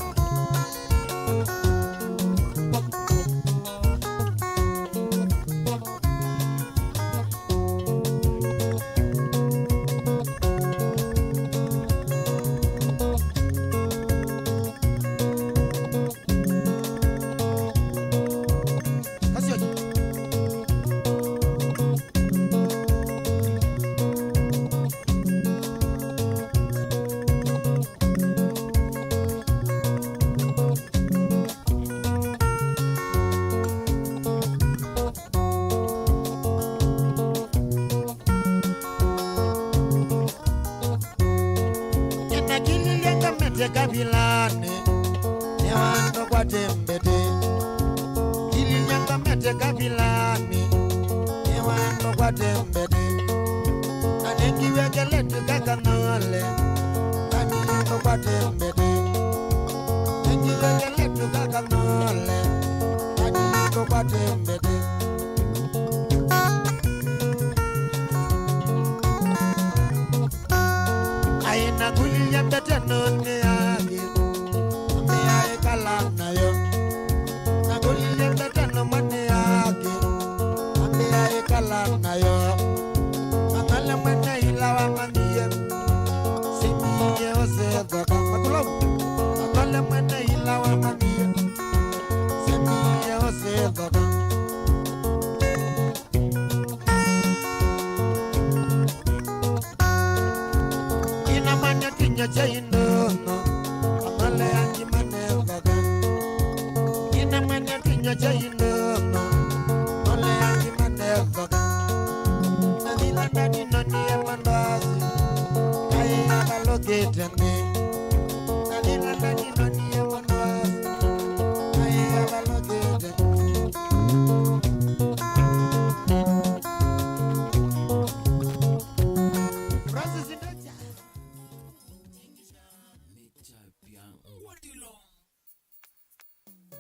Kabilane ne wando kwa tembete ili nyanga mete kabilane ne wando kwa tembete anengi wekele tukakanale kani kwa tembete anengi wekele tukakanale kani kwa tembete aina kuliya bete none Get me.